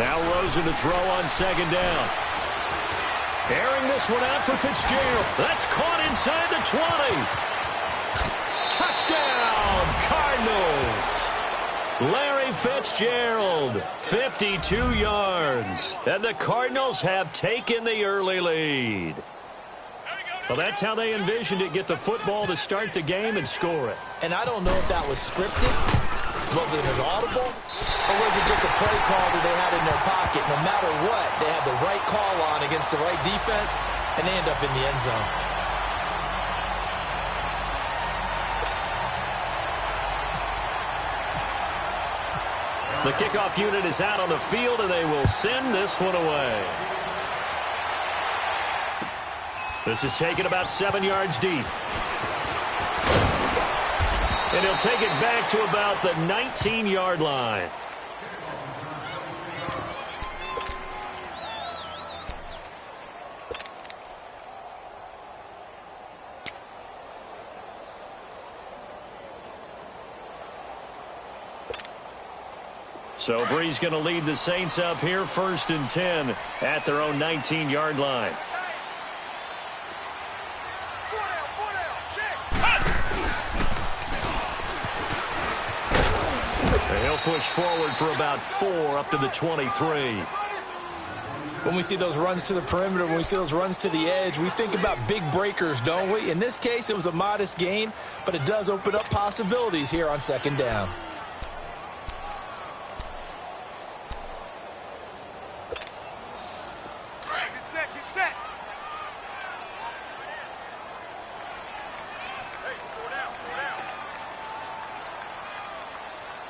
Now Rosen to throw on second down. Airing this one out for Fitzgerald. That's caught inside the 20. Touchdown, Cardinals. Larry Fitzgerald, 52 yards. And the Cardinals have taken the early lead. Well, that's how they envisioned it. Get the football to start the game and score it. And I don't know if that was scripted. Was it an audible? Or was it just a play call that they had in their pocket? No matter what, they had the right call on against the right defense, and they end up in the end zone. The kickoff unit is out on the field, and they will send this one away. This is taken about 7 yards deep. And he'll take it back to about the 19-yard line. So Bree's going to lead the Saints up here 1st and 10 at their own 19-yard line. He'll push forward for about 4 up to the 23. When we see those runs to the perimeter, when we see those runs to the edge, we think about big breakers, don't we? In this case, it was a modest gain, but it does open up possibilities here on second down. Get set, get set. Hey, go down, go down.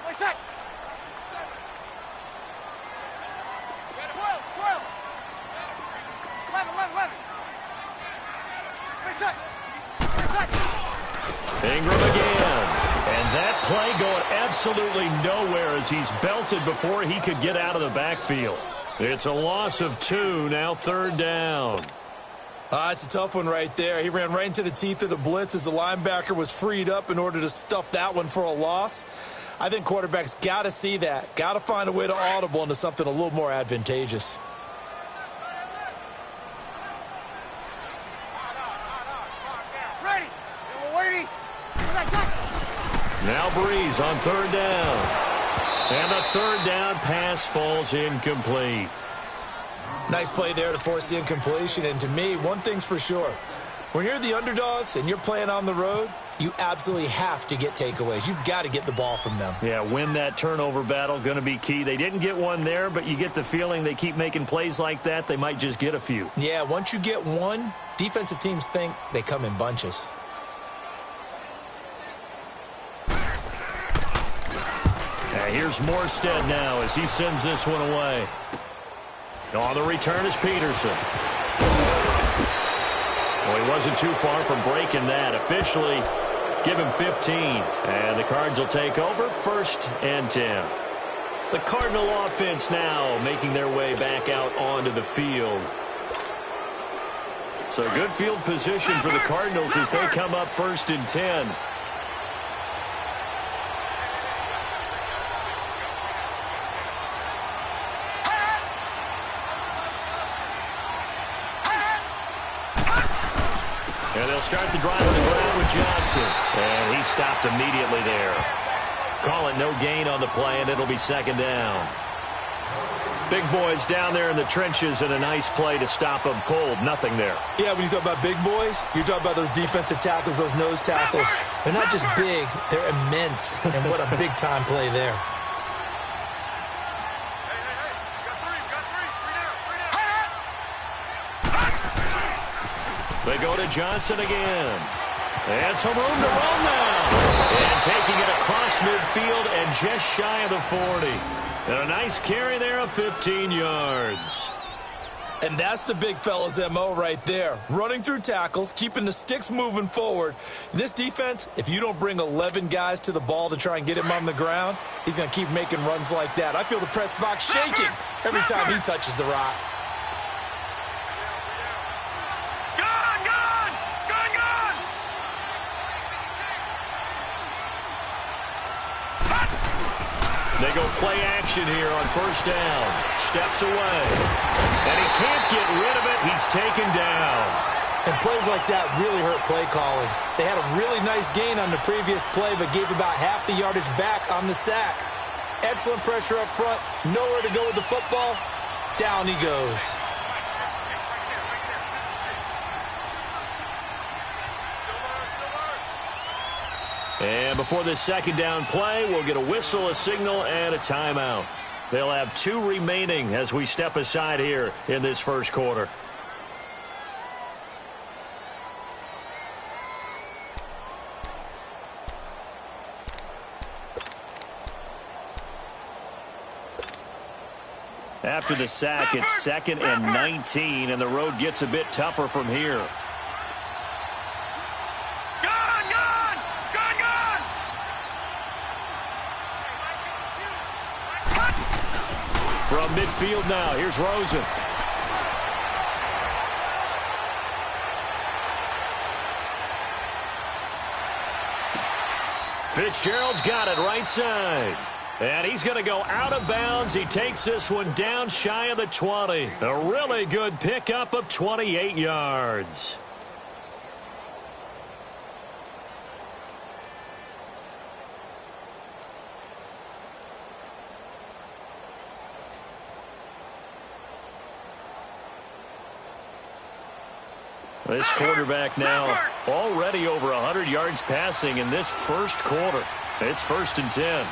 Play set. 12, 12. 11, 11, 11. Play set. Play set. Ingram again. And that play going absolutely nowhere as he's belted before he could get out of the backfield. It's a loss of 2, now 3rd down. It's a tough one right there. He ran right into the teeth of the blitz as the linebacker was freed up in order to stuff that one for a loss. I think quarterbacks got to see that. Got to find a way to audible into something a little more advantageous. Ready. We're waiting. Now Breeze on 3rd down. And the 3rd down pass falls incomplete. Nice play there to force the incompletion. And to me, one thing's for sure. When you're the underdogs and you're playing on the road, you absolutely have to get takeaways. You've got to get the ball from them. Yeah, win that turnover battle, going to be key. They didn't get one there, but you get the feeling they keep making plays like that, they might just get a few. Yeah, once you get one, defensive teams think they come in bunches. Here's Morstead now as he sends this one away. On the return is Peterson. Well, he wasn't too far from breaking that. Officially, give him 15. And the Cards will take over 1st and 10. The Cardinal offense now making their way back out onto the field. So good field position for the Cardinals as they come up 1st and 10. And they'll start the drive on the ground with Johnson. And he stopped immediately there. Call it no gain on the play, and it'll be 2nd down. Big boys down there in the trenches, and a nice play to stop them cold. Nothing there. Yeah, when you talk about big boys, you're talking about those defensive tackles, those nose tackles. They're not just big, they're immense. And what a big-time play there. They go to Johnson again. And some room to run now. And taking it across midfield and just shy of the 40. And a nice carry there of 15 yards. And that's the big fella's MO right there. Running through tackles, keeping the sticks moving forward. This defense, if you don't bring 11 guys to the ball to try and get him on the ground, he's going to keep making runs like that. I feel the press box shaking every time he touches the rock. They go play action here on first down. Steps away. And he can't get rid of it. He's taken down. And plays like that really hurt play calling. They had a really nice gain on the previous play, but gave about half the yardage back on the sack. Excellent pressure up front. Nowhere to go with the football. Down he goes. And before this second down play, we'll get a whistle, a signal, and a timeout. They'll have 2 remaining as we step aside here in this first quarter. After the sack, it's 2nd and 19, and the road gets a bit tougher from here. From midfield now, here's Rosen. Fitzgerald's got it right side. And he's going to go out of bounds. He takes this one down shy of the 20. A really good pickup of 28 yards. This quarterback now already over 100 yards passing in this first quarter. It's 1st and 10.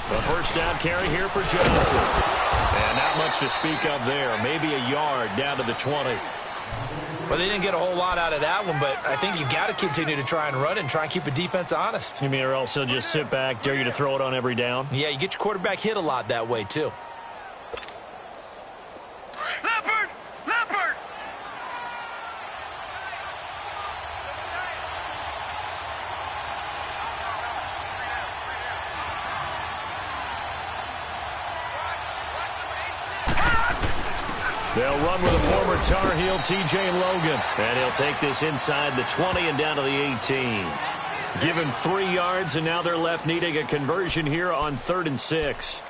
The first down carry here for Johnson. And not much to speak of there. Maybe a yard down to the 20. Well, they didn't get a whole lot out of that one, but I think you got to continue to try and run and try and keep the defense honest. You mean or else they'll just sit back, dare you to throw it on every down? Yeah, you get your quarterback hit a lot that way, too. They'll run with a former Tar Heel, T.J. Logan. And he'll take this inside the 20 and down to the 18. Give him 3 yards, and now they're left needing a conversion here on 3rd and 6.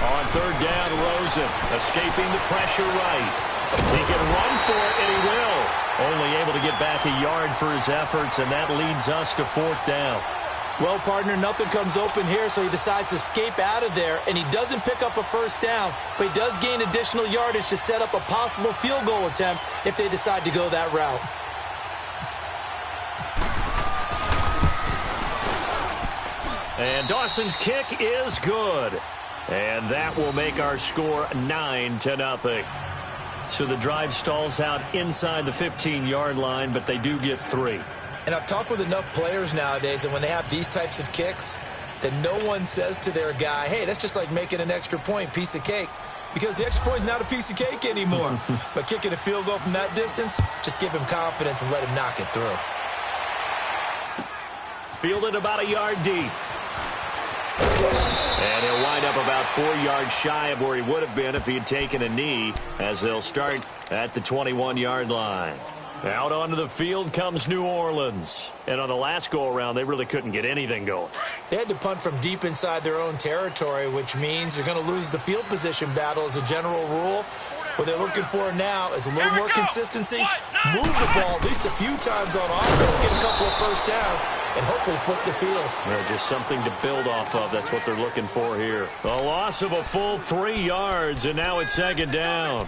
On 3rd down, Rosen escaping the pressure right. He can run for it, and he will. Only able to get back a yard for his efforts, and that leads us to 4th down. Well, partner, nothing comes open here, so he decides to escape out of there, and he doesn't pick up a first down, but he does gain additional yardage to set up a possible field goal attempt if they decide to go that route. And Dawson's kick is good. And that will make our score 9-0. So the drive stalls out inside the 15-yard line, but they do get 3. And I've talked with enough players nowadays, and when they have these types of kicks, that no one says to their guy, hey, that's just like making an extra point, piece of cake. Because the extra point is not a piece of cake anymore. But kicking a field goal from that distance, just give him confidence and let him knock it through. Fielded about a yard deep. And he'll wind up about 4 yards shy of where he would have been if he had taken a knee, as they'll start at the 21-yard line. Out onto the field comes New Orleans. And on the last go-around, they really couldn't get anything going. They had to punt from deep inside their own territory, which means you're going to lose the field position battle as a general rule. What they're looking for now is a little more consistency, move the ball at least a few times on offense, get a couple of first downs, and hopefully flip the field. Well, just something to build off of. That's what they're looking for here. A loss of a full 3 yards, and now it's 2nd down.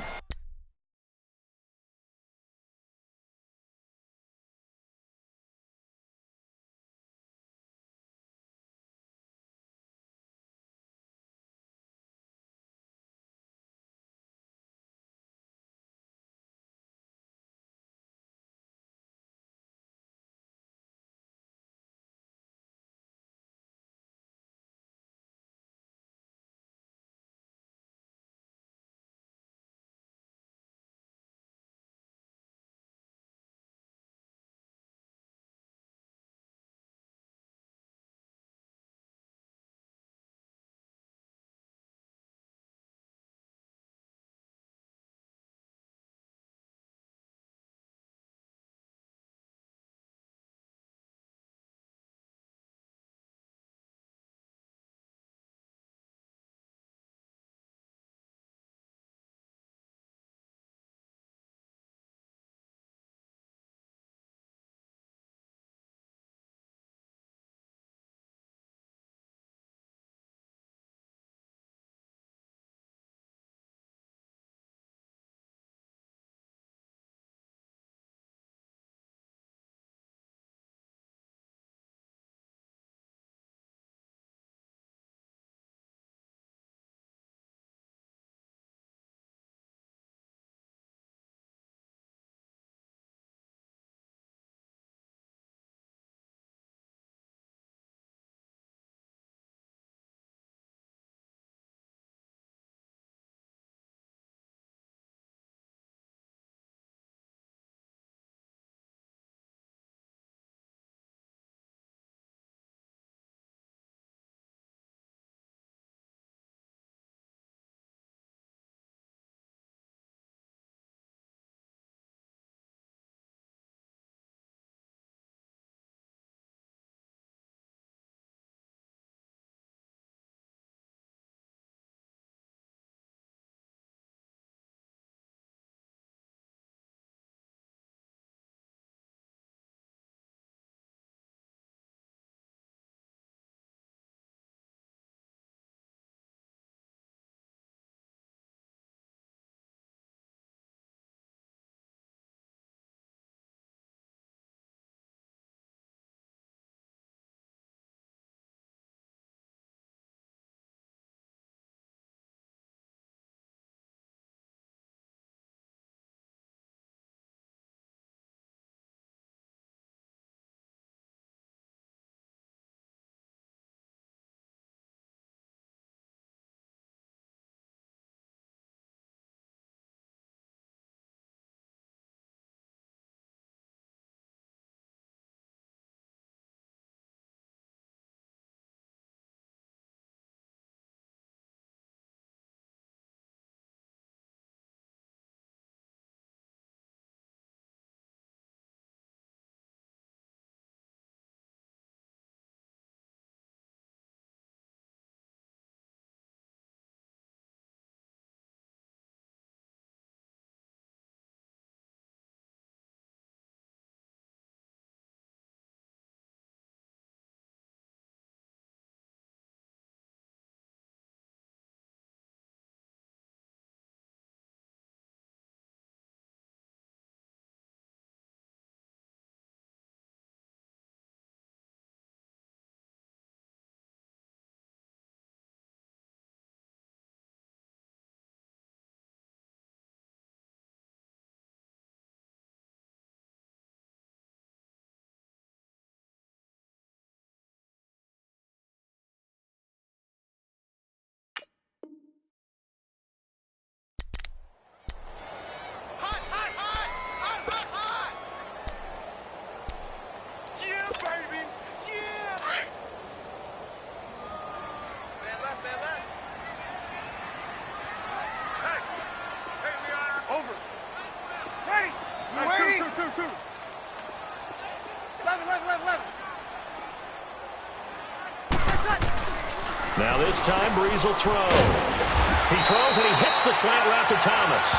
Now this time, Breeze will throw. He throws and he hits the slant route to Thomas.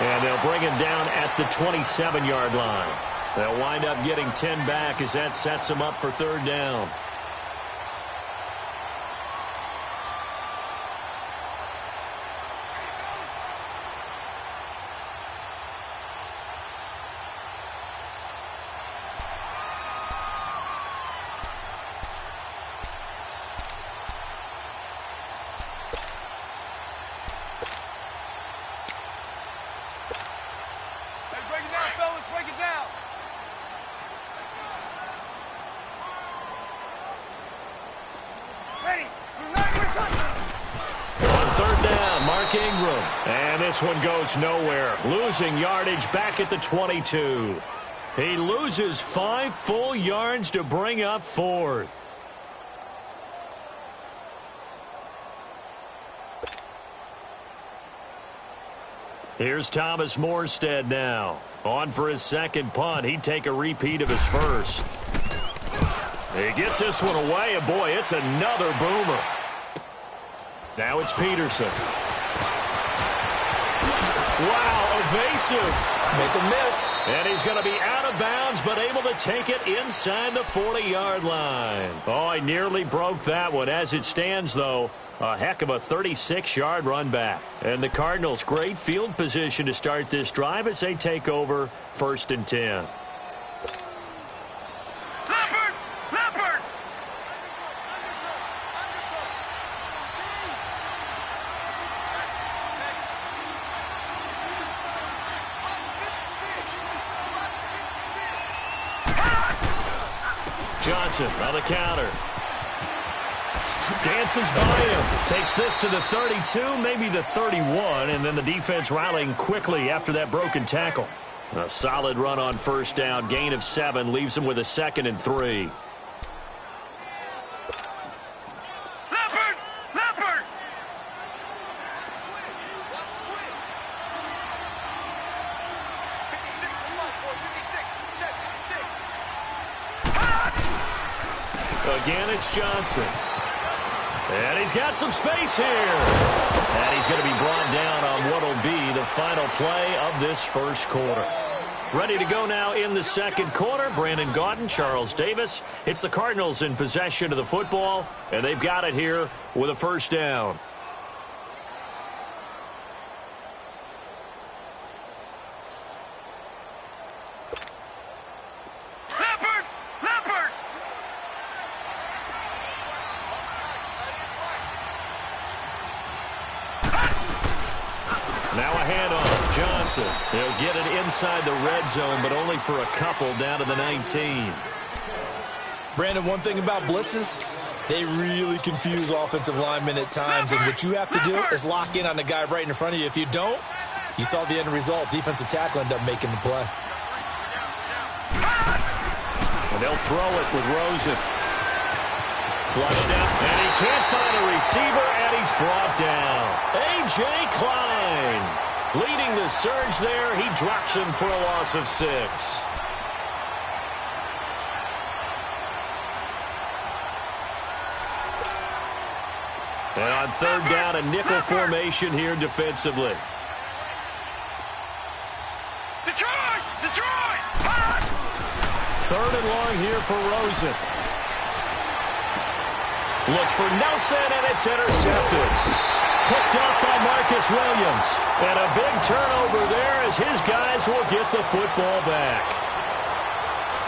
And they'll bring him down at the 27-yard line. They'll wind up getting 10 back as that sets them up for third down. This one goes nowhere, losing yardage back at the 22. He loses 5 full yards to bring up fourth. Here's Thomas Morstead now. On for his second punt. He'd take a repeat of his first. He gets this one away, and boy, it's another boomer. Now it's Peterson. Wow, evasive. Make a miss. And he's going to be out of bounds, but able to take it inside the 40-yard line. Oh, I nearly broke that one. As it stands, though, a heck of a 36-yard run back. And the Cardinals, great field position to start this drive as they take over 1st and 10. Johnson on the counter. Dances by him. Takes this to the 32, maybe the 31, and then the defense rallying quickly after that broken tackle. A solid run on first down. Gain of 7 leaves him with a 2nd and 3. Again, it's Johnson. And he's got some space here. And he's going to be brought down on what will be the final play of this first quarter. Ready to go now in the second quarter. Brandon Gaudin, Charles Davis. It's the Cardinals in possession of the football, and they've got it here with a first down. They'll get it inside the red zone, but only for a couple down to the 19. Brandon, one thing about blitzes, they really confuse offensive linemen at times, and what you have to do is lock in on the guy right in front of you. If you don't, you saw the end result. Defensive tackle ended up making the play. And they'll throw it with Rosen. Flushed out, and he can't find a receiver, and he's brought down. A.J. Klein. Leading the surge there, he drops him for a loss of 6. And on third down, a nickel formation here defensively. Detroit! Third and long here for Rosen. Looks for Nelson, and it's intercepted. Picked up by Marcus Williams. And a big turnover there as his guys will get the football back.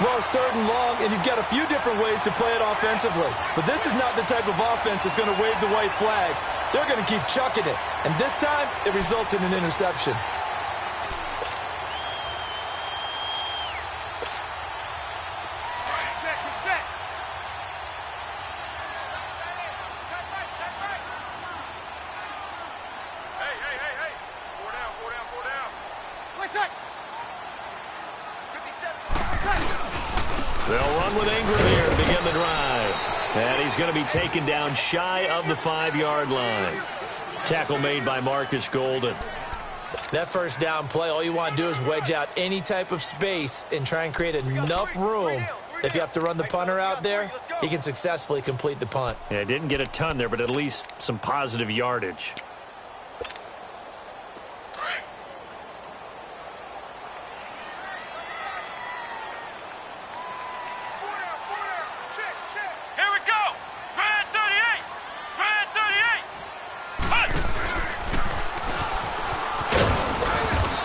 Well, it's third and long, and you've got a few different ways to play it offensively. But this is not the type of offense that's going to wave the white flag. They're going to keep chucking it. And this time, it results in an interception. They'll run with Ingram here to begin the drive. And he's going to be taken down shy of the 5-yard line. Tackle made by Marcus Golden. That first down play, all you want to do is wedge out any type of space and try and create enough room If you have to run the punter out there, he can successfully complete the punt. Yeah, didn't get a ton there, but at least some positive yardage. Here we go! Grand 38! Grand 38! Punt!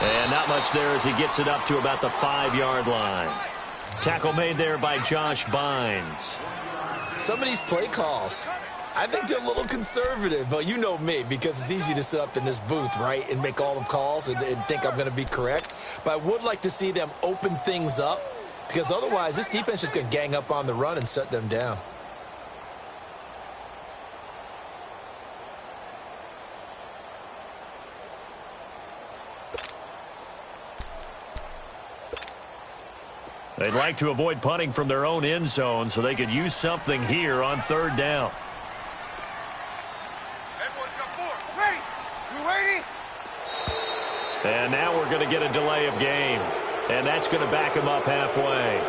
And not much there as he gets it up to about the 5-yard line. Tackle made there by Josh Bynes. Some of these play calls, I think they're a little conservative, but you know me, because it's easy to sit up in this booth, right, and make all the calls and think I'm going to be correct. But I would like to see them open things up, because otherwise this defense is going to gang up on the run and shut them down. They'd like to avoid punting from their own end zone so they could use something here on 3rd down. Everyone's got 4. Ready? You ready? And now we're going to get a delay of game. And that's going to back him up halfway.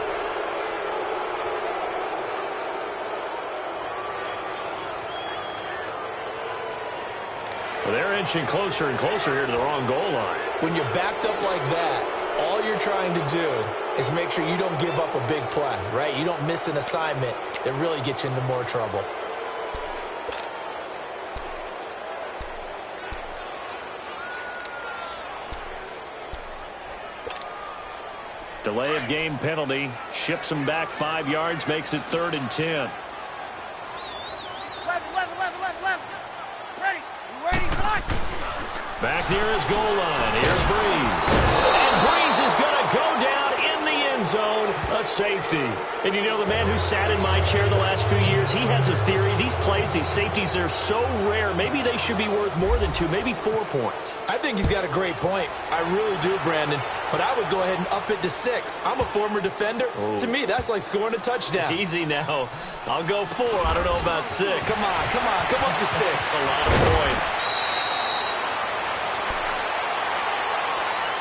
Well, they're inching closer and closer here to the wrong goal line. When you're backed up like that, all you're trying to do is make sure you don't give up a big play, right? You don't miss an assignment that really gets you into more trouble. Delay of game penalty. Ships him back 5 yards, makes it 3rd and 10. Left. Ready? You ready? Punt! Back near his goal line. Here's Breeze. And Breeze is going to go down in the end zone. A safety. And you know, the man who sat in my chair the last few years, he has a theory. These plays, these safeties, they're so rare. Maybe they should be worth more than 2, maybe 4 points. I think he's got a great point. I really do, Brandon. But I would go ahead and up it to 6. I'm a former defender. Oh. To me, that's like scoring a touchdown. Easy now. I'll go 4. I don't know about 6. Come up to 6. A lot of points.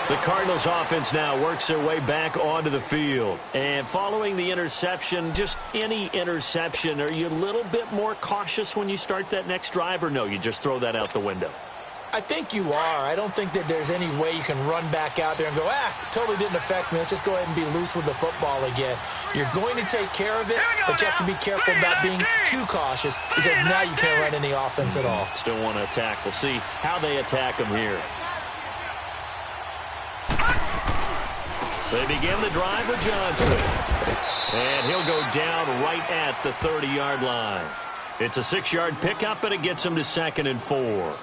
The Cardinals offense now works their way back onto the field. And following the interception, just any interception, are you a little bit more cautious when you start that next drive, or no, you just throw that out the window? I think you are. I don't think that there's any way you can run back out there and go, totally didn't affect me. Let's just go ahead and be loose with the football again. You're going to take care of it, but you have to be careful about being too cautious because now you can't run any offense at all. Still want to attack. We'll see how they attack him here. They begin the drive with Johnson. And he'll go down right at the 30-yard line. It's a 6-yard pickup, and it gets him to 2nd and 4.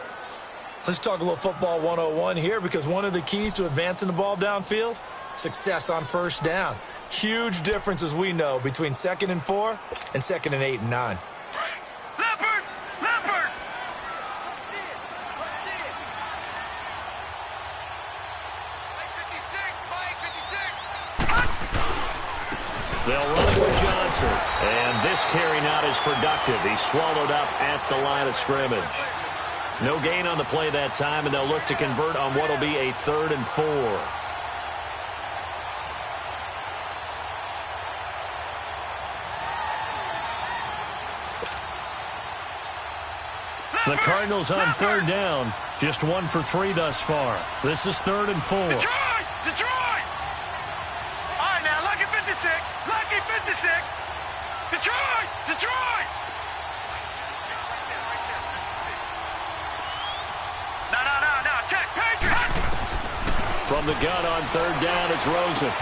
Let's talk a little football 101 here, because one of the keys to advancing the ball downfield, success on 1st down. Huge difference, as we know, between 2nd and 4 and 2nd and 8 and 9. Leopard! Leopard! They'll run it with Johnson. And this carry not as productive. He's swallowed up at the line of scrimmage. No gain on the play that time, and they'll look to convert on what will be a 3rd and 4. The Cardinals on 3rd down. Just 1 for 3 thus far. This is 3rd and 4. Detroit! All right, now, lucky 56. Lucky 56. Detroit! No. Check. Patriot! From the gun on 3rd down, it's Rosen.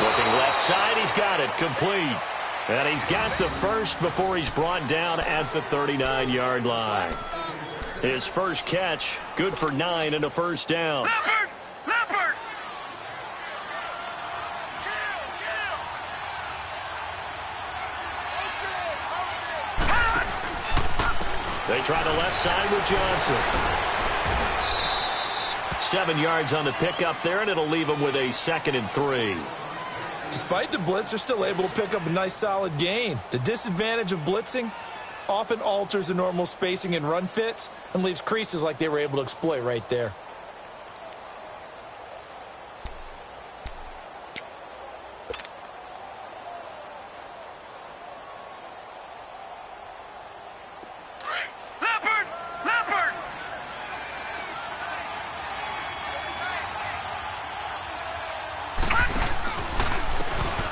Looking left side, he's got it. Complete. And he's got the first before he's brought down at the 39-yard line. His first catch, good for 9 and a 1st down. Leopard! They try the left side with Johnson. 7 yards on the pickup there, and it'll leave him with a 2nd and 3. Despite the blitz, they're still able to pick up a nice solid gain. The disadvantage of blitzing often alters the normal spacing and run fits and leaves creases like they were able to exploit right there.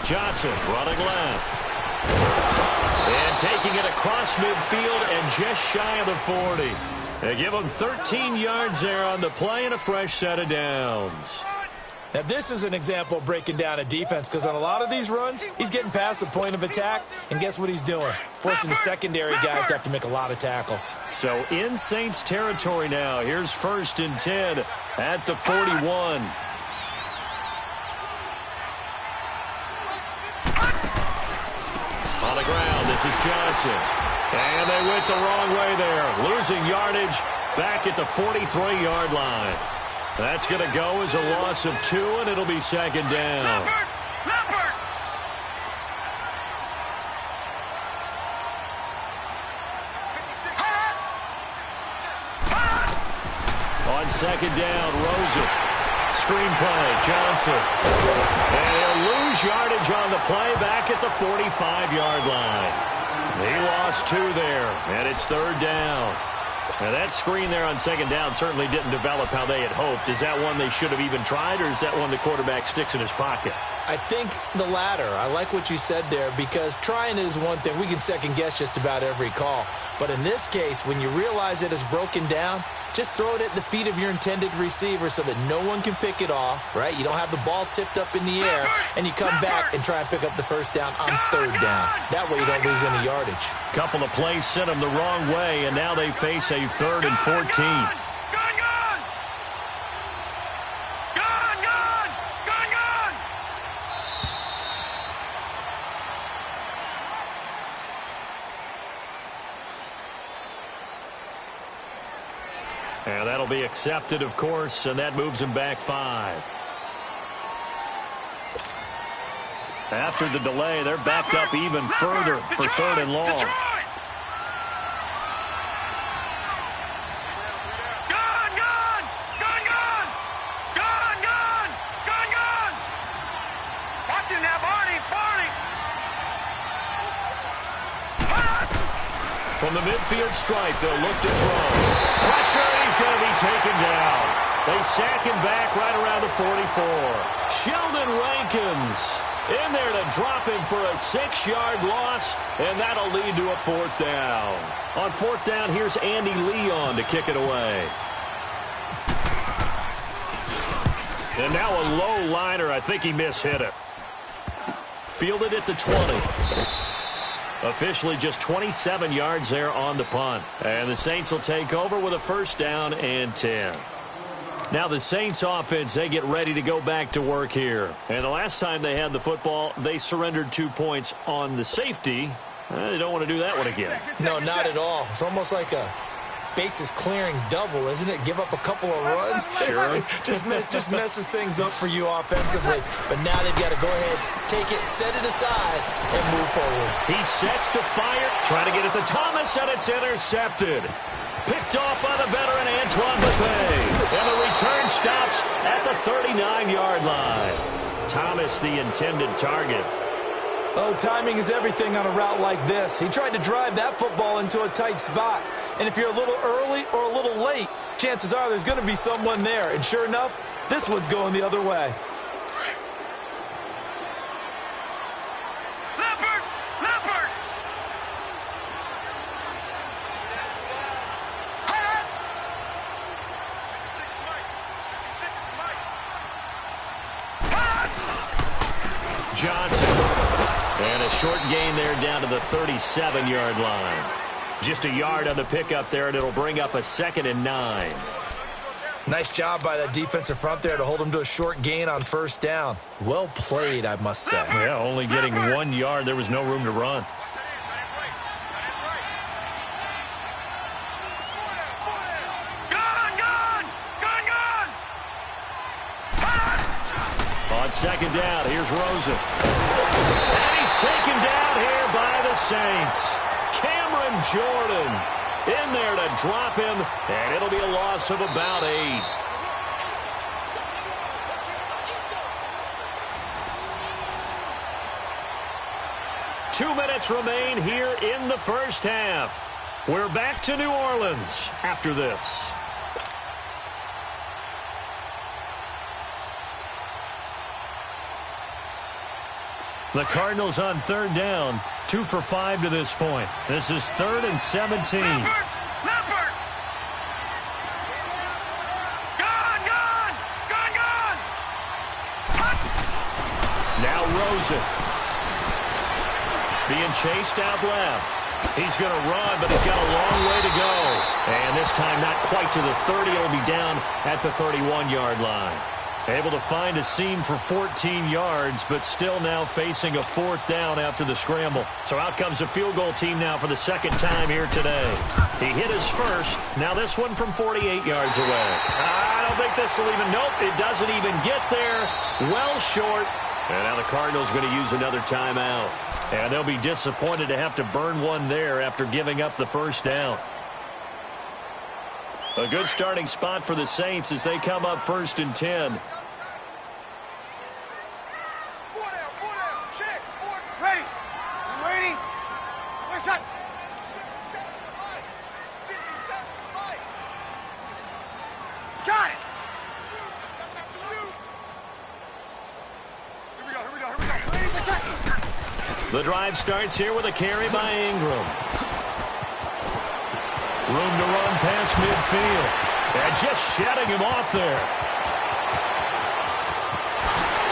Johnson running left. And taking it across midfield and just shy of the 40. They give him 13 yards there on the play and a fresh set of downs. Now, this is an example of breaking down a defense, because on a lot of these runs, he's getting past the point of attack, and guess what he's doing? Forcing the secondary guys to have to make a lot of tackles. So in Saints territory now. Here's 1st and 10 at the 41. On the ground, this is Johnson. And they went the wrong way there. Losing yardage back at the 43-yard line. That's going to go as a loss of 2, and it'll be 2nd down. Leopard! On 2nd down, Rosen. Screen play, Johnson. And he'll lose yardage on the play back at the 45-yard line. He lost 2 there, and it's 3rd down. Now, that screen there on 2nd down certainly didn't develop how they had hoped. Is that one they should have even tried, or is that one the quarterback sticks in his pocket? I think the latter. I like what you said there, because trying it is one thing. We can second-guess just about every call. But in this case, when you realize it is broken down, just throw it at the feet of your intended receiver so that no one can pick it off, right? You don't have the ball tipped up in the air, and you come back and try and pick up the 1st down on 3rd down. That way you don't lose any yardage. Couple of plays sent them the wrong way, and now they face a 3rd and 14. And that'll be accepted, of course, and that moves him back 5. After the delay, they're backed up even further for 3rd and long. From the midfield stripe, they'll look to throw. Pressure, he's going to be taken down. They sack him back right around the 44. Sheldon Rankins in there to drop him for a 6-yard loss, and that'll lead to a 4th down. On 4th down, here's Andy Leon to kick it away. And now a low liner. I think he mishit it. Fielded at the 20. Officially just 27 yards there on the punt. And the Saints will take over with a 1st down and 10. Now the Saints offense, they get ready to go back to work here. And the last time they had the football, they surrendered 2 points on the safety. They don't want to do that one again. No, not at all. It's almost like a bases clearing double, isn't it? Give up a couple of runs. Sure. just messes things up for you offensively. But now they've got to go ahead, take it, set it aside, and move forward. He sets to fire, trying to get it to Thomas, and it's intercepted. Picked off by the veteran Antoine Bethea. And the return stops at the 39-yard line. Thomas, the intended target. Oh, timing is everything on a route like this. He tried to drive that football into a tight spot. And if you're a little early or a little late, chances are there's going to be someone there. And sure enough, this one's going the other way. Leopard! Leopard! Johnson. And a short gain there down to the 37-yard line. Just a yard on the pickup there, and it'll bring up a 2nd and 9. Nice job by that defensive front there to hold him to a short gain on 1st down. Well played, I must say. Yeah, only getting 1 yard. There was no room to run. On 2nd down, here's Rosen. And he's taken down here by the Saints. Cameron Jordan in there to drop him, and it'll be a loss of about 8. Two minutes remain here in the 1st half. We're back to New Orleans after this. The Cardinals on third down, 2 for 5 to this point. This is 3rd and 17. Leopard! Gone! Now Rosen. Being chased out left. He's going to run, but he's got a long way to go. And this time not quite to the 30. He'll be down at the 31-yard line. Able to find a seam for 14 yards, but still now facing a 4th down after the scramble. So out comes the field goal team now for the 2nd time here today. He hit his first. Now this one from 48 yards away. I don't think this will even, nope, it doesn't even get there. Well short. And now the Cardinals going to use another timeout. And they'll be disappointed to have to burn one there after giving up the first down. A good starting spot for the Saints as they come up 1st and 10. Check. Ready. Ready. Where's that? Got it. Here we go. Ready for check. The drive starts here with a carry by Ingram. Room to run past midfield. And just shedding him off there.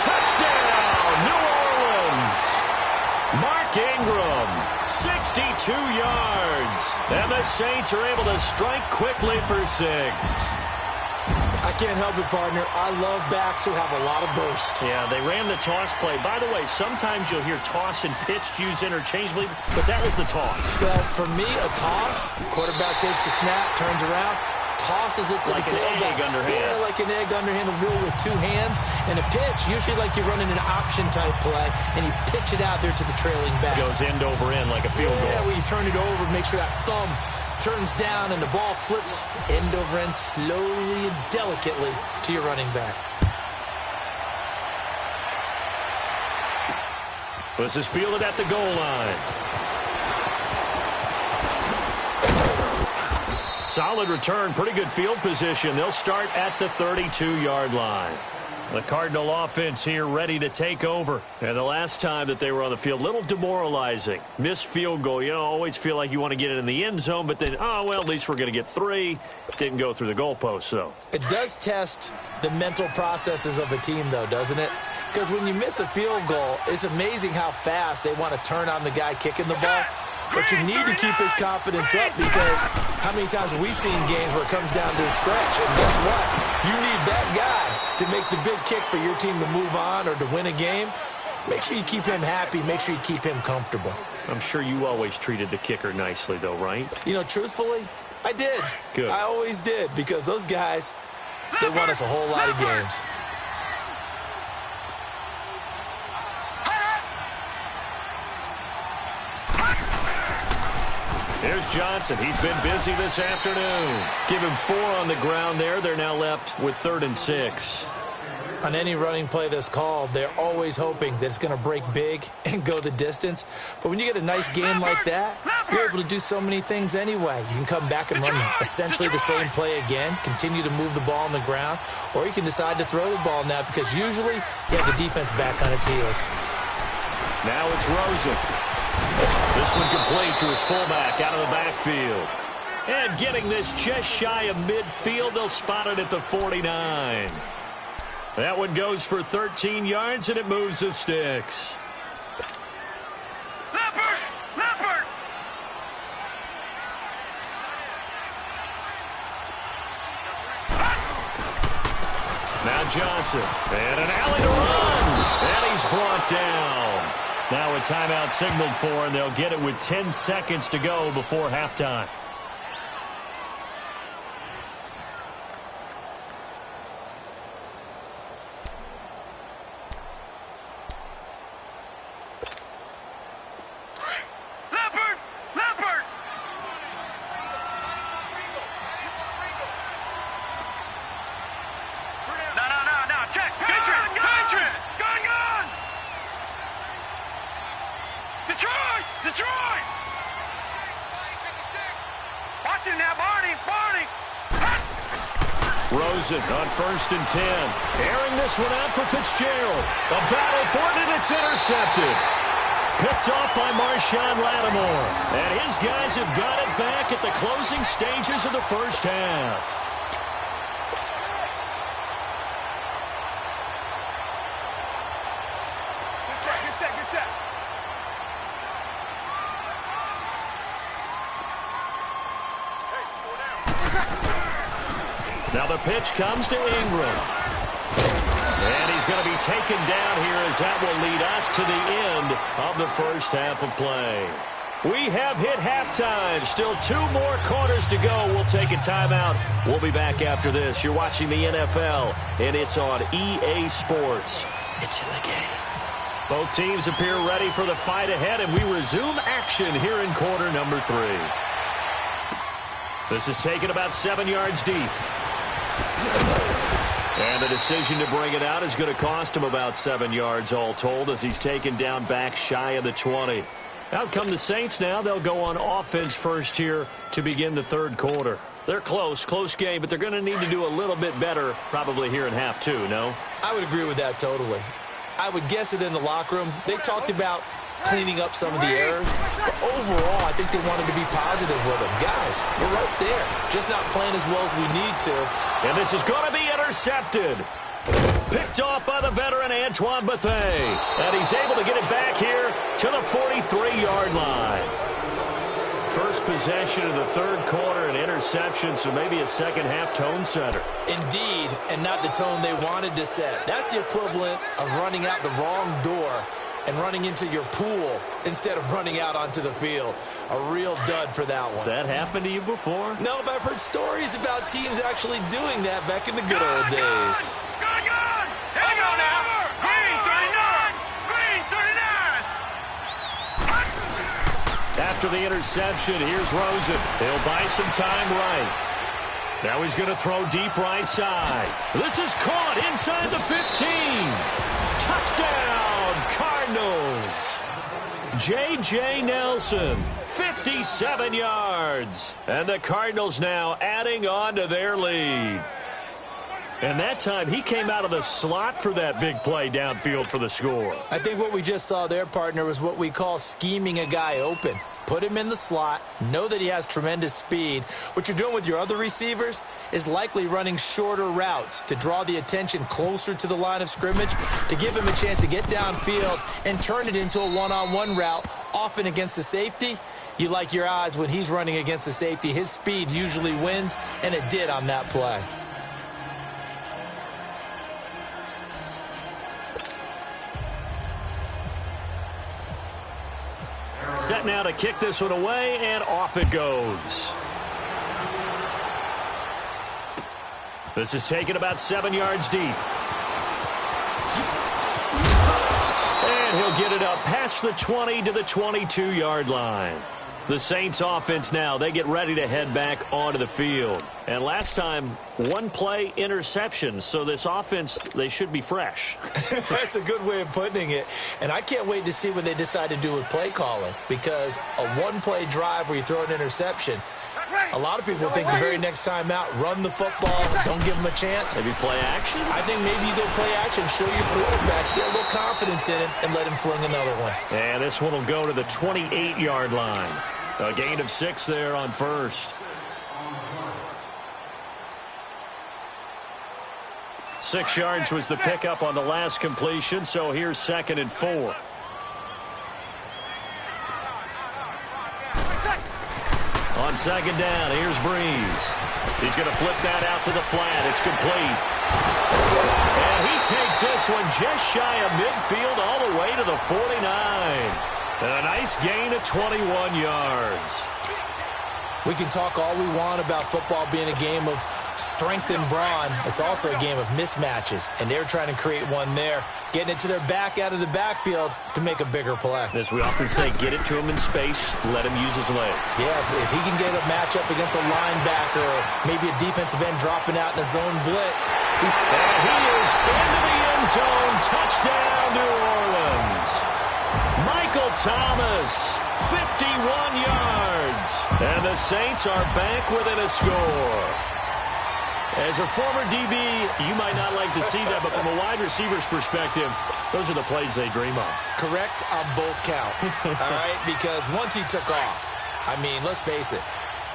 Touchdown, New Orleans. Mark Ingram, 62 yards. And the Saints are able to strike quickly for 6. I can't help it, partner. I love backs who have a lot of burst. Yeah, they ran the toss play. By the way, sometimes you'll hear toss and pitch used interchangeably, but that was the toss. Well, for me, a toss, quarterback takes the snap, turns around, tosses it to like the an egg underhand. Yeah, like an egg underhand, really with 2 hands. And a pitch, usually like you're running an option-type play, and you pitch it out there to the trailing back. Goes end over end like a field goal. Yeah, where you turn it over, make sure that thumb turns down and the ball flips end over end slowly and delicately to your running back. This is fielded at the goal line. Solid return, pretty good field position. They'll start at the 32-yard line. The Cardinal offense here ready to take over. And the last time that they were on the field, a little demoralizing. Missed field goal. You know, always feel like you want to get it in the end zone, but then, oh, well, at least we're going to get 3. Didn't go through the goalpost, though. It does test the mental processes of a team, though, doesn't it? Because when you miss a field goal, it's amazing how fast they want to turn on the guy kicking the ball. But you need to keep his confidence up because how many times have we seen games where it comes down to a stretch? And guess what? You need that guy to make the big kick for your team to move on or to win a game. Make sure you keep him happy. Make sure you keep him comfortable. I'm sure you always treated the kicker nicely, though, right? You know, truthfully, I did. Good. I always did because those guys, they won us a whole lot of games. Here's Johnson. He's been busy this afternoon. Give him 4 on the ground there. They're now left with 3rd and 6. On any running play that's called, they're always hoping that it's going to break big and go the distance. But when you get a nice game like that, you're able to do so many things anyway. You can come back and run essentially the same play again, continue to move the ball on the ground, or you can decide to throw the ball now because usually you have the defense back on its heels. Now it's Rosen. This one complete to his fullback out of the backfield. And getting this just shy of midfield, they'll spot it at the 49. That one goes for 13 yards, and it moves the sticks. Leopard! Leopard! Now Johnson. And an alley to run. And he's brought down. Now a timeout signaled for, and they'll get it with 10 seconds to go before halftime. Leopard! Leopard! No. Check. Patriot! Gun! Detroit! Rosen on 1st and 10. Airing this one out for Fitzgerald. A battle for it, and it's intercepted. Picked off by Marshawn Lattimore. And his guys have got it back at the closing stages of the first half. Now the pitch comes to Ingram. And he's going to be taken down here as that will lead us to the end of the first half of play. We have hit halftime. Still 2 more quarters to go. We'll take a timeout. We'll be back after this. You're watching the NFL, and it's on EA Sports. It's in the game. Both teams appear ready for the fight ahead, and we resume action here in quarter number 3. This is taken about 7 yards deep. And the decision to bring it out is going to cost him about 7 yards all told as he's taken down back shy of the 20. Out come the Saints now. They'll go on offense first here to begin the third quarter. They're close game, but they're going to need to do a little bit better probably here in half 2, no? I would agree with that totally. I would guess it in the locker room. They talked about cleaning up some of the errors, but overall, I think they wanted to be positive with them. Guys, we're right there, just not playing as well as we need to. And this is going to be intercepted. Picked off by the veteran Antoine Bethea. And he's able to get it back here to the 43-yard line. First possession of the third quarter, an interception, so maybe a second-half tone setter. Indeed, and not the tone they wanted to set. That's the equivalent of running out the wrong door and running into your pool instead of running out onto the field. A real dud for that one. Has that happened to you before? No, but I've heard stories about teams actually doing that back in the good old days. Good. Here we go now. Green 39. After the interception, here's Rosen. He'll buy some time right. Now he's going to throw deep right side. This is caught inside the 15. Touchdown, Cardinals. J.J. Nelson, 57 yards. And the Cardinals now adding on to their lead. And that time, he came out of the slot for that big play downfield for the score. I think what we just saw there, partner, was what we call scheming a guy open. Put him in the slot, know that he has tremendous speed. What you're doing with your other receivers is likely running shorter routes to draw the attention closer to the line of scrimmage, to give him a chance to get downfield and turn it into a one-on-one route, often against the safety. You like your odds when he's running against the safety. His speed usually wins, and it did on that play. Set now to kick this one away, and off it goes. This is taken about 7 yards deep. And he'll get it up past the 20 to the 22-yard line. The Saints offense now, they get ready to head back onto the field. And last time, one play interception, so this offense, they should be fresh. That's a good way of putting it. And I can't wait to see what they decide to do with play calling, because a one-play drive where you throw an interception, a lot of people think the very next time out, run the football, don't give them a chance. Maybe play action? I think maybe you go play action, show your quarterback, get a little confidence in him, and let him fling another one. And this one will go to the 28-yard line. A gain of 6 there on first. 6 yards was the pickup on the last completion, so here's 2nd and 4. On 2nd down, here's Breeze. He's going to flip that out to the flat. It's complete. And he takes this one just shy of midfield all the way to the 49. And a nice gain of 21 yards. We can talk all we want about football being a game of strength and brawn. It's also a game of mismatches, and they're trying to create one there, getting it to their back out of the backfield to make a bigger play. As we often say, get it to him in space, let him use his leg. Yeah, if he can get a matchup against a linebacker or maybe a defensive end dropping out in a zone blitz. And he is into the end zone. Touchdown, New Orleans. Michael Thomas, 51 yards. And the Saints are back within a score. As a former DB, you might not like to see that, but from a wide receiver's perspective, those are the plays they dream of. Correct on both counts, all right? Because once he took off, I mean, let's face it,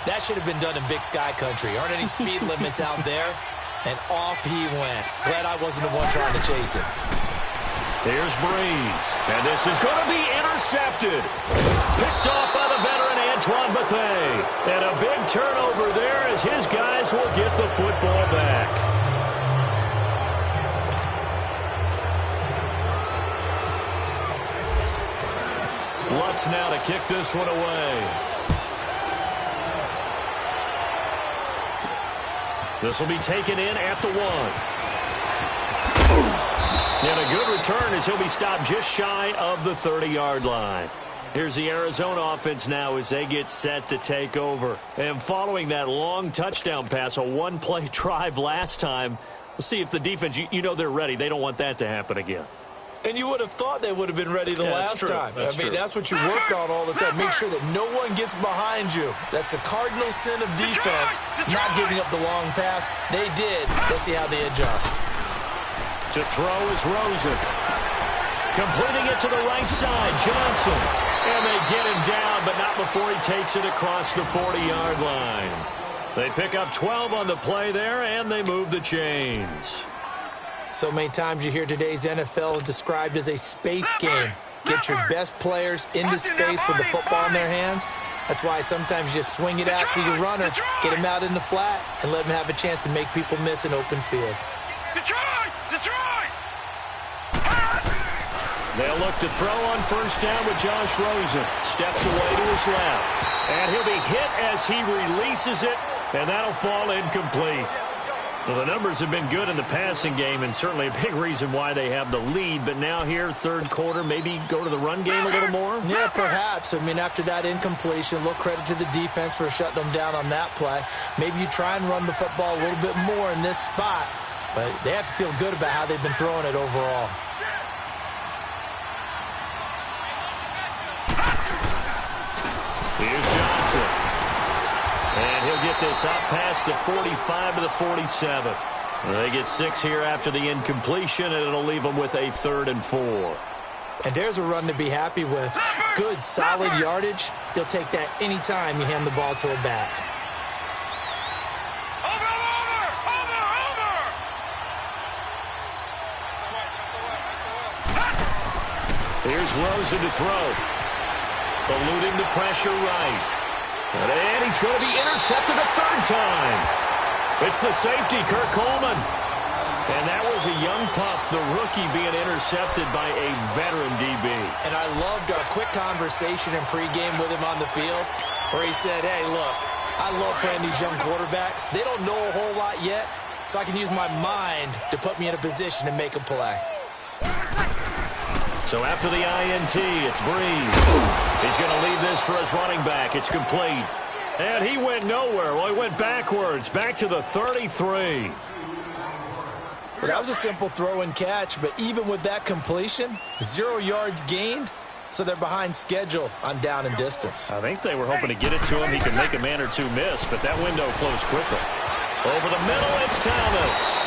that should have been done in Big Sky country. Aren't any speed limits out there? And off he went. Glad I wasn't the one trying to chase him. Here's Breeze, and this is going to be intercepted. Picked off by the veteran Antoine Bethea. And a big turnover there as his guys will get the football back. Lutz now to kick this one away. This will be taken in at the 1. And a good return as he'll be stopped just shy of the 30-yard line. Here's the Arizona offense now as they get set to take over. And following that long touchdown pass, a one-play drive last time, we'll see if the defense, you know they're ready. They don't want that to happen again. And you would have thought they would have been ready the last time. I mean, that's what you work on all the time. Make sure that no one gets behind you. That's the cardinal sin of defense, not giving up the long pass. They did. Let's see how they adjust. To throw is Rosen. Completing it to the right side, Johnson. And they get him down, but not before he takes it across the 40-yard line. They pick up 12 on the play there, and they move the chains. So many times you hear today's NFL is described as a space game. Get your best players into space with the football in their hands. That's why sometimes you just swing it out to your runner, get him out in the flat, and let him have a chance to make people miss an open field. They'll look to throw on first down with Josh Rosen. Steps away to his left. And he'll be hit as he releases it, and that'll fall incomplete. Well, the numbers have been good in the passing game, and certainly a big reason why they have the lead. But now here, third quarter, maybe go to the run game a little more? Yeah, perhaps. I mean, after that incompletion, a little credit to the defense for shutting them down on that play. Maybe you try and run the football a little bit more in this spot. But they have to feel good about how they've been throwing it overall. Here's Johnson. And he'll get this out past the 45 to the 47. They get 6 here after the incompletion, and it'll leave them with a 3rd and 4. And there's a run to be happy with. Good, solid yardage. He'll take that anytime you hand the ball to a back. Here's Rosen to throw. Eluding the pressure right. And he's going to be intercepted a 3rd time. It's the safety, Kirk Coleman. And that was a young pup, the rookie, being intercepted by a veteran DB. And I loved our quick conversation in pregame with him on the field where he said, hey, look, I love playing these young quarterbacks. They don't know a whole lot yet, so I can use my mind to put me in a position to make a play. So after the INT, it's Breeze. He's going to leave this for his running back. It's complete. And he went nowhere. Well, he went backwards, back to the 33. Well, that was a simple throw and catch, but even with that completion, 0 yards gained, so they're behind schedule on down and distance. I think they were hoping to get it to him. He could make a man or two miss, but that window closed quickly. Over the middle, it's Thomas.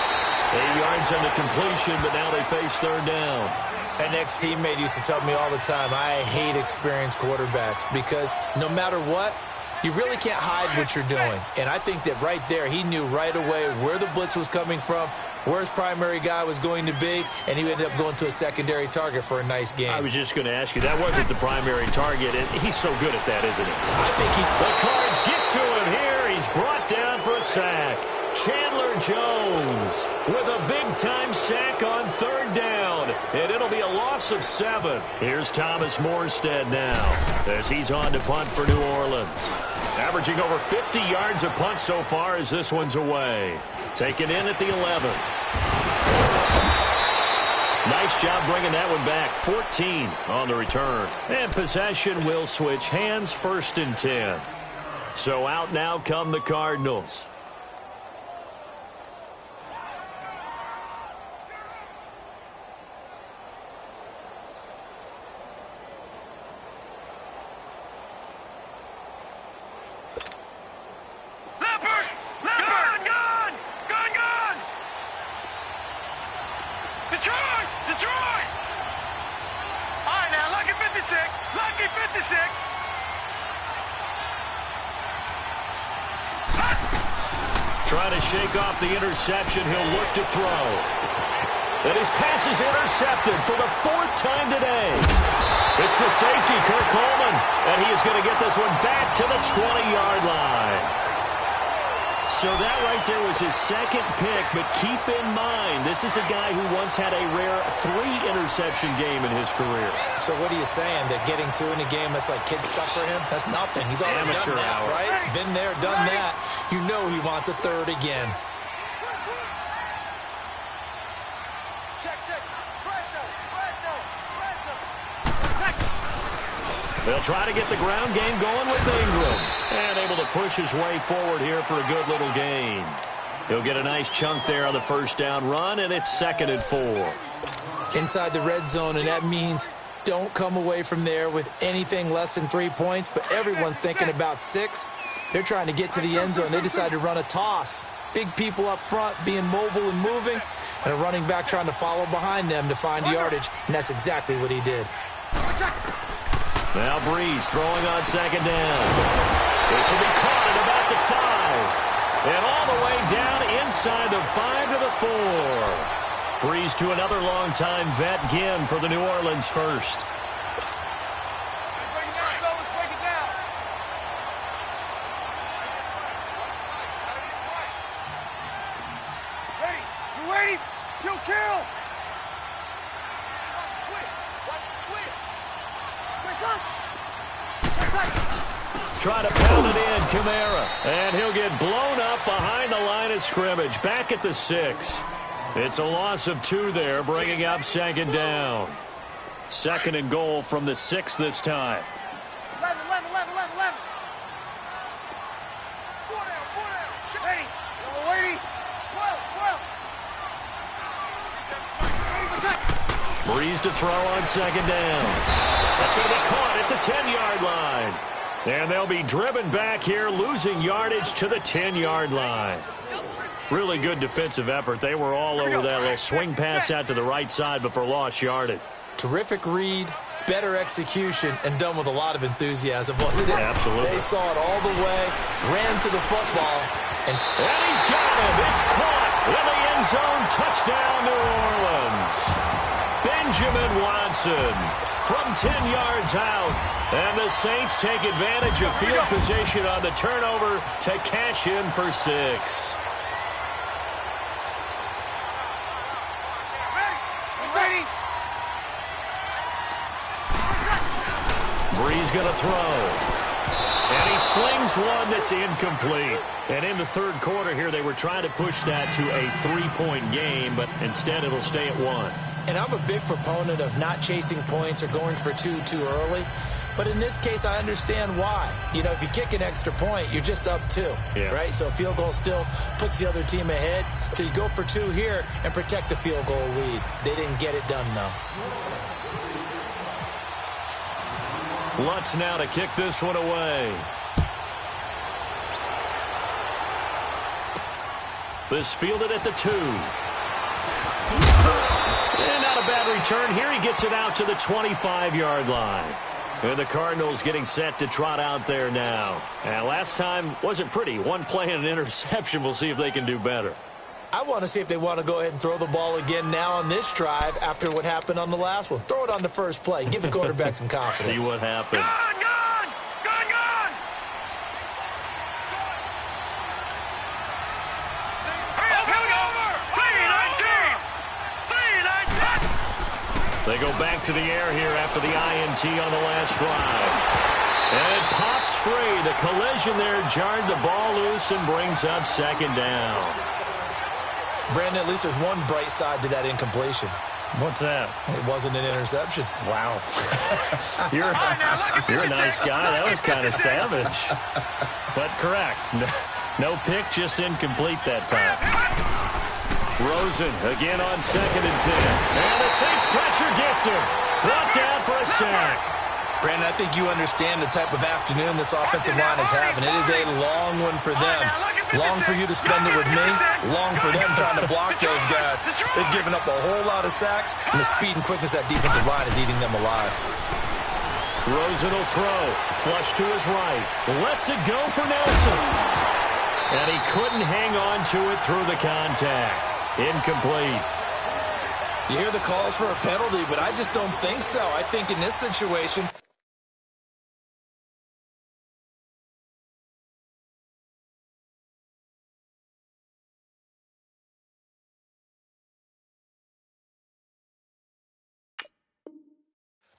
8 yards on the completion, but now they face 3rd down. An ex-teammate used to tell me all the time, I hate experienced quarterbacks because no matter what, you really can't hide what you're doing. And I think that right there, he knew right away where the blitz was coming from, where his primary guy was going to be, and he ended up going to a secondary target for a nice game. I was just going to ask you, that wasn't the primary target, and he's so good at that, isn't he? I think The Cards get to him here. He's brought down for a sack. Chandler Jones with a big-time sack on 3rd down, and it'll be a loss of 7. Here's Thomas Morstead now as he's on to punt for New Orleans. Averaging over 50 yards a punt so far as this one's away. Taken in at the 11. Nice job bringing that one back. 14 on the return. And possession will switch hands, 1st and 10. So out now come the Cardinals. Detroit! Detroit! All right, now, lucky 56. Lucky 56. Trying to shake off the interception. He'll look to throw. And his pass is intercepted for the 4th time today. It's the safety, Kirk Coleman. And he is going to get this one back to the 20-yard line. So that right there was his 2nd pick, but keep in mind, this is a guy who once had a rare 3-interception game in his career. So what are you saying? That getting 2 in a game, that's like kid stuff for him? That's nothing. He's already Amateur done that, hour. right? Been there, done that. You know he wants a 3rd again. They'll try to get the ground game going with Ingram. And able to push his way forward here for a good little gain. He'll get a nice chunk there on the 1st down run, and it's 2nd and 4. Inside the red zone, and that means don't come away from there with anything less than 3 points, but everyone's thinking about 6. They're trying to get to the end zone. They decide to run a toss. Big people up front being mobile and moving, and a running back trying to follow behind them to find yardage, and that's exactly what he did. Now Breeze throwing on 2nd down. This will be caught at about the 5. And all the way down inside the 5 to the 4. Breeze to another longtime vet, Ginn, for the New Orleans first. Break it down, fellas. Break it down. Ready? You ready? Kill. Try to pound it in, Kamara. And he'll get blown up behind the line of scrimmage. Back at the 6. It's a loss of 2 there, bringing up 2nd down. 2nd and goal from the 6 this time. 11. 4 down. Ready? Ready? 12. Breeze to throw on 2nd down. That's going to be caught at the 10-yard line. And they'll be driven back here, losing yardage to the 10-yard line. Really good defensive effort. They were all over that little swing pass out to the right side before lost yardage. Terrific read, better execution, and done with a lot of enthusiasm, wasn't it? Absolutely. They saw it all the way, ran to the football, and he's got him. It's caught in the end zone. Touchdown, New Orleans. Benjamin Watson from 10 yards out. And the Saints take advantage of field position on the turnover to cash in for 6. Ready? Breeze going to throw. And he slings one that's incomplete. And in the 3rd quarter here, they were trying to push that to a 3-point game, but instead it'll stay at 1. And I'm a big proponent of not chasing points or going for 2 too early. But in this case, I understand why. You know, if you kick an extra point, you're just up 2, right? So a field goal still puts the other team ahead. So you go for 2 here and protect the field goal lead. They didn't get it done, though. Lutz now to kick this one away. This fielded at the 2. And not a bad return here. He gets it out to the 25-yard line. And the Cardinals getting set to trot out there now. And last time wasn't pretty. 1 play and an interception. We'll see if they can do better. I want to see if they want to go ahead and throw the ball again now on this drive after what happened on the last one. Throw it on the first play. Give the quarterback some confidence. See what happens. Gone! They go back to the air here after the INT on the last drive. And it pops free. The collision there jarred the ball loose and brings up 2nd down. Brandon, at least there's one bright side to that incompletion. What's that? It wasn't an interception. Wow. You're a nice guy. That was kind of savage. But correct. No pick, just incomplete that time. Rosen again on 2nd and 10. And the Saints pressure gets him. Brought down for a sack. Brandon, I think you understand the type of afternoon this offensive line is having. It is a long one for them. Long for you to spend it with me. Long for them trying to block those guys. They've given up a whole lot of sacks, and the speed and quickness of that defensive line is eating them alive. Rosen will throw. Flush to his right. Lets it go for Nelson. And he couldn't hang on to it through the contact. Incomplete. You hear the calls for a penalty, but I just don't think so. I think in this situation...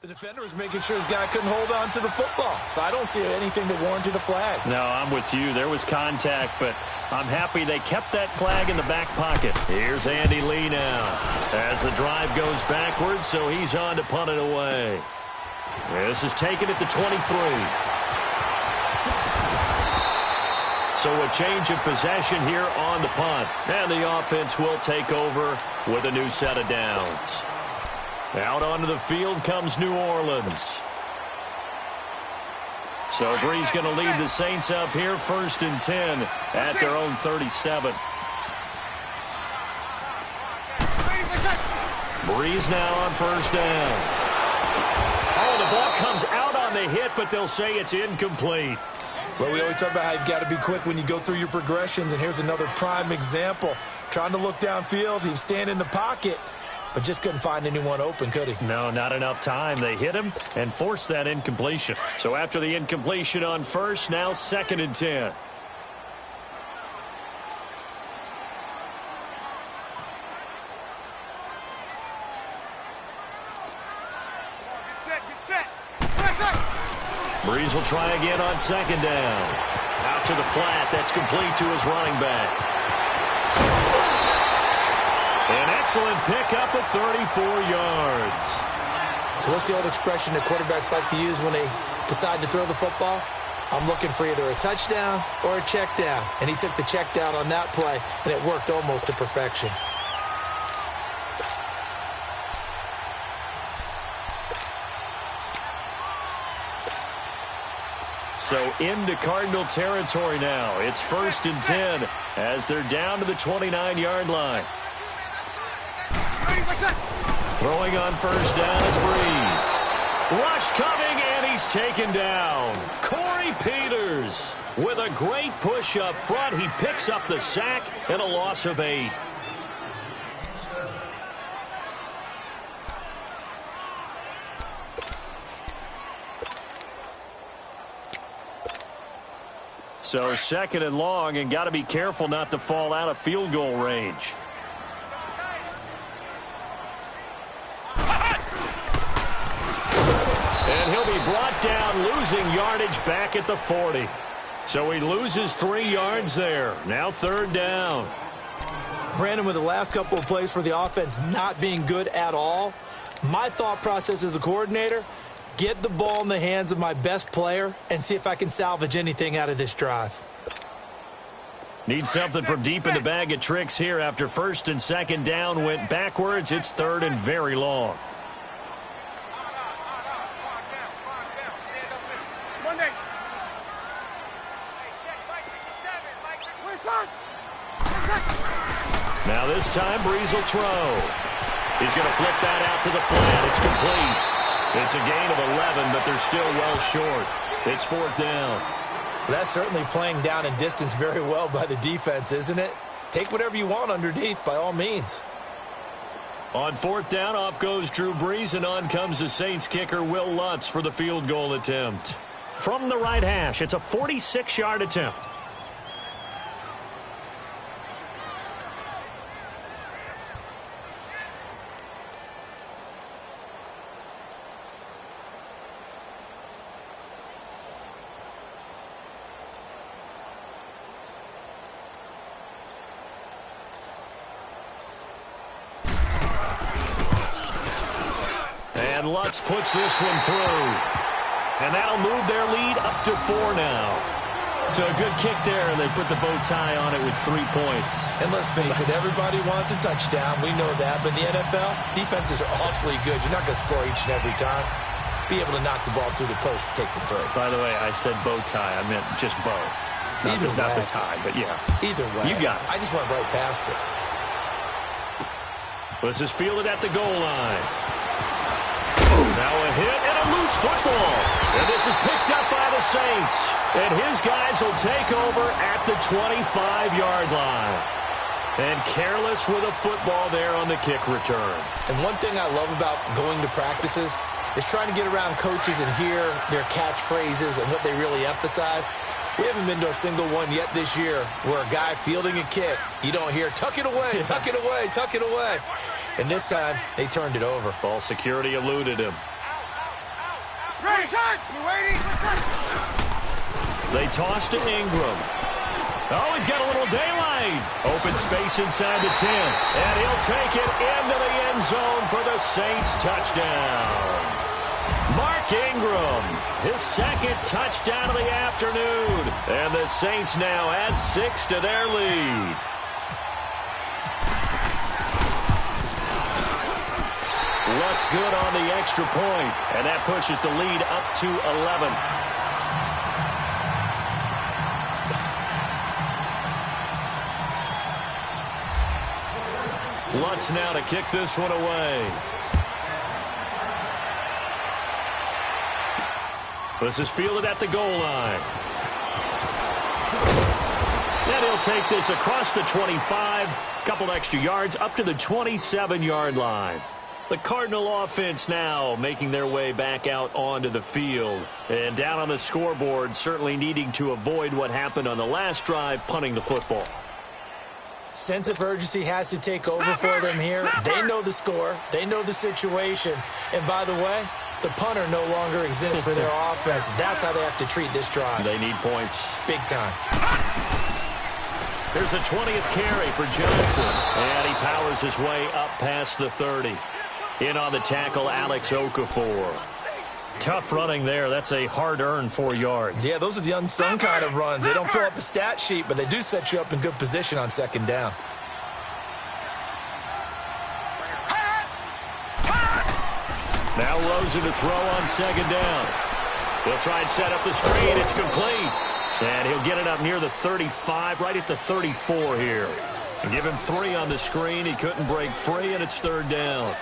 The defender was making sure his guy couldn't hold on to the football. So I don't see anything that warranted a flag. No, I'm with you. There was contact, but I'm happy they kept that flag in the back pocket. Here's Andy Lee now as the drive goes backwards, so he's on to punt it away. This is taken at the 23. So a change of possession here on the punt. And the offense will take over with a new set of downs. Out onto the field comes New Orleans. So Bree's going to lead the Saints up here, 1st and 10 at their own 37. Breeze now on 1st down. Oh, the ball comes out on the hit, but they'll say it's incomplete. Well, we always talk about how you've got to be quick when you go through your progressions, and here's another prime example. Trying to look downfield, he was standing in the pocket, but just couldn't find anyone open, could he? No, not enough time. They hit him and forced that incompletion. So after the incompletion on 1st, now 2nd and 10. Get set. Breeze will try again on 2nd down. Out to the flat. That's complete to his running back. An excellent pickup of 34 yards. So what's the old expression that quarterbacks like to use when they decide to throw the football? I'm looking for either a touchdown or a check down. And he took the check down on that play, and it worked almost to perfection. So into Cardinal territory now. It's 1st and 10 as they're down to the 29-yard line. Throwing on 1st down is Breeze. Rush coming, and he's taken down. Corey Peters with a great push up front. He picks up the sack and a loss of 8. So 2nd and long, and got to be careful not to fall out of field goal range. And he'll be brought down, losing yardage back at the 40. So he loses 3 yards there. Now 3rd down. Brandon, with the last couple of plays for the offense not being good at all, my thought process as a coordinator, get the ball in the hands of my best player and see if I can salvage anything out of this drive. Need something from deep in the bag of tricks here after 1st and 2nd down went backwards. It's 3rd and very long. Now this time, Breeze will throw. He's going to flip that out to the flat. It's complete. It's a gain of 11, but they're still well short. It's 4th down. That's certainly playing down and distance very well by the defense, isn't it? Take whatever you want underneath, by all means. On 4th down, off goes Drew Brees, and on comes the Saints kicker, Will Lutz, for the field goal attempt. From the right hash, it's a 46-yard attempt. And Lutz puts this one through. And that'll move their lead up to 4 now. So a good kick there, and they put the bow tie on it with 3 points. And let's face it, everybody wants a touchdown. We know that. But in the NFL, defenses are awfully good. You're not going to score each and every time. Be able to knock the ball through the post and take the throw. By the way, I said bow tie. I meant just bow. Not the time, but yeah. Either way. You got it. I just went right past it. This is fielded at the goal line. Now a hit and a loose football. And this is picked up by the Saints. And his guys will take over at the 25-yard line. And careless with a football there on the kick return. And one thing I love about going to practices is trying to get around coaches and hear their catchphrases and what they really emphasize. We haven't been to a single one yet this year where a guy fielding a kick, you don't hear, tuck it away, tuck it away, tuck it away. And this time, they turned it over. Ball security eluded him. They toss to Ingram. Oh, he's got a little daylight. Open space inside the 10. And he'll take it into the end zone for the Saints touchdown. Mark Ingram, his second touchdown of the afternoon. And the Saints now add 6 to their lead. Lutz good on the extra point, and that pushes the lead up to 11. Lutz now to kick this one away. This is fielded at the goal line. And he'll take this across the 25, couple extra yards up to the 27-yard line. The Cardinal offense now making their way back out onto the field. And down on the scoreboard, certainly needing to avoid what happened on the last drive, punting the football. Sense of urgency has to take over for them here. They know the score. They know the situation. And by the way, the punter no longer exists for their offense. That's how they have to treat this drive. They need points. Big time. There's a 20th carry for Johnson. And he powers his way up past the 30. In on the tackle, Alex Okafor. Tough running there. That's a hard-earned 4 yards. Yeah, those are the unsung kind of runs. They don't fill up the stat sheet, but they do set you up in good position on second down. Now Rosen to throw on second down. He'll try and set up the screen. It's complete. And he'll get it up near the 35, right at the 34 here. And give him 3 on the screen. He couldn't break free, and it's third down.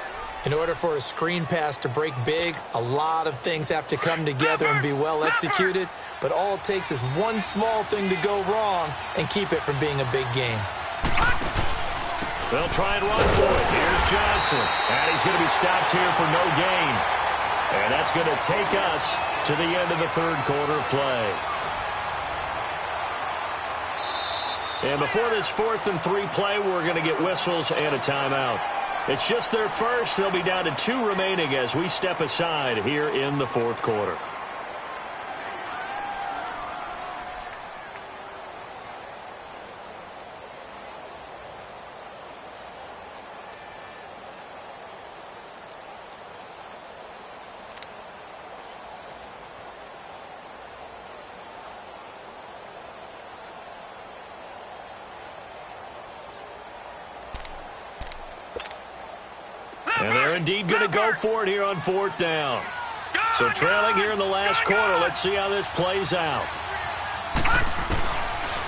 In order for a screen pass to break big, a lot of things have to come together and be well executed. But all it takes is one small thing to go wrong and keep it from being a big game. They'll try and run for it. Here's Johnson. And he's going to be stopped here for no gain. And that's going to take us to the end of the third quarter of play. And before this 4th and 3 play, we're going to get whistles and a timeout. It's just their first. They'll be down to 2 remaining as we step aside here in the fourth quarter. And they're indeed going to go for it here on 4th down. So trailing here in the last quarter. Let's see how this plays out.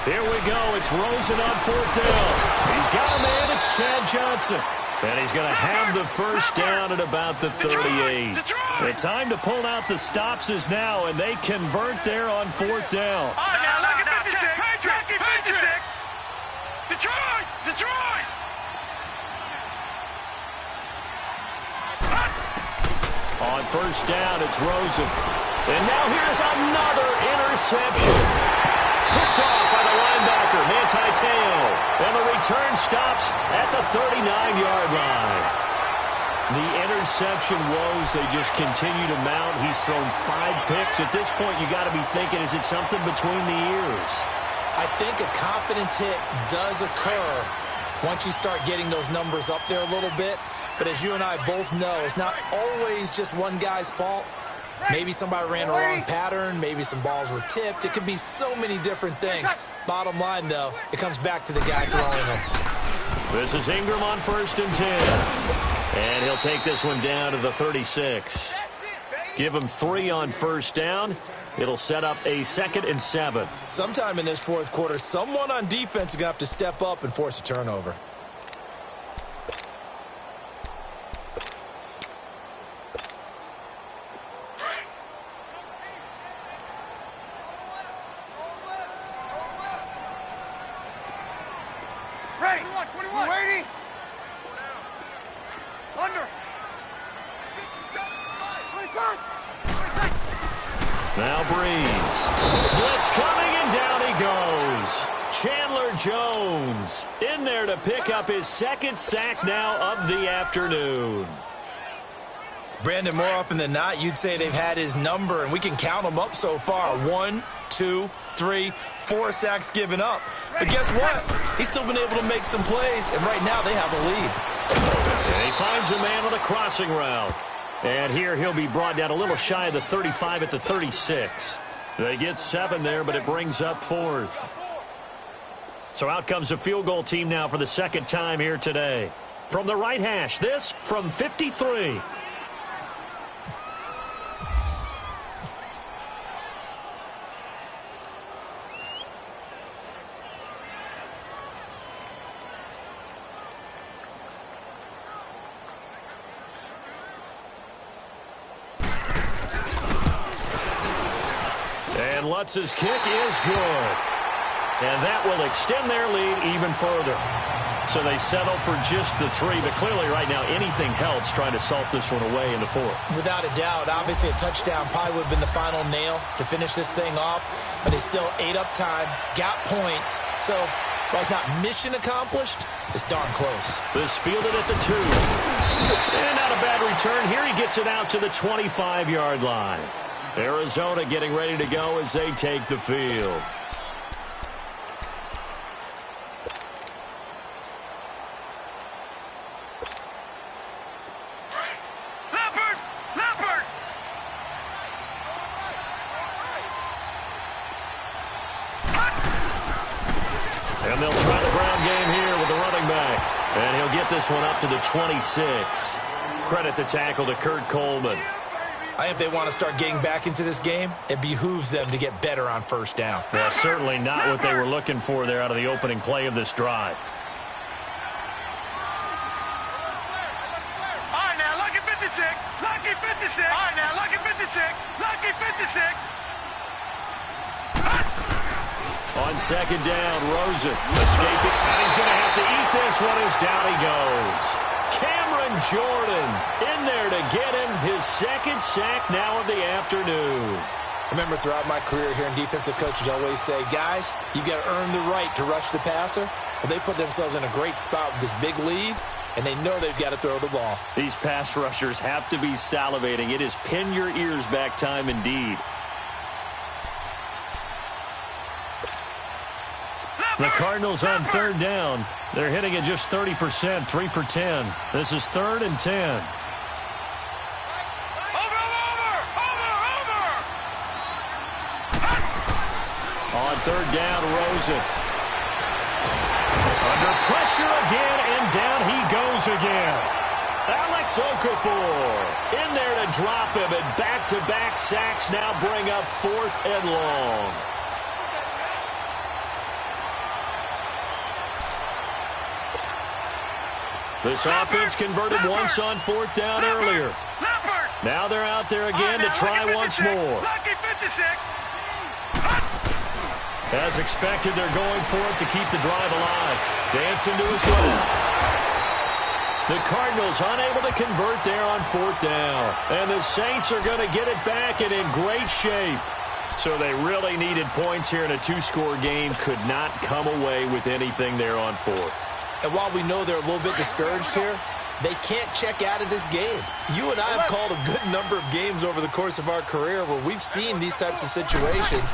Here we go. It's Rosen on 4th down. He's got a man. It's Chad Johnson. And he's going to have the first down at about the 38. The time to pull out the stops is now, and they convert there on 4th down. All right, now look at 56. Look at 56. Detroit! Detroit! On first down, it's Rosen. And now here's another interception. Picked off by the linebacker, Manti Te'o. And the return stops at the 39-yard line. The interception woes, they just continue to mount. He's thrown 5 picks. At this point, you got to be thinking, is it something between the ears? I think a confidence hit does occur once you start getting those numbers up there a little bit. But as you and I both know, it's not always just one guy's fault. Maybe somebody ran a wrong pattern. Maybe some balls were tipped. It could be so many different things. Bottom line, though, it comes back to the guy throwing them. This is Ingram on 1st and 10. And he'll take this one down to the 36. Give him 3 on first down. It'll set up a 2nd and 7. Sometime in this fourth quarter, someone on defense is going to have to step up and force a turnover. Ready. 21. Waiting. Under. Now Breeze. Blitz coming, and down he goes. Chandler Jones in there to pick up his 2nd sack now of the afternoon. Brandon, more often than not, you'd say they've had his number, and we can count them up so far. 1, 2, 3, 4 sacks given up. But guess what? He's still been able to make some plays, and right now they have a lead. And he finds a man on a crossing route. And here he'll be brought down a little shy of the 35 at the 36. They get 7 there, but it brings up 4th. So out comes a field goal team now for the 2nd time here today. From the right hash, this from 53. And Lutz's kick is good. And that will extend their lead even further. So they settle for just the 3, but clearly right now anything helps trying to salt this one away in the 4th. Without a doubt, obviously a touchdown probably would have been the final nail to finish this thing off, but they still ate up time, got points. So while it's not mission accomplished, it's darn close. This fielded at the 2. And not a bad return. Here he gets it out to the 25-yard line. Arizona getting ready to go as they take the field. Leopard! And they'll try the ground game here with the running back. And he'll get this one up to the 26. Credit the tackle to Kurt Coleman. I think if they want to start getting back into this game, it behooves them to get better on 1st down. Well, certainly not what they were looking for there out of the opening play of this drive. All right, now, lucky 56. Lucky 56. All right, now, lucky 56. Lucky 56. On 2nd down, Rosen escaping. And he's going to have to eat this one as down he goes. Cameron Jordan in there to get him his 2nd sack now of the afternoon. Remember, throughout my career here in defensive coaches, I always say, guys, you've got to earn the right to rush the passer. Well, they put themselves in a great spot with this big lead, and they know they've got to throw the ball. These pass rushers have to be salivating. It is pin your ears back time indeed. The Cardinals on 3rd down. They're hitting at just 30%, 3 for 10. This is 3rd and 10. On 3rd down, Rosen. Under pressure again, and down he goes again. Alex Okafor in there to drop him, and back-to-back sacks now bring up 4th and long. This offense converted once on 4th down earlier. Now they're out there again to try once more. As expected, they're going for it to keep the drive alive. Dancing to his left. The Cardinals unable to convert there on 4th down. And the Saints are going to get it back and in great shape. So they really needed points here in a 2-score game. Could not come away with anything there on 4th. And while we know they're a little bit discouraged here, they can't check out of this game. You and I have called a good number of games over the course of our career where we've seen these types of situations.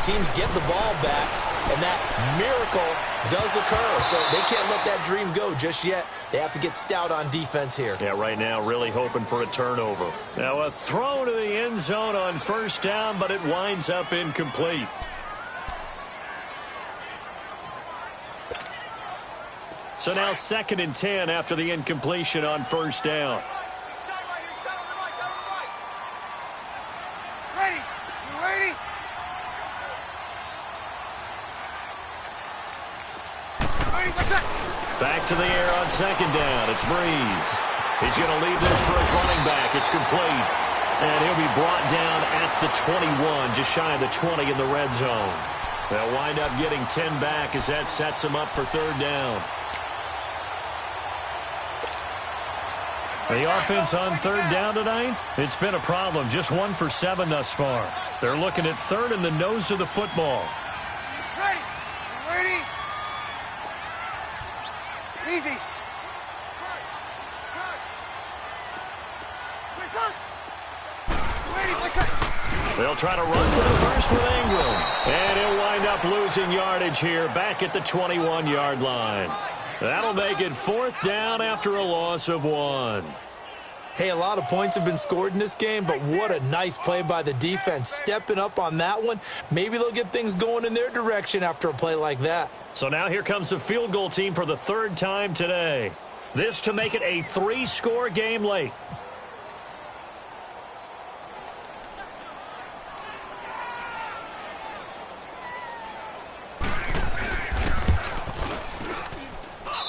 Teams get the ball back, and that miracle does occur. So they can't let that dream go just yet. They have to get stout on defense here. Yeah, right now really hoping for a turnover. Now a throw to the end zone on 1st down, but it winds up incomplete. So now 2nd and 10 after the incompletion on 1st down. Ready? You ready? Back to the air on second down. It's Breeze. He's going to leave this for his running back. It's complete. And he'll be brought down at the 21, just shy of the 20 in the red zone. They'll wind up getting 10 back as that sets them up for third down. The offense on third down tonight, it's been a problem. Just 1 for 7 thus far. They're looking at third in the nose of the football. Ready. Ready. Easy. They'll try to run for the first with Ingram. And he'll wind up losing yardage here back at the 21-yard line. That'll make it fourth down after a loss of 1. Hey, a lot of points have been scored in this game, but what a nice play by the defense. Stepping up on that one. Maybe they'll get things going in their direction after a play like that. So now here comes the field goal team for the third time today. This to make it a 3-score game late.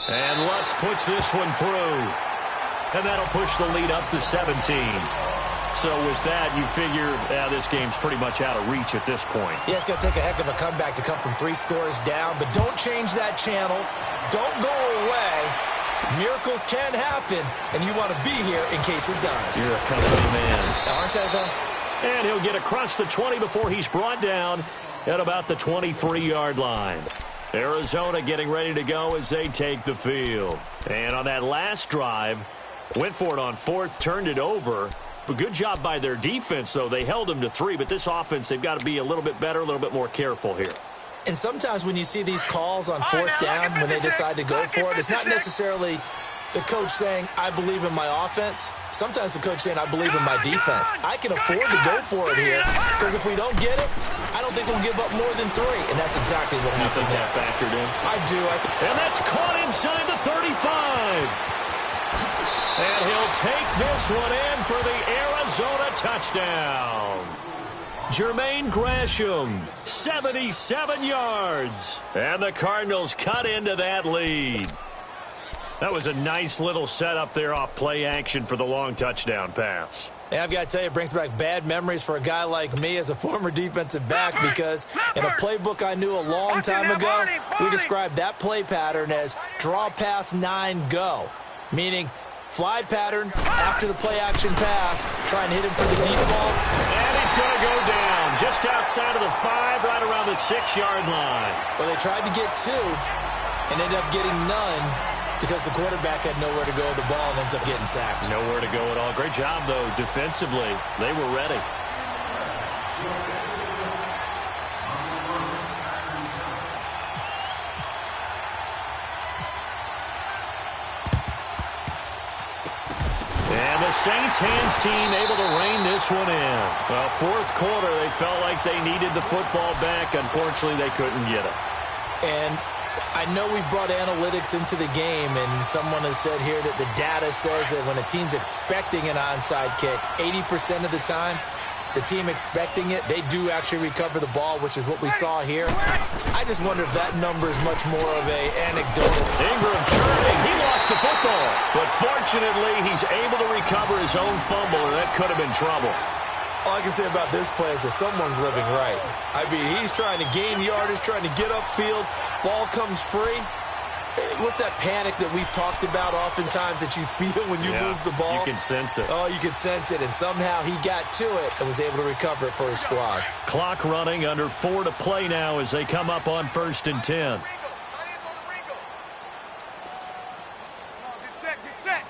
And Lutz puts this one through. And that'll push the lead up to 17. So with that, you figure this game's pretty much out of reach at this point. Yeah, it's going to take a heck of a comeback to come from 3 scores down. But don't change that channel. Don't go away. Miracles can happen, and you want to be here in case it does. You're a company man. Aren't I, though? And he'll get across the 20 before he's brought down at about the 23-yard line. Arizona getting ready to go as they take the field. And on that last drive, went for it on fourth, turned it over. But good job by their defense, though. They held them to 3, but this offense, they've got to be a little bit better, a little bit more careful here. And sometimes when you see these calls on fourth down, when they decide to go for it, it's not necessarily the coach saying, I believe in my offense. Sometimes the coach saying, I believe in my defense. I can afford to go for it here because if we don't get it, I don't think we'll give up more than 3. And that's exactly what happened there. That factored in? I do. And that's caught inside the 35. And he'll take this one in for the Arizona touchdown. Jermaine Gresham, 77 yards. And the Cardinals cut into that lead. That was a nice little setup there off play action for the long touchdown pass. And I've got to tell you, it brings back bad memories for a guy like me as a former defensive back because in a playbook I knew a long time ago, we described that play pattern as draw pass 9 go, meaning fly pattern after the play action pass, try and hit him for the deep ball. And he's going to go down just outside of the 5, right around the 6-yard line. Well, they tried to get 2 and ended up getting none because the quarterback had nowhere to go with the ball and ends up getting sacked. Nowhere to go at all. Great job, though, defensively. They were ready. And the Saints hands team able to rein this one in. Well, fourth quarter, they felt like they needed the football back. Unfortunately, they couldn't get it. And I know we brought analytics into the game, and someone has said here that the data says that when a team's expecting an onside kick, 80% of the time, the team expecting it, they do actually recover the ball, which is what we saw here. I just wonder if that number is much more of a anecdotal. Ingram churning. He lost the football. But fortunately, he's able to recover his own fumble, and that could have been trouble. All I can say about this play is that someone's living right. I mean, he's trying to gain yardage, trying to get upfield. Ball comes free. What's that panic that we've talked about oftentimes that you feel when you lose the ball? You can sense it. Oh, you can sense it. And somehow he got to it and was able to recover it for his squad. Clock running, under 4 to play now as they come up on 1st and 10. Get set, get set.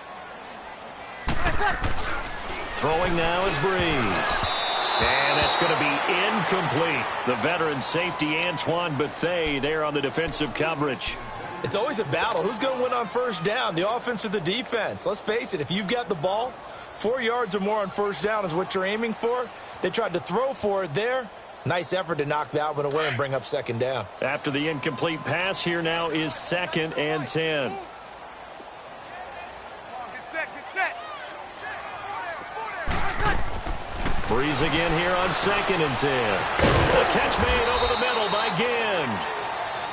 Throwing now is Breeze. And that's going to be incomplete. The veteran safety Antoine Bethea there on the defensive coverage. It's always a battle. Who's going to win on first down, the offense or the defense? Let's face it, if you've got the ball, 4 yards or more on first down is what you're aiming for. They tried to throw for it there. Nice effort to knock that one away and bring up second down. After the incomplete pass, here now is 2nd and 10. Get set, get set. Breeze again here on 2nd and 10. The catch made over the middle by Ginn.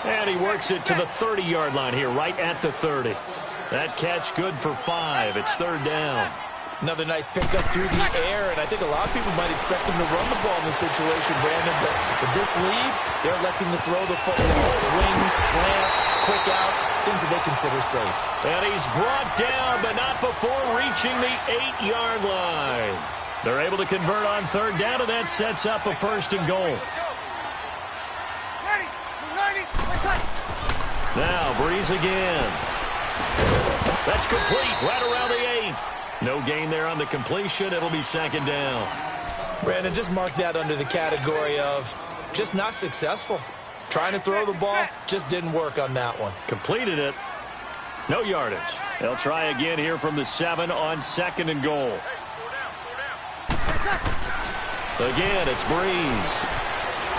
And he works it to the 30-yard line here, right at the 30. That catch good for 5. It's third down. Another nice pickup through the air, and I think a lot of people might expect him to run the ball in this situation, Brandon, but with this lead, they're electing to throw the football. Swings, slants, quick outs, things that they consider safe. And he's brought down, but not before reaching the 8-yard line. They're able to convert on third down, and that sets up a first and goal. Now, Breeze again. That's complete, right around the 8. No gain there on the completion. It'll be second down. Brandon, just mark that under the category of just not successful. Trying to throw the ball, just didn't work on that one. Completed it. No yardage. They'll try again here from the 7 on second and goal. Again, it's Breeze.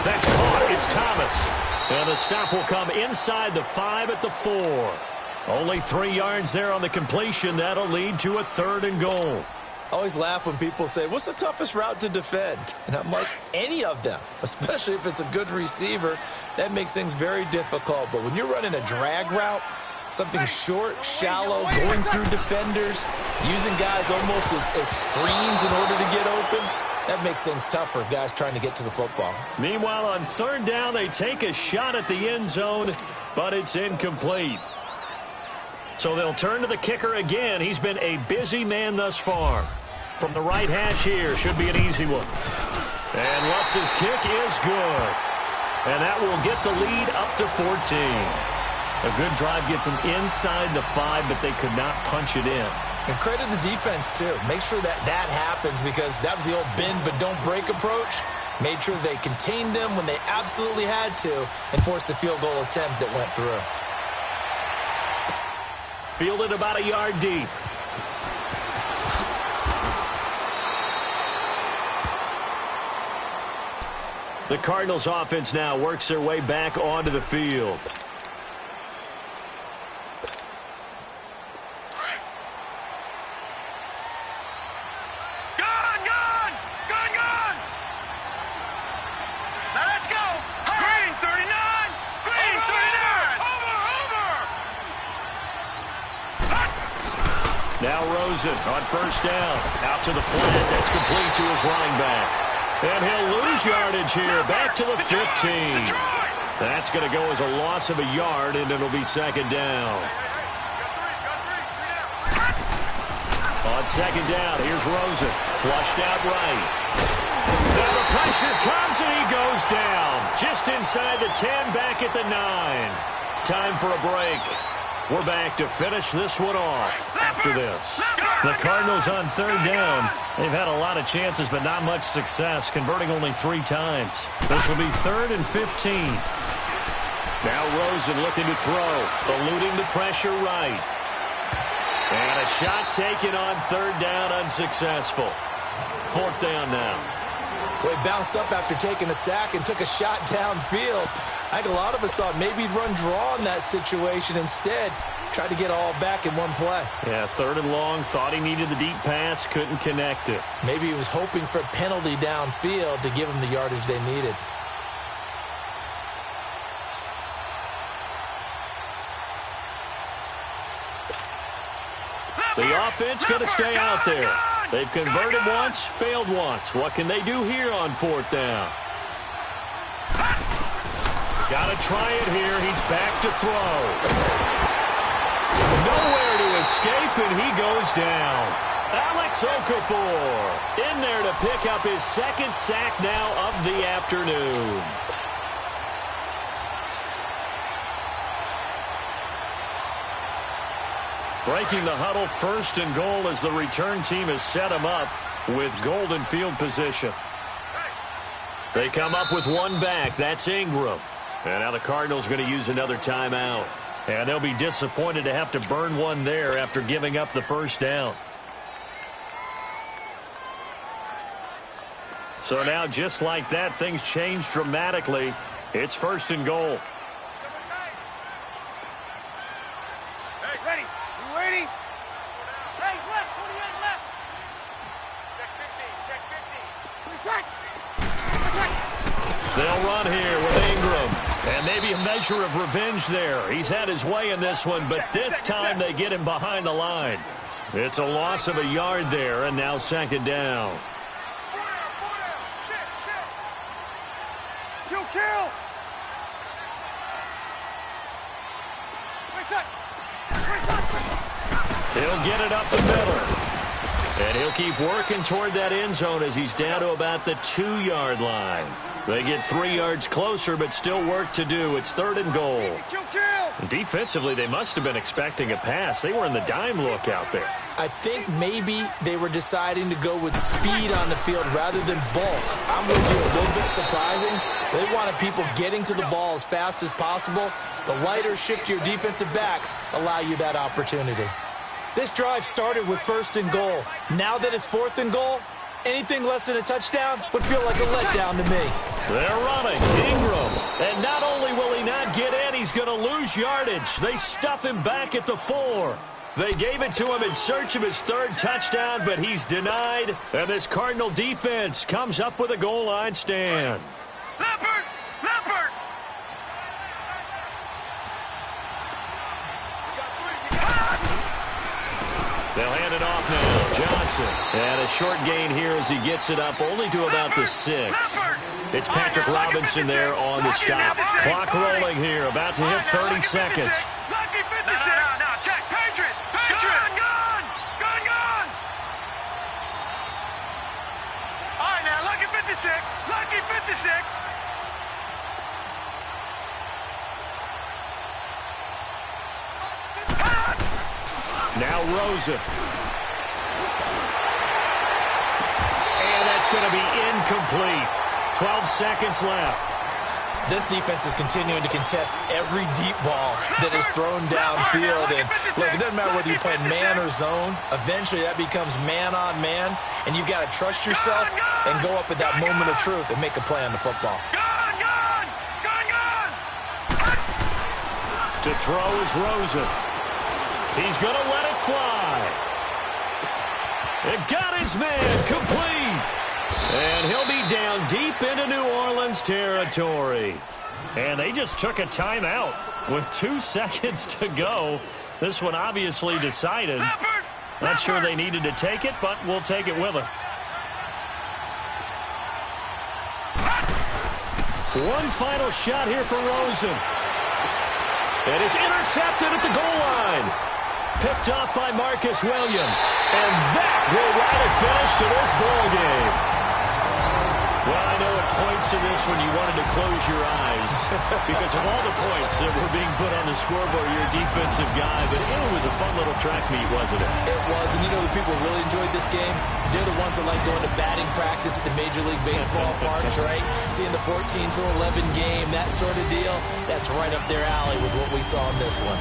That's caught. It's Thomas. And the stop will come inside the 5 at the 4. Only 3 yards there on the completion. That'll lead to a third and goal. I always laugh when people say, what's the toughest route to defend? And I'm like, any of them, especially if it's a good receiver. That makes things very difficult. But when you're running a drag route, something short, shallow, going through defenders, using guys almost as screens in order to get open, that makes things tough for guys trying to get to the football. Meanwhile, on third down, they take a shot at the end zone, but it's incomplete. So they'll turn to the kicker again. He's been a busy man thus far. From the right hash here, should be an easy one. And Lutz's kick is good. And that will get the lead up to 14. A good drive gets them inside the 5, but they could not punch it in. And credit the defense, too. Make sure that happens, because that was the old bend but don't break approach. Made sure they contained them when they absolutely had to and forced the field goal attempt that went through. Fielded about a yard deep. The Cardinals offense now works their way back onto the field. Now Rosen on first down. Out to the flat. That's complete to his running back. And he'll lose yardage here. Back to the 15. That's going to go as a loss of a yard, and it'll be second down. On second down, here's Rosen. Flushed out right. Now the pressure comes, and he goes down. Just inside the 10, back at the 9. Time for a break. We're back to finish this one off after this. The Cardinals on third down. They've had a lot of chances, but not much success, converting only 3 times. This will be third and 15. Now Rosen looking to throw, eluding the pressure right. And a shot taken on third down, unsuccessful. Fourth down now. Well, he bounced up after taking a sack and took a shot downfield. I think a lot of us thought maybe he'd run draw in that situation. Instead, tried to get all back in one play. Yeah, third and long. Thought he needed the deep pass. Couldn't connect it. Maybe he was hoping for a penalty downfield to give him the yardage they needed. The offense going to stay out there. They've converted once, failed once. What can they do here on fourth down? Got to try it here. He's back to throw. Nowhere to escape, and he goes down. Alex Okafor in there to pick up his second sack now of the afternoon. Breaking the huddle, first and goal as the return team has set him up with golden field position. They come up with one back. That's Ingram. And now the Cardinals are going to use another timeout. And they'll be disappointed to have to burn one there after giving up the first down. So now, just like that, things change dramatically. It's first and goal. They'll run here with Ingram. And maybe a measure of revenge there. He's had his way in this one, but this time they get him behind the line. It's a loss of a yard there, and now second down. 4 down. Check. You kill. He'll get it up the middle. And he'll keep working toward that end zone as he's down to about the 2-yard line. They get 3 yards closer, but still work to do. It's 3rd and goal. Defensively, they must have been expecting a pass. They were in the dime look out there. I think maybe they were deciding to go with speed on the field rather than bulk. I'm with you, a little bit surprising. They wanted people getting to the ball as fast as possible. The lighter, shiftier defensive backs allow you that opportunity. This drive started with 1st and goal. Now that it's 4th and goal, anything less than a touchdown would feel like a letdown to me. They're running. Ingram. And not only will he not get in, he's going to lose yardage. They stuff him back at the 4. They gave it to him in search of his 3rd touchdown, but he's denied. And this Cardinal defense comes up with a goal line stand. Leopard! They'll hand it off now. Johnson. And a short gain here as he gets it up only to about the 6. It's Patrick Robinson there on the stop. Clock rolling here. About to hit 30 seconds. Lucky 56. No, check. Patriot. Gun. All right, now, Lucky 56. Now Rosen. And that's going to be incomplete. 12 seconds left. This defense is continuing to contest every deep ball that is thrown downfield. And look, it doesn't matter whether you're playing man or zone. Eventually, that becomes man on man. And you've got to trust yourself and go up at that moment of truth and make a play on the football. Gun. To throw is Rosen. He's going to let it fly. It got his man complete. And he'll be down deep into New Orleans territory. And they just took a timeout with 2 seconds to go. This one obviously decided. Not sure they needed to take it, but we'll take it with them. One final shot here for Rosen. And it's intercepted at the goal line. Picked off by Marcus Williams. And that will write a finish to this ball game. Well, I know at points in this one you wanted to close your eyes because of all the points that were being put on the scoreboard. You're a defensive guy, but it was a fun little track meet, wasn't it? It was, and you know the people who really enjoyed this game? They're the ones that like going to batting practice at the Major League Baseball parks, right? Seeing the 14-11 game, that sort of deal, that's right up their alley with what we saw in this one.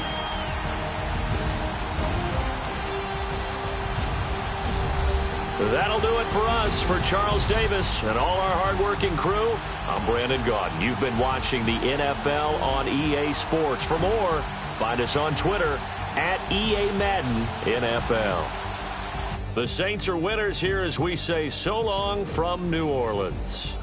That'll do it for us. For Charles Davis and all our hardworking crew, I'm Brandon Gaudin. You've been watching the NFL on EA Sports. For more, find us on Twitter at EA Madden NFL. The Saints are winners here as we say so long from New Orleans.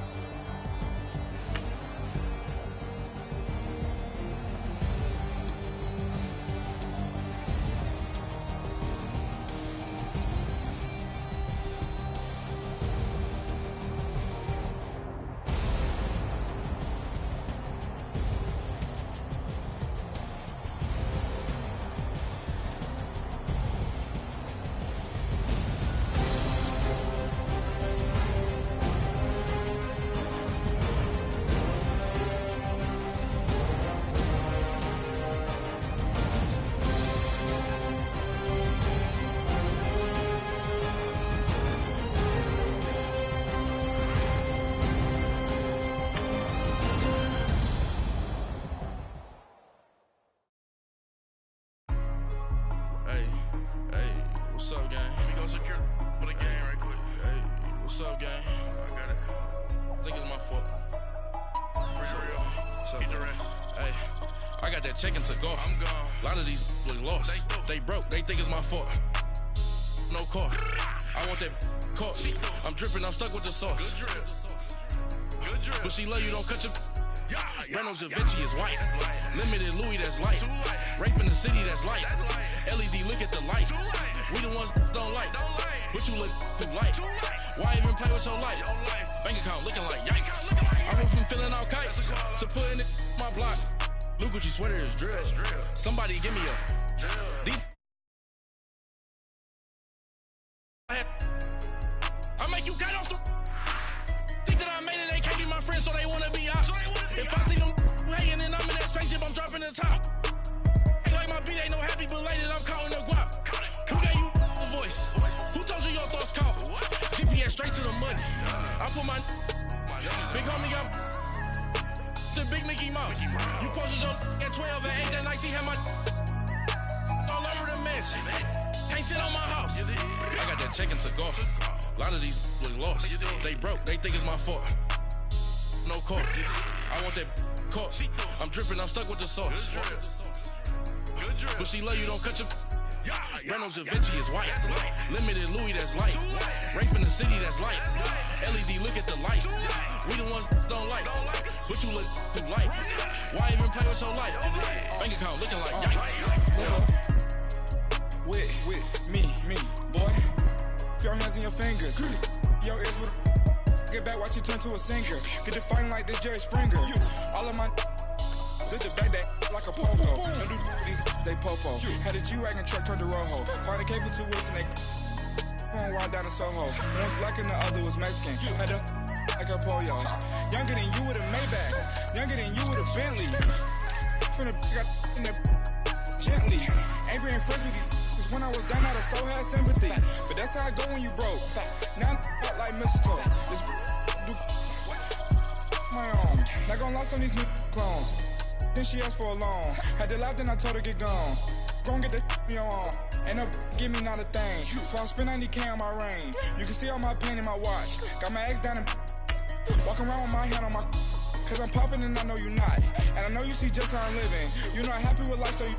What's up, gang? Let me go secure for the game right quick. Hey, what's up, gang? I got it. I think it's my fault. For real. What's up, keep the rest. Hey, I got that check-in to go. I'm gone. A lot of these look lost. They broke. They think it's my fault. No cost. I want that cost. I'm dripping. I'm stuck with the sauce. Good drip. Good drip. But she love you. Don't cut your... Reynolds Da Vinci is white. Limited Louis, that's light. Rape in the city, that's light. LED, look at the lights. We the ones don't like. But you look too light. Why even play with your life? Bank account looking like yikes. I went from feeling all kites to putting it in my block. Blue Gucci sweater is drill. Somebody give me a deep. I make you cut off the. Think that I made it, they can't be my friends, so they wanna be ops. If I see them hating and I'm in that spaceship, I'm dropping the top. Ain't like my beat ain't no happy belated, I'm counting the guap. Who gave you a voice? Who told you your thoughts count? GPS straight to the money. I put my big homie got the big Mickey Mouse. You posted your at 12 and 8 that night, she had my all over the mansion. Can't sit on my house. I got that check into golf. A lot of these look lost. They broke, they think it's my fault. No court. I want that caught. I'm dripping, I'm stuck with the sauce. But she love you, don't cut your. Reynolds Da Vinci is white. Limited Louis, that's light. Rape in the city, that's light. LED, look at the lights. We the ones don't like. But you look too light. Why even play with your life? Bank account looking like yikes. With me, boy. Your hands and your fingers. Your ears with. Get back, watch you turn to a singer. Get it fighting like this Jerry Springer. All of my. Sit the back that like a pogo. Don't do these, they popo. Had a G-Wagon truck turned to Rojo. Find a cable 2 weeks and they going wild down in Soho. One was black and the other was Mexican. Had a like a pollo. Younger than you with a Maybach. Younger than you with a Bentley. From the got in the gently. Angry and friends with these. Cause when I was down, I so had sympathy. But that's how I go when you broke. Now I'm out like mistletoe. This do my own. Not gonna lost on these new clones. Then she asked for a loan. Had to laugh, then I told her get gone. Gon' get that me on. Ain't no give me not a thing. So I spend 90K on my range. You can see all my pain in my watch. Got my ex down and walking around with my hand on my. Cause I'm popping and I know you not. And I know you see just how I'm living. You're not happy with life, so you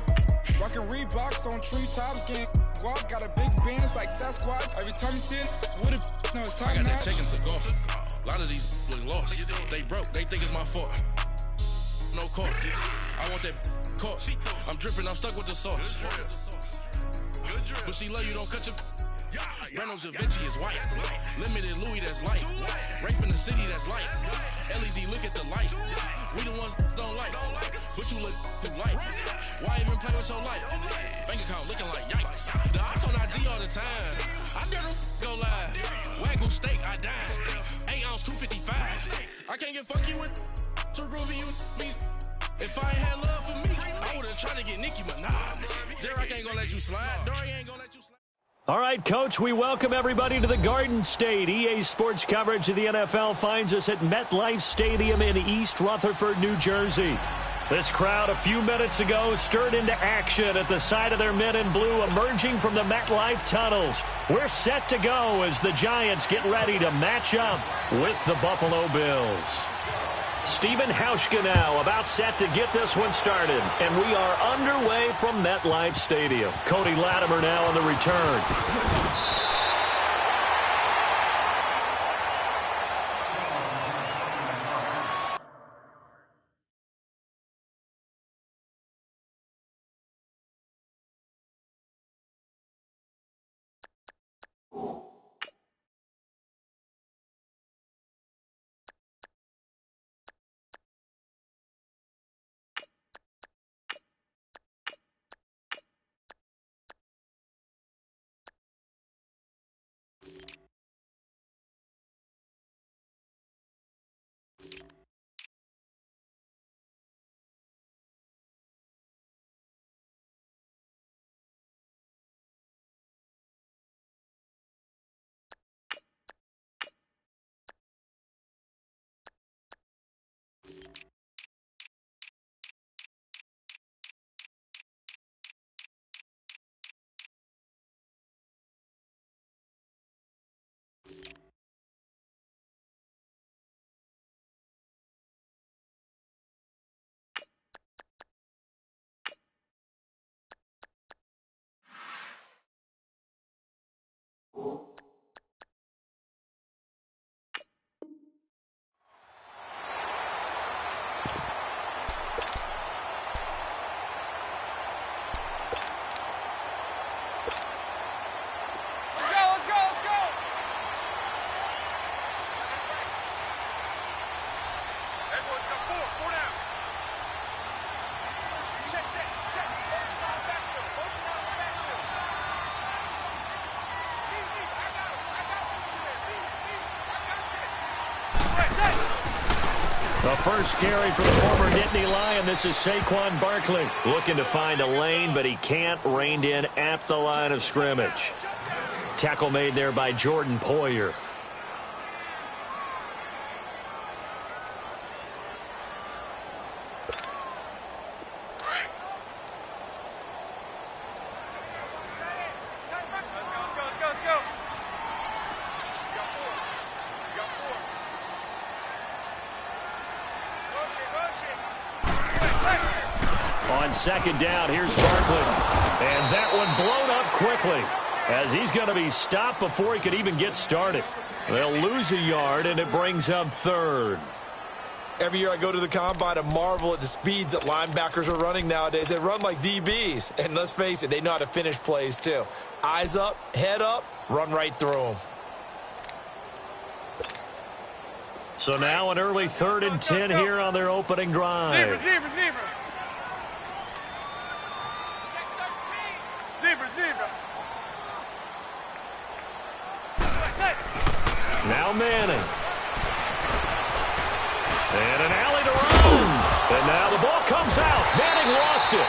rockin' Reeboks on treetops, getting guap. Got a big Benz like Sasquatch. Every time you see it, with it, no, it's time. I got that check into golf. A lot of these look lost. They broke, they think it's my fault. No court. I want that caught. I'm dripping, I'm stuck with the sauce. But she love you, don't cut your. Reynolds Da Vinci is white. Limited Louis, that's light. Rape in the city, that's light. LED, look at the lights. We the ones don't like. But you look too light. Why even play with your life? Bank account looking like yikes. The ops on IG all the time. I dare them go live. Wagyu steak, I dine. 8 ounce, 255. I can't get fuck you with to groovy you me. If I ain't had love for me, I would've tried to get Nicki Minaj. J-Rock ain't gonna let you slide. Dory ain't gonna let you slide. All right, Coach, we welcome everybody to the Garden State. EA Sports coverage of the NFL finds us at MetLife Stadium in East Rutherford, New Jersey. This crowd a few minutes ago stirred into action at the side of their men in blue emerging from the MetLife tunnels. We're set to go as the Giants get ready to match up with the Buffalo Bills. Stephen Hauschka now about set to get this one started. And we are underway from MetLife Stadium. Cody Latimer now on the return. The first carry for the former Nittany Lion. This is Saquon Barkley looking to find a lane, but he can't. Reined in at the line of scrimmage. Tackle made there by Jordan Poyer. On second down, here's Barkley. And that one blown up quickly as he's going to be stopped before he could even get started. They'll lose a yard, and it brings up third. Every year I go to the combine, I marvel at the speeds that linebackers are running nowadays. They run like DBs. And let's face it, they know how to finish plays too. Eyes up, head up, run right through them. So now an early 3rd and 10 here on their opening drive. Now Manning. And an alley to run. And now the ball comes out. Manning lost it.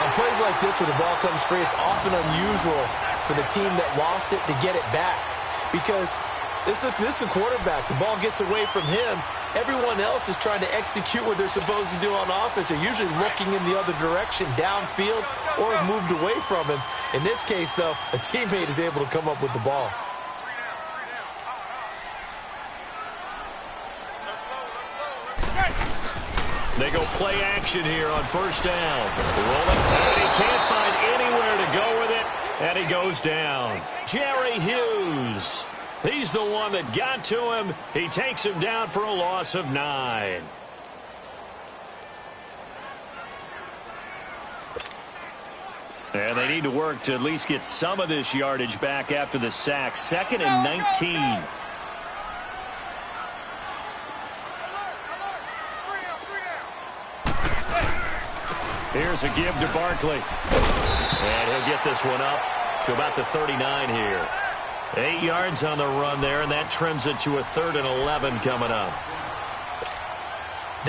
On plays like this where the ball comes free, it's often unusual for the team that lost it to get it back. Because this is the quarterback. The ball gets away from him. Everyone else is trying to execute what they're supposed to do on offense. They're usually looking in the other direction, downfield, or have moved away from him. In this case, though, a teammate is able to come up with the ball. They go play action here on first down. Rolling, and he can't find anywhere to go with it, and he goes down. Jerry Hughes. He's the one that got to him. He takes him down for a loss of 9. And they need to work to at least get some of this yardage back after the sack. 2nd and 19. Here's a give to Barkley. And he'll get this one up to about the 39 here. 8 yards on the run there, and that trims it to a 3rd and 11 coming up.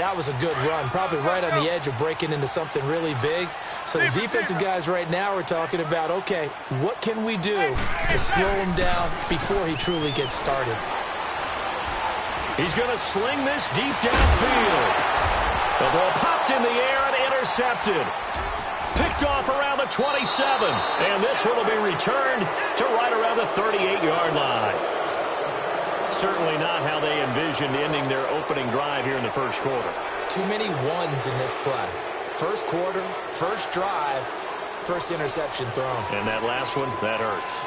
That was a good run, probably right on the edge of breaking into something really big. So the defensive guys right now are talking about, okay, what can we do to slow him down before he truly gets started? He's going to sling this deep downfield. The ball popped in the air and intercepted. Picked off around the 27. And this one will be returned to right around the 38-yard line. Certainly not how they envisioned ending their opening drive here in the first quarter. Too many ones in this play. First quarter, first drive, first interception thrown. And that last one, that hurts.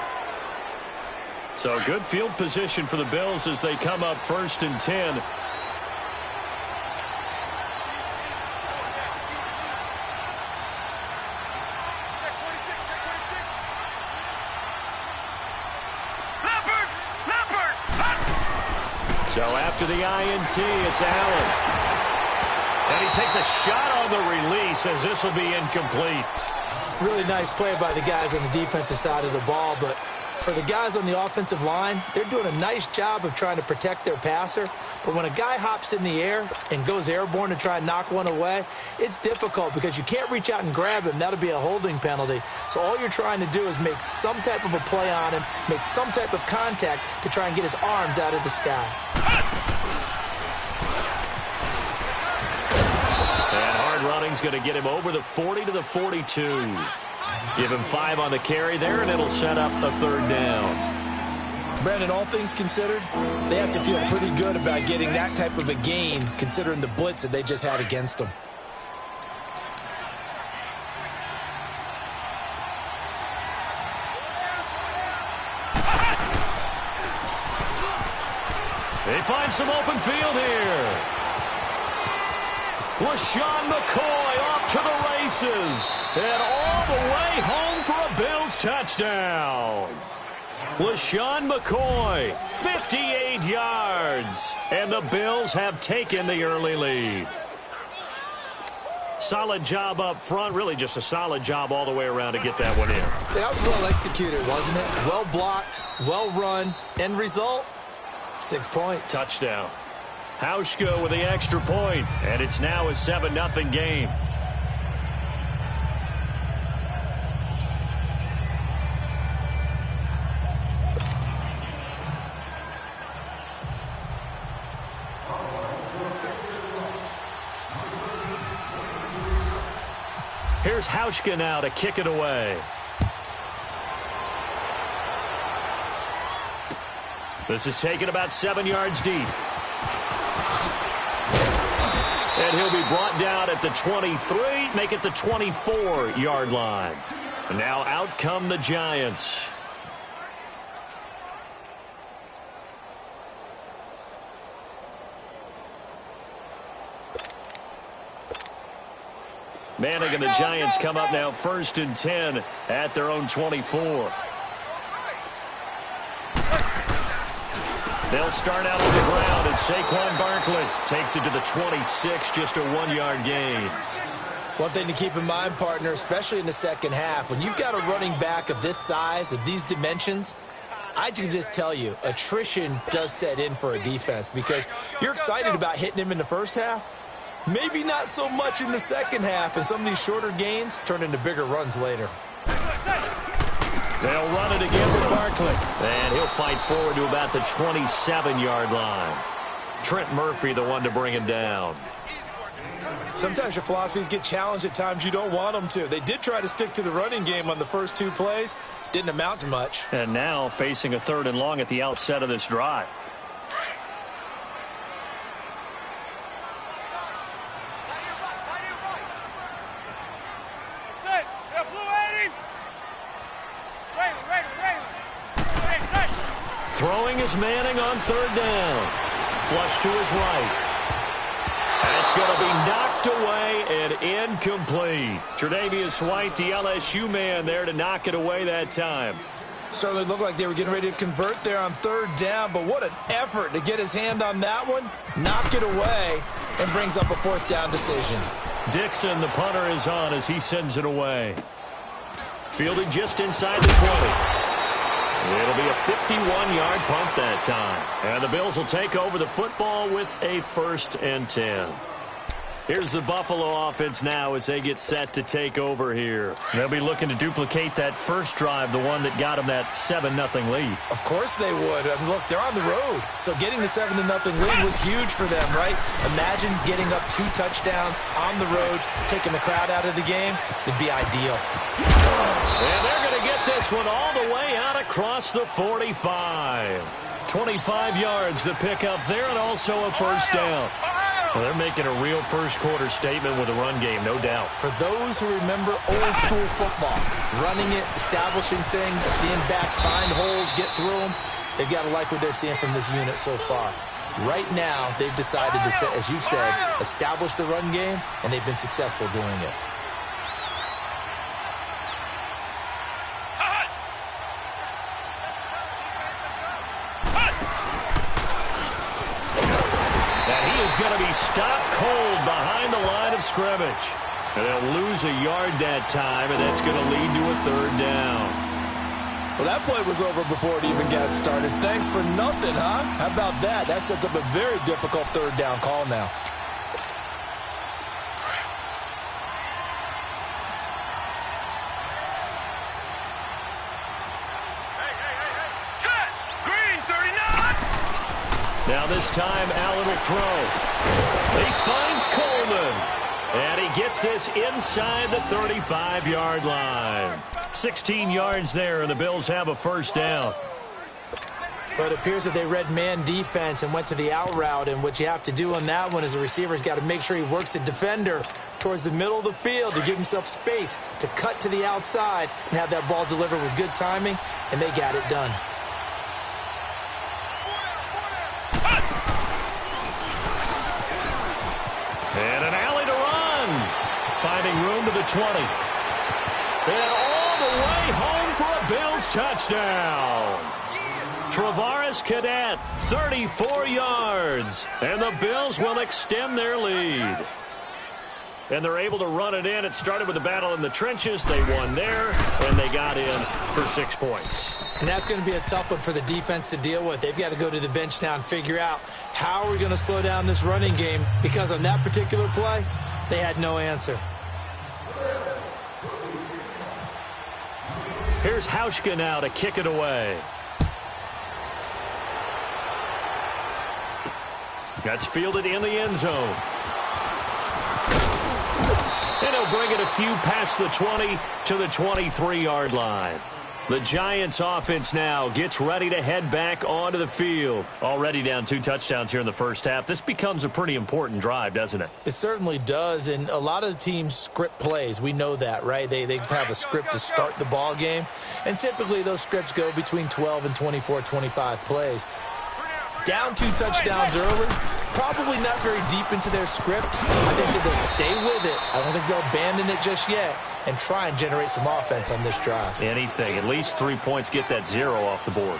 So good field position for the Bills as they come up 1st and 10. So after the INT, it's Allen. And he takes a shot on the release as this will be incomplete. Really nice play by the guys on the defensive side of the ball, but for the guys on the offensive line, they're doing a nice job of trying to protect their passer. But when a guy hops in the air and goes airborne to try and knock one away, it's difficult because you can't reach out and grab him. That'll be a holding penalty. So all you're trying to do is make some type of a play on him, make some type of contact to try and get his arms out of the sky. And hard running's going to get him over the 40 to the 42. Give him 5 on the carry there, and it'll set up a 3rd down. Brandon, all things considered, they have to feel pretty good about getting that type of a gain, considering the blitz that they just had against them. They find some open field here. LaShawn McCoy off to the races. And all the way home for a Bills touchdown. LaShawn McCoy, 58 yards. And the Bills have taken the early lead. Solid job up front. Really just a solid job all the way around to get that one in. That was well executed, wasn't it? Well blocked, well run. End result, 6 points. Touchdown. Hauschka with the extra point, and it's now a 7-0 game. Here's Hauschka now to kick it away. This is taken about 7 yards deep. And he'll be brought down at the 23, make it the 24-yard line. And now out come the Giants. Manning and the Giants come up now 1st and 10 at their own 24. They'll start out on the ground, and Saquon Barkley takes it to the 26, just a 1-yard gain. One thing to keep in mind, partner, especially in the second half, when you've got a running back of this size, of these dimensions, I can just tell you, attrition does set in for a defense because you're excited about hitting him in the first half. Maybe not so much in the second half, and some of these shorter gains turn into bigger runs later. They'll run it again with Barkley. And he'll fight forward to about the 27-yard line. Trent Murphy, the one to bring him down. Sometimes your philosophies get challenged at times you don't want them to. They did try to stick to the running game on the first 2 plays. Didn't amount to much. And now facing a 3rd and long at the outset of this drive. Throwing is Manning on 3rd down. Flush to his right. That's going to be knocked away and incomplete. Tre'Davious White, the LSU man, there to knock it away that time. Certainly looked like they were getting ready to convert there on 3rd down, but what an effort to get his hand on that one, knock it away, and brings up a 4th down decision. Dixon, the punter, is on as he sends it away. Fielded just inside the 20. It'll be a 51-yard punt that time. And the Bills will take over the football with a 1st and 10. Here's the Buffalo offense now as they get set to take over here. They'll be looking to duplicate that first drive, the one that got them that 7-0 lead. Of course they would. I mean, look, they're on the road. So getting the 7-0 lead was huge for them, right? Imagine getting up 2 touchdowns on the road, taking the crowd out of the game. It'd be ideal. And they're going to get this one all the way out across the 45. 25 yards to pick up there and also a 1st down. Well, they're making a real first-quarter statement with a run game, no doubt. For those who remember old-school football, running it, establishing things, seeing backs find holes, get through them, they've got to like what they're seeing from this unit so far. Right now, they've decided to, as you said, establish the run game, and they've been successful doing it. Going to be stopped cold behind the line of scrimmage. And they'll lose a yard that time, and that's going to lead to a 3rd down. Well, that play was over before it even got started. Thanks for nothing, huh? How about that? That sets up a very difficult 3rd down call now. Now this time, Allen will throw. He finds Coleman. And he gets this inside the 35-yard line. 16 yards there, and the Bills have a 1st down. But it appears that they read man defense and went to the out route. And what you have to do on that one is the receiver's got to make sure he works the defender towards the middle of the field to give himself space to cut to the outside and have that ball delivered with good timing, and they got it done. And an alley to run. Finding room to the 20. And all the way home for a Bills touchdown. Travaris Cadet, 34 yards. And the Bills will extend their lead. And they're able to run it in. It started with a battle in the trenches. They won there, and they got in for 6 points. And that's going to be a tough one for the defense to deal with. They've got to go to the bench now and figure out how are we going to slow down this running game, because on that particular play, they had no answer. Here's Hauschka now to kick it away. That's fielded in the end zone. And he'll bring it a few past the 20 to the 23-yard line. The Giants offense now gets ready to head back onto the field. Already down 2 touchdowns here in the first half. This becomes a pretty important drive, doesn't it? It certainly does, and a lot of the teams script plays. We know that, right? They have a script to start the ball game, and typically those scripts go between 12 and 24, 25 plays. Down 2 touchdowns early, probably not very deep into their script. I think that they'll stay with it. I don't think they'll abandon it just yet and try and generate some offense on this drive. Anything. At least 3 points, get that 0 off the board.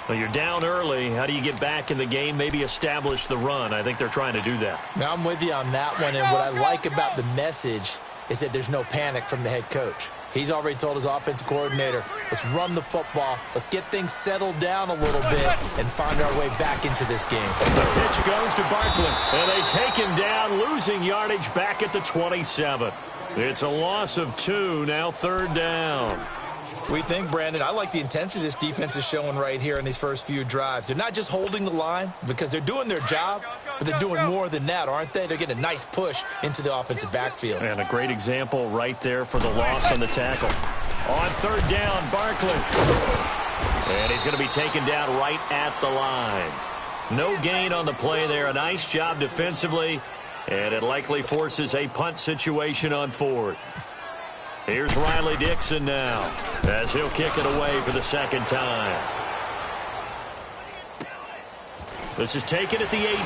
Well, you're down early. How do you get back in the game? Maybe establish the run. I think they're trying to do that. Now, I'm with you on that one, and what I like about the message is that there's no panic from the head coach. He's already told his offensive coordinator, let's run the football, let's get things settled down a little bit and find our way back into this game. The pitch goes to Barkley, and they take him down, losing yardage back at the 27. It's a loss of 2, now 3rd down. We think, Brandon, I like the intensity this defense is showing right here in these first few drives. They're not just holding the line because they're doing their job, but they're doing more than that, aren't they? They're getting a nice push into the offensive backfield. And a great example right there for the loss on the tackle. On 3rd down, Barkley. And he's going to be taken down right at the line. No gain on the play there. A nice job defensively, and it likely forces a punt situation on 4th. Here's Riley Dixon now, as he'll kick it away for the 2nd time. This is taken at the 18.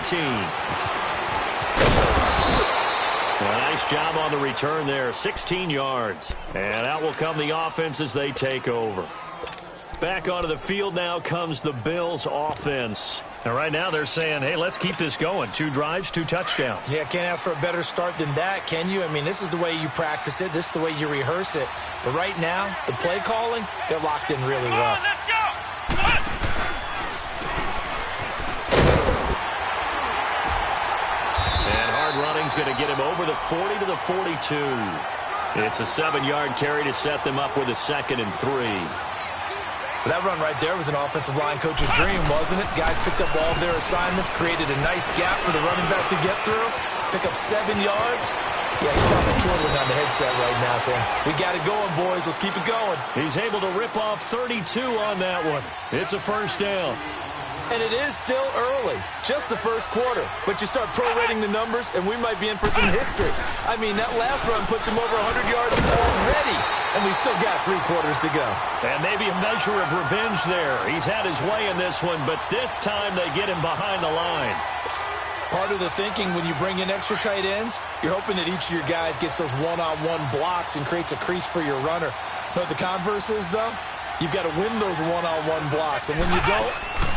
A nice job on the return there, 16 yards. And out will come the offense as they take over. Back onto the field now comes the Bills offense. And right now they're saying, hey, let's keep this going. 2 drives, 2 touchdowns. Yeah, can't ask for a better start than that, can you? I mean, this is the way you practice it. This is the way you rehearse it. But right now, the play calling, they're locked in really well. Let's go! And hard running's going to get him over the 40 to the 42. It's a 7-yard carry to set them up with a 2nd and 3. That run right there was an offensive line coach's dream, wasn't it? Guys picked up all of their assignments, created a nice gap for the running back to get through, pick up 7 yards. Yeah, he's probably twirling on the headset right now saying, we got it going, boys. Let's keep it going. He's able to rip off 32 on that one. It's a 1st down. And it is still early, just the first quarter. But you start prorating the numbers, and we might be in for some history. I mean, that last run puts him over 100 yards already, and we've still got 3 quarters to go. And maybe a measure of revenge there. He's had his way in this one, but this time they get him behind the line. Part of the thinking when you bring in extra tight ends, you're hoping that each of your guys gets those one-on-one blocks and creates a crease for your runner. You know what the converse is, though? You've got to win those one-on-one blocks, and when you don't,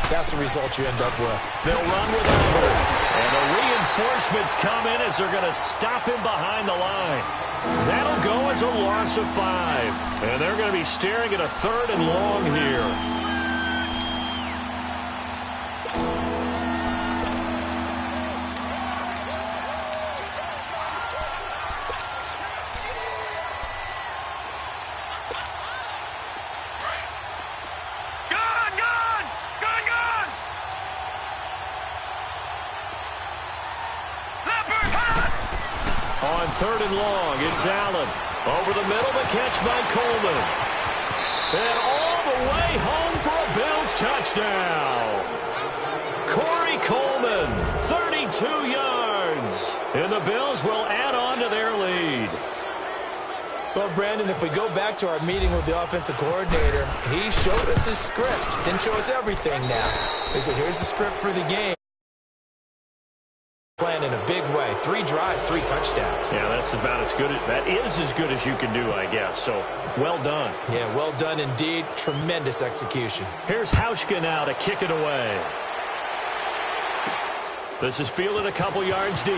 that's the result you end up with. They'll run without it. And the reinforcements come in as they're going to stop him behind the line. That'll go as a loss of 5. And they're going to be staring at a 3rd and long here. On 3rd and long, it's Allen. Over the middle, the catch by Coleman. And all the way home for a Bills touchdown. Corey Coleman, 32 yards. And the Bills will add on to their lead. Well, Brandon, if we go back to our meeting with the offensive coordinator, he showed us his script. Didn't show us everything now. He said, here's the script for the game. Playing in a big way. 3 drives, 3 touchdowns. Yeah, that's about as good. That is as good as you can do, I guess. So, well done. Yeah, well done indeed. Tremendous execution. Here's Hauschka now to kick it away. This is fielded a couple yards deep.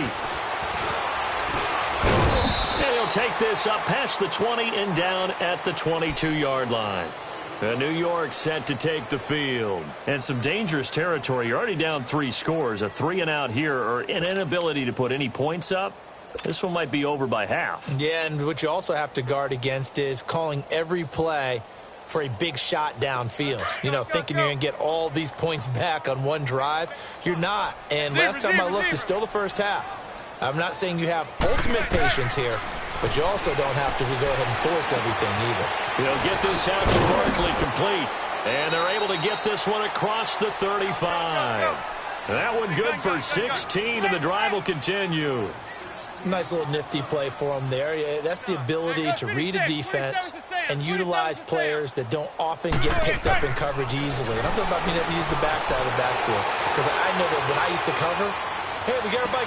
And he'll take this up past the 20 and down at the 22-yard line. New York set to take the field. And some dangerous territory. You're already down 3 scores. A 3-and-out here, or an inability to put any points up. This one might be over by half. Yeah, and what you also have to guard against is calling every play for a big shot downfield. You know, thinking you're going to get all these points back on one drive. You're not. And last time I looked, it's still the first half. I'm not saying you have ultimate patience here, but you also don't have to go ahead and force everything either. He'll get this out to Barkley complete. And they're able to get this one across the 35. That one good for 16, and the drive will continue. Nice little nifty play for him there. Yeah, that's the ability to read a defense and utilize players that don't often get picked up in coverage easily. And I'm talking about being able to use the backside of the backfield. Because I know that when I used to cover, hey, we got everybody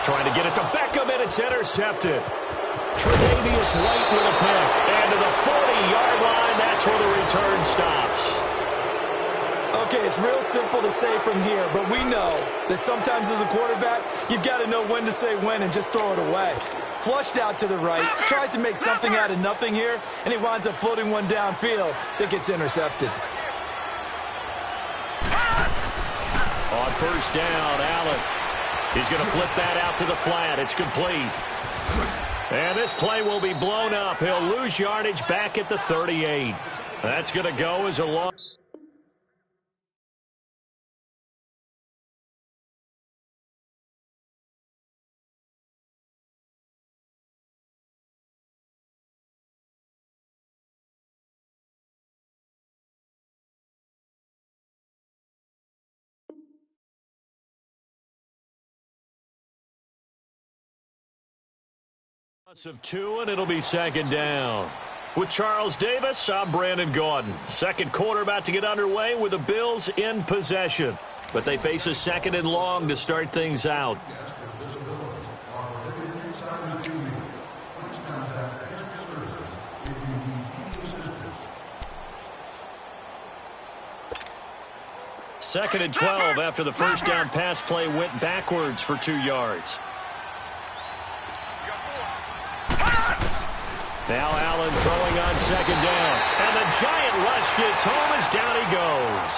trying to get it to Beckham, and it's intercepted. Tre'Davious White with a pick. And to the 40-yard line, that's where the return stops. Okay, it's real simple to say from here, but we know that sometimes as a quarterback, you've got to know when to say when and just throw it away. Flushed out to the right, tries to make something out of nothing here, and he winds up floating one downfield that gets intercepted. On first down, Allen. He's going to flip that out to the flat. It's complete. And this play will be blown up. He'll lose yardage back at the 38. That's going to go as a long... of 2, and it'll be second down. With Charles Davis, I'm Brandon Gaudin. Second quarter about to get underway with the Bills in possession. But they face a 2nd and long to start things out. Second and 12 after the first down pass play went backwards for 2 yards. Now Allen throwing on second down. And the giant rush gets home as down he goes.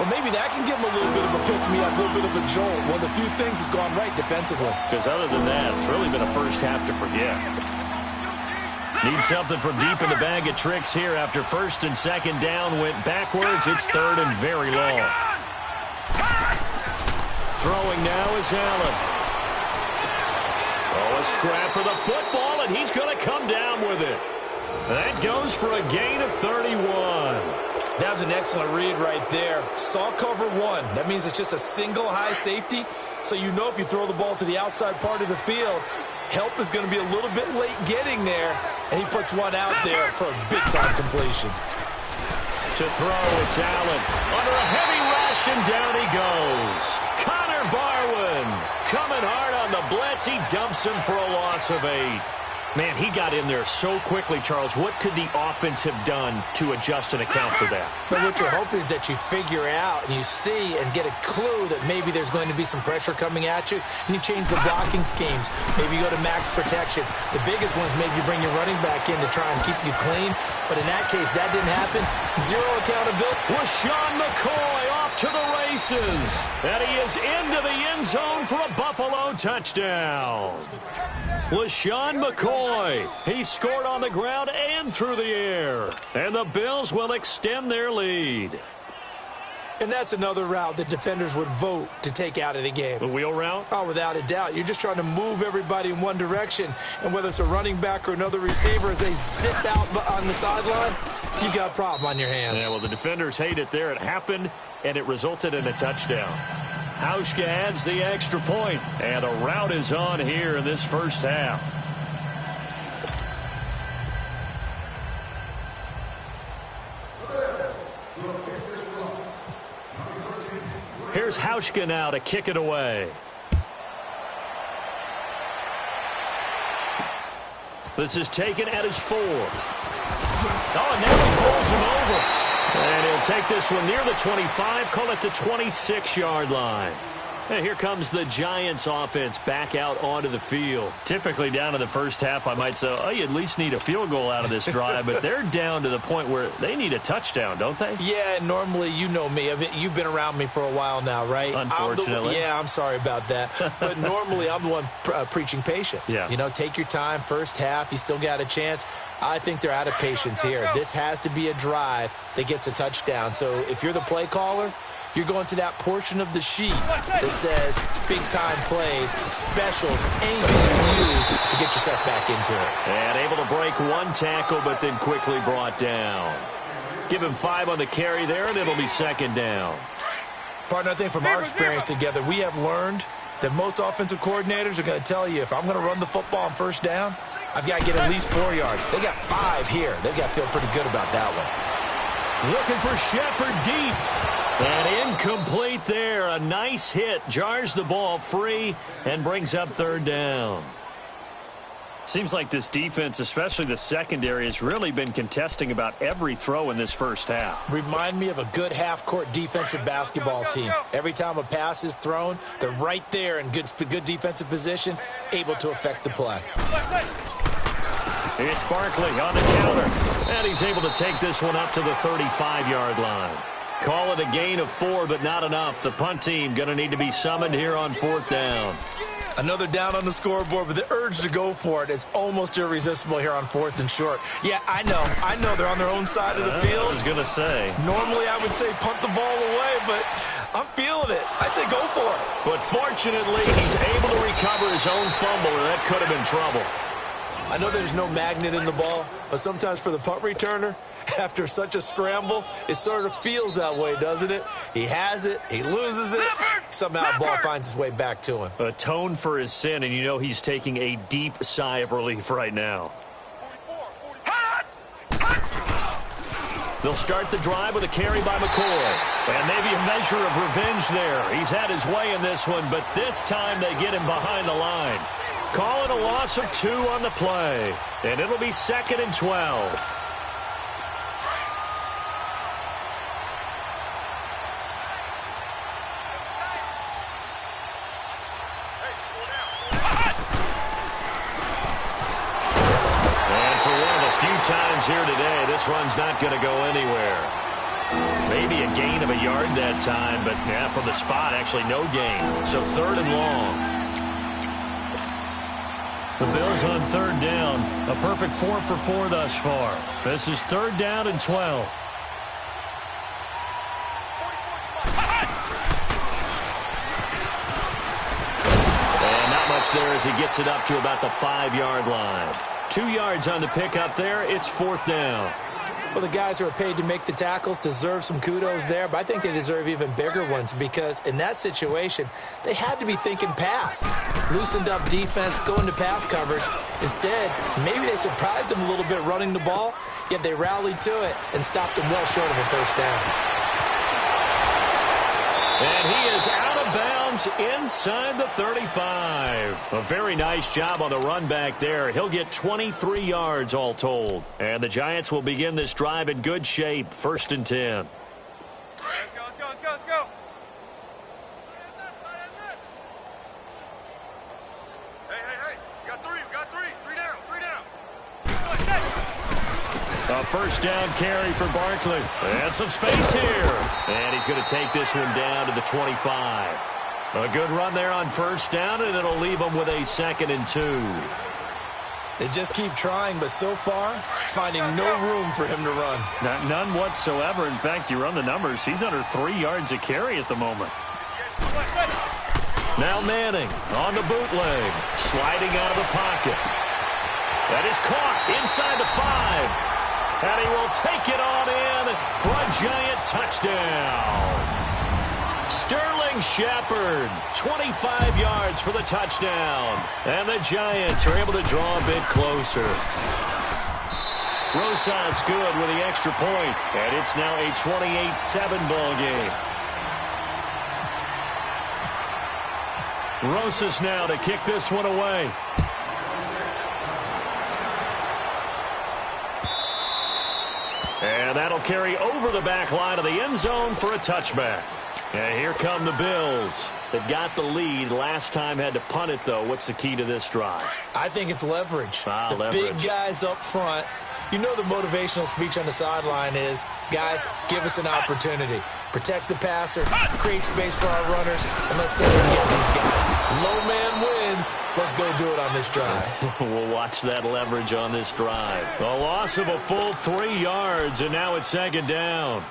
Well, maybe that can give him a little bit of a pick-me-up, a little bit of a jolt. One of the few things that's gone right defensively. Because other than that, it's really been a first half to forget. Need something from deep in the bag of tricks here after first and second down went backwards. It's third and very long. Throwing now is Allen. Oh, a scrap for the football, and he's going to come down with it. That goes for a gain of 31. That was an excellent read right there. Saw cover 1. That means it's just a single high safety. So you know if you throw the ball to the outside part of the field, help is going to be a little bit late getting there. And he puts one out there for a big-time completion. To throw, it's Allen. Under a heavy rush, and down he goes. Connor Barwin coming hard on the blitz. He dumps him for a loss of 8. Man, he got in there so quickly, Charles. What could the offense have done to adjust and account for that? But what you're hoping is that you figure out and you see and get a clue that maybe there's going to be some pressure coming at you, and you change the blocking schemes. Maybe you go to max protection. The biggest one is maybe you bring your running back in to try and keep you clean. But in that case, that didn't happen. Zero accountability. LaShawn McCoy off to the races. And he is into the end zone for a Buffalo touchdown. LaShawn McCoy, he scored on the ground and through the air. And the Bills will extend their lead. And that's another route that defenders would vote to take out of the game. The wheel route? Oh, without a doubt. You're just trying to move everybody in one direction. And whether it's a running back or another receiver, as they zip out on the sideline, you got a problem on your hands. Yeah, well, the defenders hate it there. It happened, and it resulted in a touchdown. Hauschka adds the extra point, and a rout is on here in this first half. Here's Hauschka now to kick it away. This is taken at his 4. Oh, and now he pulls him over. And he'll take this one near the 25, call it the 26-yard line. And here comes the Giants offense back out onto the field. Typically down in the first half, I might say, oh, you at least need a field goal out of this drive, but they're down to the point where they need a touchdown, don't they? Yeah, normally, you know me. I mean, you've been around me for a while now, right? Unfortunately. I'm sorry about that. But normally, I'm the one preaching patience. Yeah. You know, take your time, first half, you still got a chance. I think they're out of patience here. This has to be a drive that gets a touchdown. So if you're the play caller, you're going to that portion of the sheet that says big-time plays, specials, anything you can use to get yourself back into it. And able to break one tackle, but then quickly brought down. Give him 5 on the carry there, and it'll be second down. Partner, I think from our experience together, we have learned that most offensive coordinators are going to tell you, if I'm going to run the football on first down, I've got to get at least 4 yards. They got 5 here. They've got to feel pretty good about that one. Looking for Shepard deep. And incomplete there. A nice hit. Jars the ball free and brings up third down. Seems like this defense, especially the secondary, has really been contesting about every throw in this first half. Remind me of a good half-court defensive basketball team. Every time a pass is thrown, they're right there in good defensive position, able to affect the play. It's Barkley on the counter. And he's able to take this one up to the 35-yard line. Call it a gain of 4, but not enough. The punt team going to need to be summoned here on fourth down. Another down on the scoreboard, but the urge to go for it is almost irresistible here on 4th and short. Yeah, I know they're on their own side of the field. I was going to say. Normally I would say punt the ball away, but I'm feeling it. I say go for it. But fortunately, he's able to recover his own fumble, or that could have been trouble. I know there's no magnet in the ball, but sometimes for the punt returner, after such a scramble, it sort of feels that way, doesn't it? He has it, he loses it, somehow the ball finds its way back to him. Atone for his sin, and you know he's taking a deep sigh of relief right now. They'll start the drive with a carry by McCoy. And maybe a measure of revenge there. He's had his way in this one, but this time they get him behind the line. Call it a loss of 2 on the play. And it'll be 2nd and 12. Times here today, this run's not going to go anywhere. Maybe a gain of a yard that time, but yeah, from the spot, actually no gain. So 3rd and long. The Bills on 3rd down. A perfect 4 for 4 thus far. This is 3rd down and 12. And not much there as he gets it up to about the 5-yard line. 2 yards on the pickup there. It's 4th down. Well, the guys who are paid to make the tackles deserve some kudos there, but I think they deserve even bigger ones because in that situation, they had to be thinking pass. Loosened up defense, going to pass coverage. Instead, maybe they surprised them a little bit running the ball, yet they rallied to it and stopped them well short of a first down. And he is out of bounds inside the 35. A very nice job on the run back there. He'll get 23 yards all told. And the Giants will begin this drive in good shape. 1st and 10. Let's go. Hey. We got three. Three down. A 1st down carry for Barkley. And some space here. And he's going to take this one down to the 25. A good run there on 1st down, and it'll leave him with a 2nd and 2. They just keep trying, but so far, finding no room for him to run. None whatsoever. In fact, you run the numbers. He's under 3 yards a carry at the moment. Now Manning on the bootleg. Sliding out of the pocket. That is caught inside the 5. And he will take it on in for a Giant touchdown. Sterling Shepard, 25 yards for the touchdown. And the Giants are able to draw a bit closer. Rosas good with the extra point. And it's now a 28-7 ball game. Rosas now to kick this one away. And that'll carry over the back line of the end zone for a touchback. And here come the Bills. They've got the lead. Last time had to punt it, though. What's the key to this drive? I think it's leverage. Leverage. Big guys up front. You know the motivational speech on the sideline is, guys, give us an opportunity. Protect the passer, create space for our runners, and let's go and get these guys. Low man wins. Let's go do it on this drive. We'll watch that leverage on this drive. A loss of a full 3 yards, and now it's second down.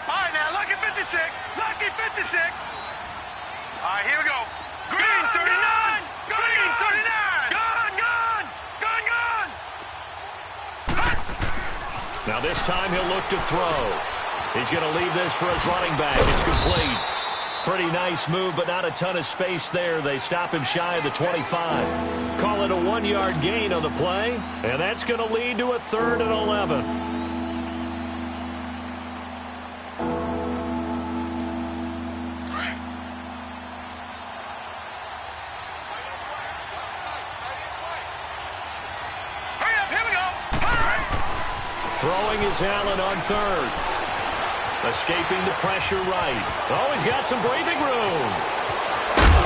All right, now, lucky 56. Lucky 56. All right, here we go. Green 39. Green 39. Gone, gone. Gone, gone. Now this time he'll look to throw. He's going to leave this for his running back. It's complete. Pretty nice move, but not a ton of space there. They stop him shy of the 25. Call it a 1-yard gain on the play, and that's going to lead to a 3rd and 11. Throwing is Allen on 3rd. Escaping the pressure right. Oh, he's got some breathing room.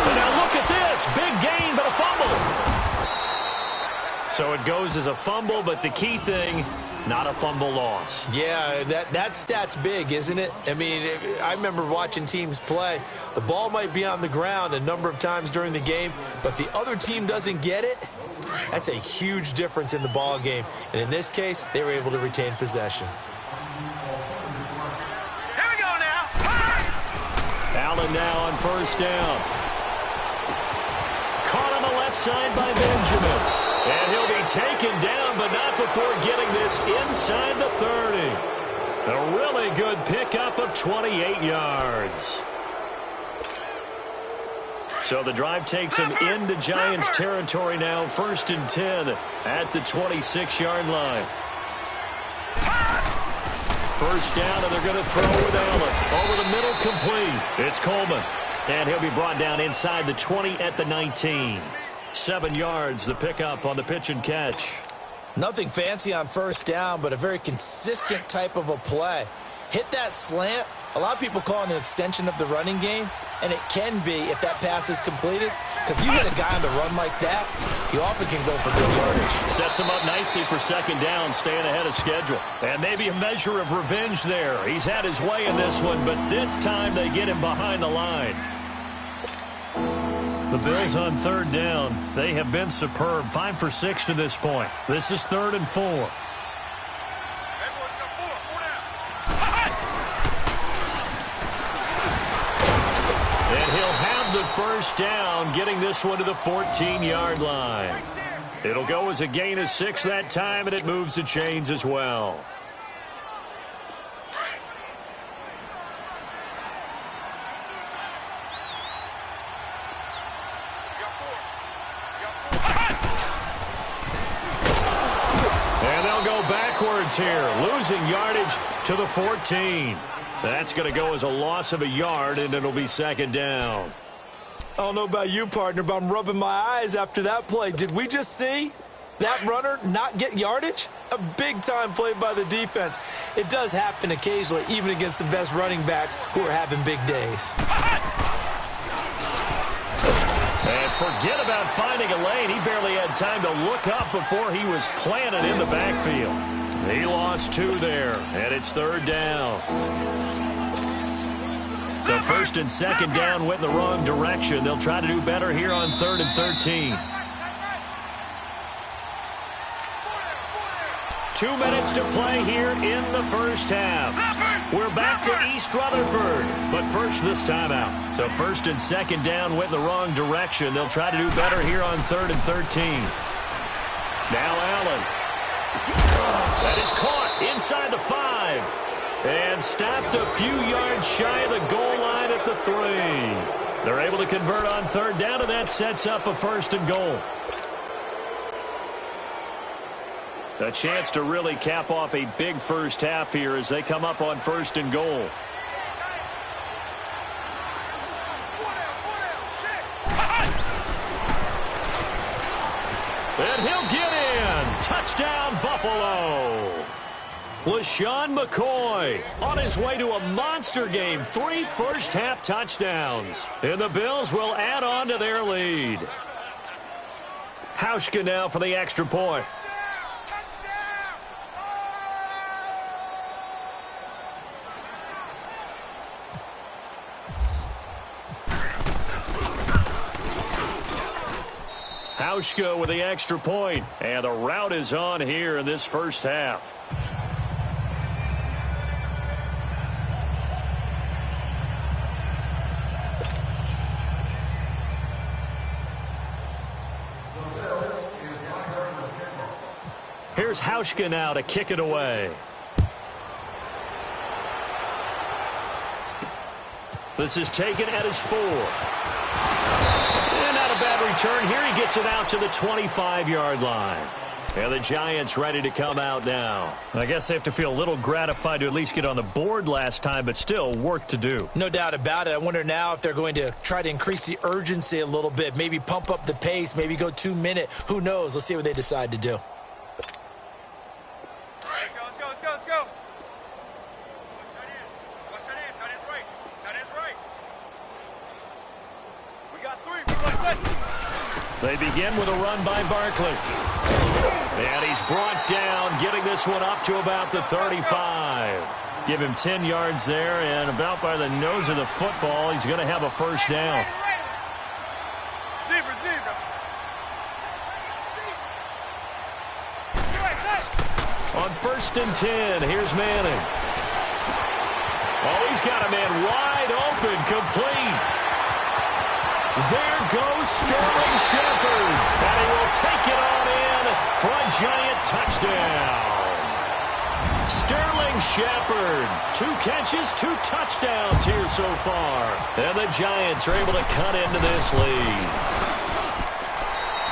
And now look at this. Big gain, but a fumble. So it goes as a fumble, but the key thing, not a fumble loss. Yeah, that stat's big, isn't it? I mean, I remember watching teams play. The ball might be on the ground a number of times during the game, but the other team doesn't get it. That's a huge difference in the ball game. And in this case, they were able to retain possession. Here we go now. Allen now on 1st down. Caught on the left side by Benjamin. And he'll be taken down, but not before getting this inside the 30. A really good pickup of 28 yards. So the drive takes him into Giants territory now. 1st and 10 at the 26-yard line. 1st down, and they're going to throw with Allen. Over the middle, complete. It's Coleman. And he'll be brought down inside the 20 at the 19. 7 yards, the pickup on the pitch and catch. Nothing fancy on 1st down, but a very consistent type of a play. Hit that slant. A lot of people call it an extension of the running game, and it can be if that pass is completed, because you get a guy on the run like that, you often can go for good yardage. Sets him up nicely for 2nd down, staying ahead of schedule. And maybe a measure of revenge there. He's had his way in this one, but this time they get him behind the line. The Bills on 3rd down. They have been superb. 5 for 6 to this point. This is 3rd and 4. And he'll have the 1st down, getting this one to the 14-yard line. It'll go as a gain of 6 that time, and it moves the chains as well. Here, losing yardage to the 14. That's going to go as a loss of a yard, and it'll be 2nd down. I don't know about you, partner, but I'm rubbing my eyes after that play. Did we just see that runner not get yardage? A big-time play by the defense. It does happen occasionally, even against the best running backs who are having big days. And forget about finding a lane. He barely had time to look up before he was planted in the backfield. He lost 2 there, and it's 3rd down. So 1st and 2nd down went in the wrong direction. They'll try to do better here on 3rd and 13. 2 minutes to play here in the 1st half. We're back to East Rutherford, but first this timeout. So 1st and 2nd down went in the wrong direction. They'll try to do better here on 3rd and 13. Now Allen. That is caught inside the 5 and stopped a few yards shy of the goal line at the 3. They're able to convert on 3rd down, and that sets up a 1st and goal. A chance to really cap off a big 1st half here as they come up on 1st and goal. And he'll get in. Touchdown, Buffalo. LaShawn McCoy on his way to a monster game. 3 first-half touchdowns. And the Bills will add on to their lead. Hauschka now for the extra point. Hauschka with the extra point, and the route is on here in this first half. Here's Hauschka now to kick it away. This is taken at his 4. And not a bad return here. He gets it out to the 25-yard line. And the Giants ready to come out now. I guess they have to feel a little gratified to at least get on the board last time, but still work to do. No doubt about it. I wonder now if they're going to try to increase the urgency a little bit, maybe pump up the pace, maybe go 2-minute. Who knows? Let's see what they decide to do. They begin with a run by Barkley. And he's brought down, getting this one up to about the 35. Give him 10 yards there, and about by the nose of the football, he's going to have a first down. On 1st and 10, here's Manning. Oh, he's got a man wide open, complete. There goes Sterling Shepard, and he will take it on in for a Giant touchdown. Sterling Shepard, 2 catches, 2 touchdowns here so far. And the Giants are able to cut into this lead.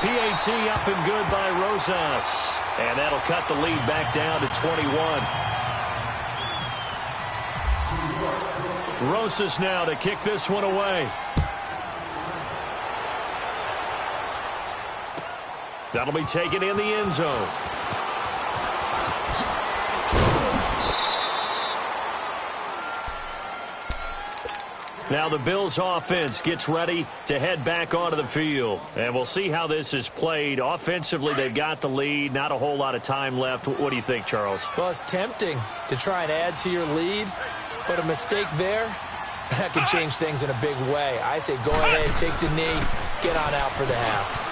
PAT up and good by Rosas. And that'll cut the lead back down to 21. Rosas now to kick this one away. That'll be taken in the end zone. Now the Bills offense gets ready to head back onto the field. And we'll see how this is played. Offensively, they've got the lead. Not a whole lot of time left. What do you think, Charles? Well, it's tempting to try and add to your lead, but a mistake there, that could change things in a big way. I say go ahead, take the knee, get on out for the half.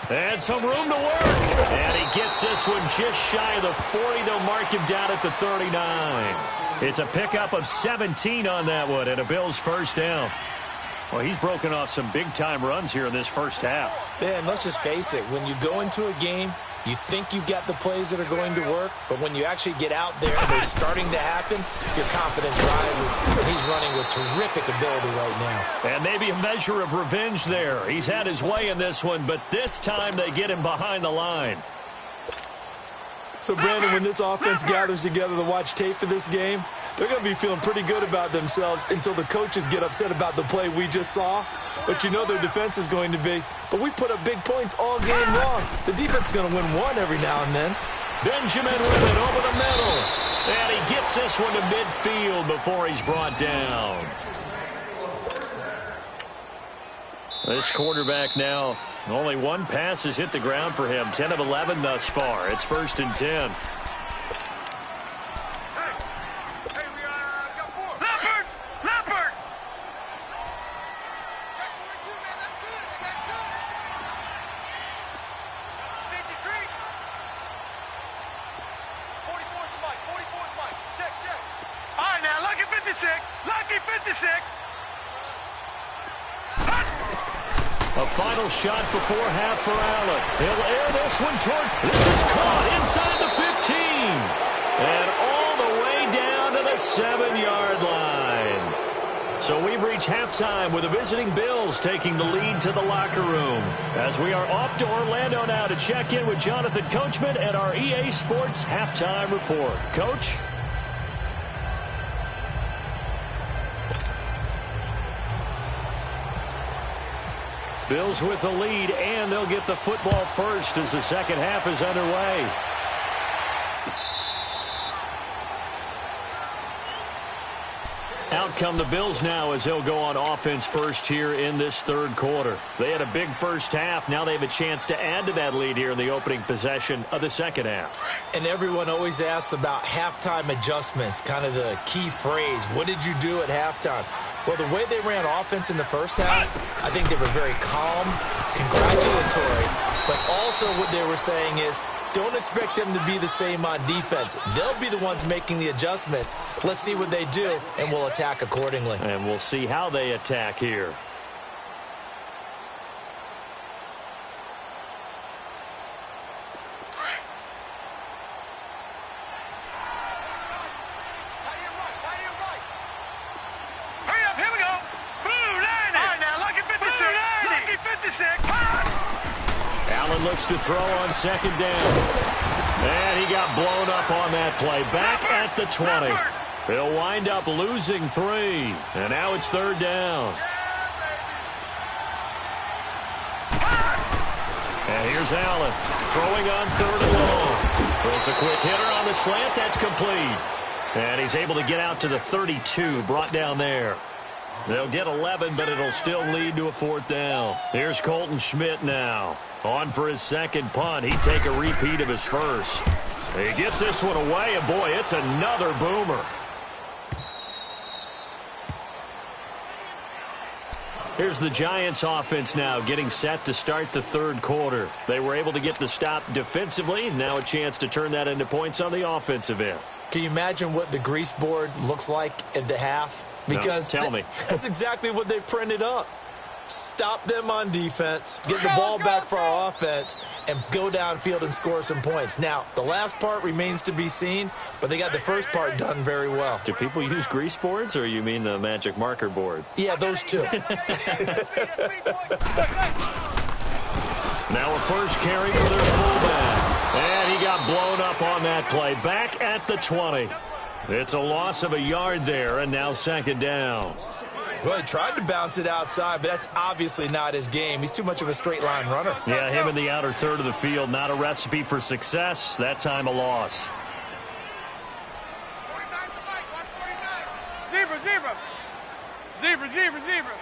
And some room to work. And he gets this one just shy of the 40. They'll mark him down at the 39. It's a pickup of 17 on that one and a Bills first down. Well, he's broken off some big-time runs here in this first half. Yeah, and let's just face it. When you go into a game, you think you've got the plays that are going to work, but when you actually get out there and they're starting to happen, your confidence rises, and he's running with terrific ability right now. And maybe a measure of revenge there. He's had his way in this one, but this time they get him behind the line. So, Brandon, when this offense gathers together to watch tape for this game, they're going to be feeling pretty good about themselves until the coaches get upset about the play we just saw. But you know their defense is going to be. But we put up big points all game long. The defense is going to win one every now and then. Benjamin with it over the middle. And he gets this one to midfield before he's brought down. This quarterback now, only 1 pass has hit the ground for him. 10 of 11 thus far. It's 1st and 10. A final shot before half for Allen. He'll air this one toward. This is caught inside the 15. And all the way down to the 7-yard line. So we've reached halftime with the visiting Bills taking the lead to the locker room. As we are off to Orlando now to check in with Jonathan Coachman and our EA Sports Halftime Report. Coach? Bills with the lead, and they'll get the football first as the second half is underway. come the Bills now as they'll go on offense first here in this third quarter. They had a big first half. Now they have a chance to add to that lead here in the opening possession of the second half. And everyone always asks about halftime adjustments, kind of the key phrase. What did you do at halftime? Well, the way they ran offense in the first half, I think they were very calm, congratulatory, but also what they were saying is, don't expect them to be the same on defense. They'll be the ones making the adjustments. Let's see what they do, and we'll attack accordingly. And we'll see how they attack here. Hurry up, here we go. Blue 90. All right, now, lucky 56. Lucky 56. Allen looks to throw on second down. And he got blown up on that play. Back at the 20. He'll wind up losing 3. And now it's third down. And here's Allen throwing on third and long. Throws a quick hitter on the slant. That's complete. And he's able to get out to the 32. Brought down there. They'll get 11, but it'll still lead to a fourth down. Here's Colton Schmidt now. On for his second punt. He'd take a repeat of his first. He gets this one away, and boy, it's another boomer. Here's the Giants offense now getting set to start the third quarter. They were able to get the stop defensively. Now a chance to turn that into points on the offensive end. Can you imagine what the grease board looks like at the half? Because no, tell me. That's exactly what they printed up. Stop them on defense, get the ball back for our offense, and go downfield and score some points. Now, the last part remains to be seen, but they got the first part done very well. Do people use grease boards, or you mean the magic marker boards? Yeah, those two. Now a first carry for their fullback. And he got blown up on that play. Back at the 20. It's a loss of a yard there, and now second down. Well, he tried to bounce it outside, but that's obviously not his game. He's too much of a straight-line runner. Yeah, him in the outer third of the field, not a recipe for success. That time a loss. Zebra, zebra. Zebra, zebra, zebra.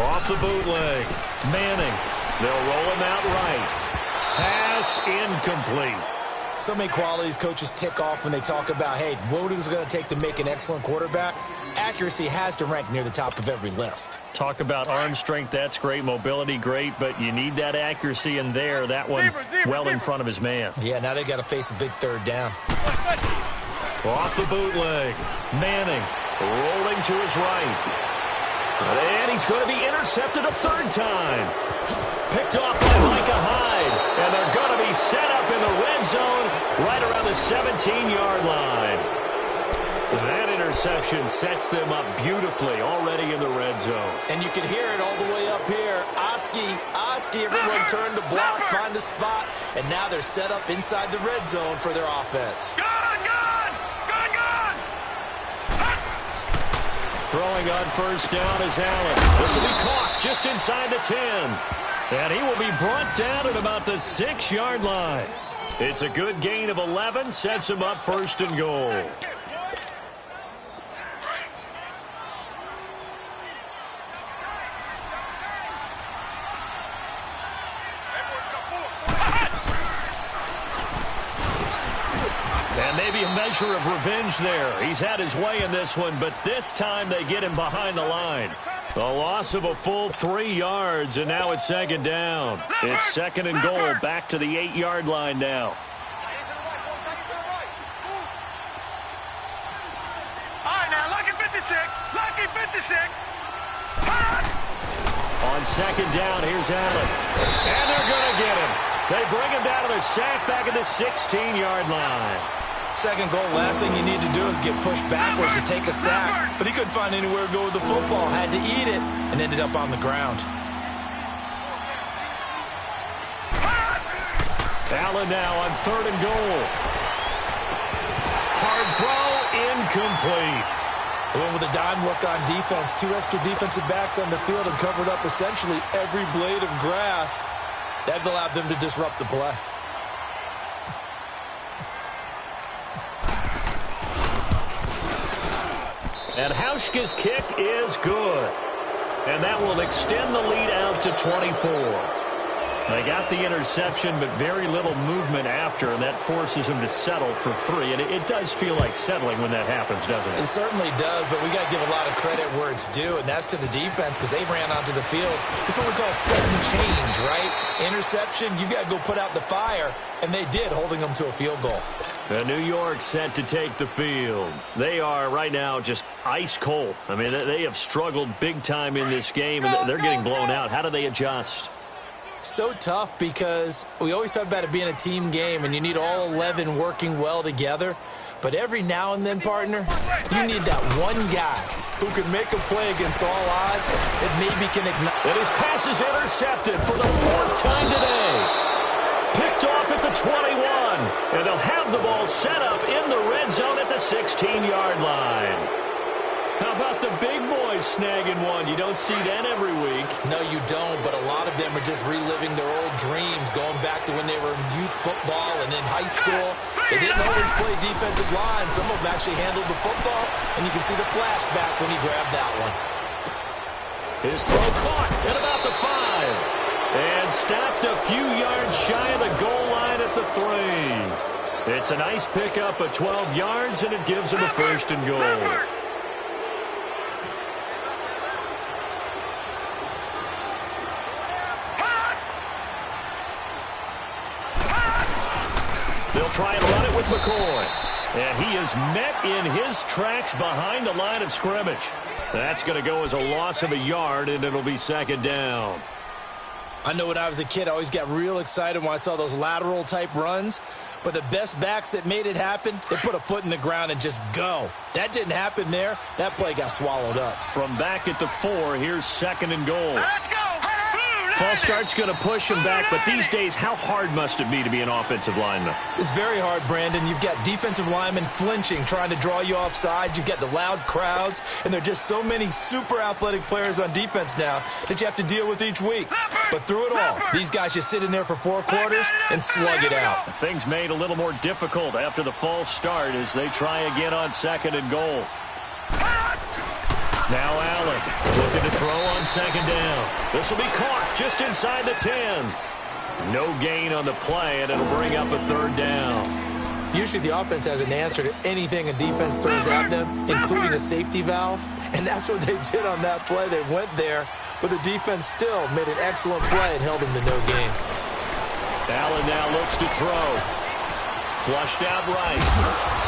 Off the bootleg. Manning. They'll roll him out right. Pass incomplete. So many qualities coaches tick off when they talk about, hey, what is it going to take to make an excellent quarterback? Accuracy has to rank near the top of every list. Talk about arm strength, that's great. Mobility, great, but you need that accuracy in there. That one well in front of his man. Yeah, now they got to face a big third down. Off the bootleg. Manning rolling to his right. And he's going to be intercepted a third time. Picked off by Micah Hyde. And they're going to be set up in the red zone right around the 17-yard line. That interception sets them up beautifully already in the red zone. And you can hear it all the way up here. Oski, everyone turned to block, find a spot, and now they're set up inside the red zone for their offense. Throwing on first down is Allen. This will be caught just inside the 10. And he will be brought down at about the 6-yard line. It's a good gain of 11, sets him up first and goal. And maybe a measure of revenge there. He's had his way in this one, but this time they get him behind the line. A loss of a full 3 yards, and now it's second down. It's second and goal, back to the 8-yard line now. All right, now, lucky 56. Lucky 56. On second down, here's Allen. And they're going to get him. They bring him down to the sack back at the 16-yard line. Second goal, last thing you need to do is get pushed backwards to take a sack. But he couldn't find anywhere to go with the football, had to eat it, and ended up on the ground. Allen now on third and goal. Hard throw, incomplete. They went with a dime look on defense. 2 extra defensive backs on the field and covered up essentially every blade of grass. That allowed them to disrupt the play. And Hauschka's kick is good. And that will extend the lead out to 24. They got the interception, but very little movement after, and that forces them to settle for 3. And it does feel like settling when that happens, doesn't it? It certainly does, but we got to give a lot of credit where it's due, and that's to the defense because they ran onto the field. It's what we call sudden change, right? Interception, you got to go put out the fire, and they did, holding them to a field goal. The New York set to take the field. They are right now just ice cold. I mean, they have struggled big time in this game, and they're getting blown out. How do they adjust? So tough because we always talk about it being a team game, and you need all 11 working well together. But every now and then, partner, you need that one guy who can make a play against all odds that maybe can ignite. And his pass is intercepted for the 4th time today. Picked off at the 21. And they'll have the ball set up in the red zone at the 16-yard line. How about the big boys snagging one? You don't see that every week. No, you don't, but a lot of them are just reliving their old dreams, going back to when they were in youth football and in high school. They didn't always play defensive line. Some of them actually handled the football, and you can see the flashback when he grabbed that one. His throw caught at about the 5. And stopped a few yards shy of the goal line at the 3. It's a nice pickup of 12 yards, and it gives him a 1st and goal. They'll try and run it with McCoy. And he is met in his tracks behind the line of scrimmage. That's going to go as a loss of a yard, and it'll be 2nd down. I know when I was a kid, I always got real excited when I saw those lateral-type runs. But the best backs that made it happen, they put a foot in the ground and just go. That didn't happen there. That play got swallowed up. From back at the 4, here's 2nd and goal. Let's go. False start's going to push him back, but these days, how hard must it be to be an offensive lineman? It's very hard, Brandon. You've got defensive linemen flinching, trying to draw you offside. You've got the loud crowds, and there are just so many super athletic players on defense now that you have to deal with each week. But through it all, these guys just sit in there for 4 quarters and slug it out. Things made a little more difficult after the false start as they try again on 2nd and goal. Now Allen looking to throw on 2nd down. This will be caught just inside the 10. No gain on the play, and it'll bring up a 3rd down. Usually the offense has an answer to anything a defense throws at them, including a safety valve. And that's what they did on that play. They went there, but the defense still made an excellent play and held them to no gain. Allen now looks to throw. Flushed out right.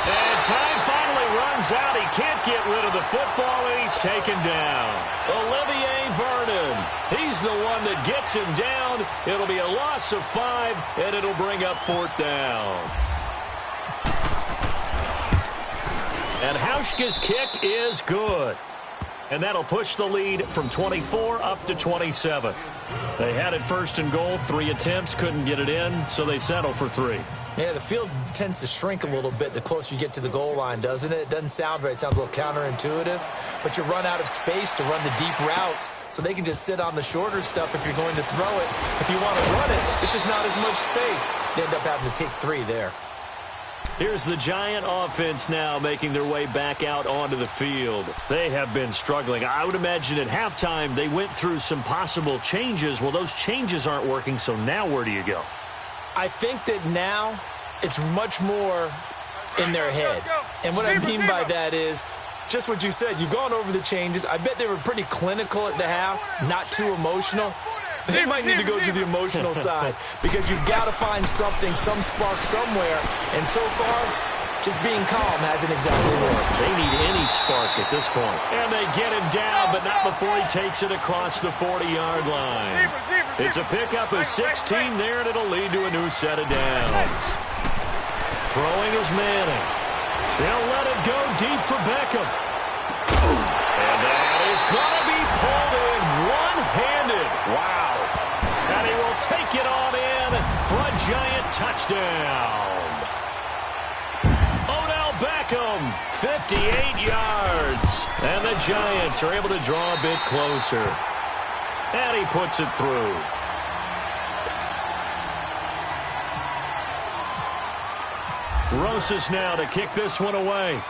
And time finally runs out. He can't get rid of the football, and he's taken down. Olivier Vernon. He's the one that gets him down. It'll be a loss of 5, and it'll bring up 4th down. And Hauschka's kick is good. And that'll push the lead from 24 up to 27. They had it 1st and goal, 3 attempts, couldn't get it in, so they settle for 3. Yeah, the field tends to shrink a little bit the closer you get to the goal line, doesn't it? It doesn't sound right. It sounds a little counterintuitive. But you run out of space to run the deep routes, so they can just sit on the shorter stuff if you're going to throw it. If you want to run it, it's just not as much space. They end up having to take 3 there. Here's the Giant offense now making their way back out onto the field. They have been struggling. I would imagine at halftime they went through some possible changes. Well, those changes aren't working, so now where do you go? I think that now it's much more in their head. And what I mean by that is just what you said. You've gone over the changes. I bet they were pretty clinical at the half, not too emotional. They might need to go to the emotional side because you've got to find something, some spark somewhere. And so far, just being calm hasn't exactly worked. They need any spark at this point. And they get him down, but not before he takes it across the 40-yard line. It's a pickup of 16 there, and it'll lead to a new set of downs. Throwing is Manning. They'll let it go deep for Beckham. And that is going to be pulled in one-handed. Wow. And he will take it on in for a Giant touchdown. Odell Beckham, 58 yards. And the Giants are able to draw a bit closer. And he puts it through. Rosas now to kick this one away.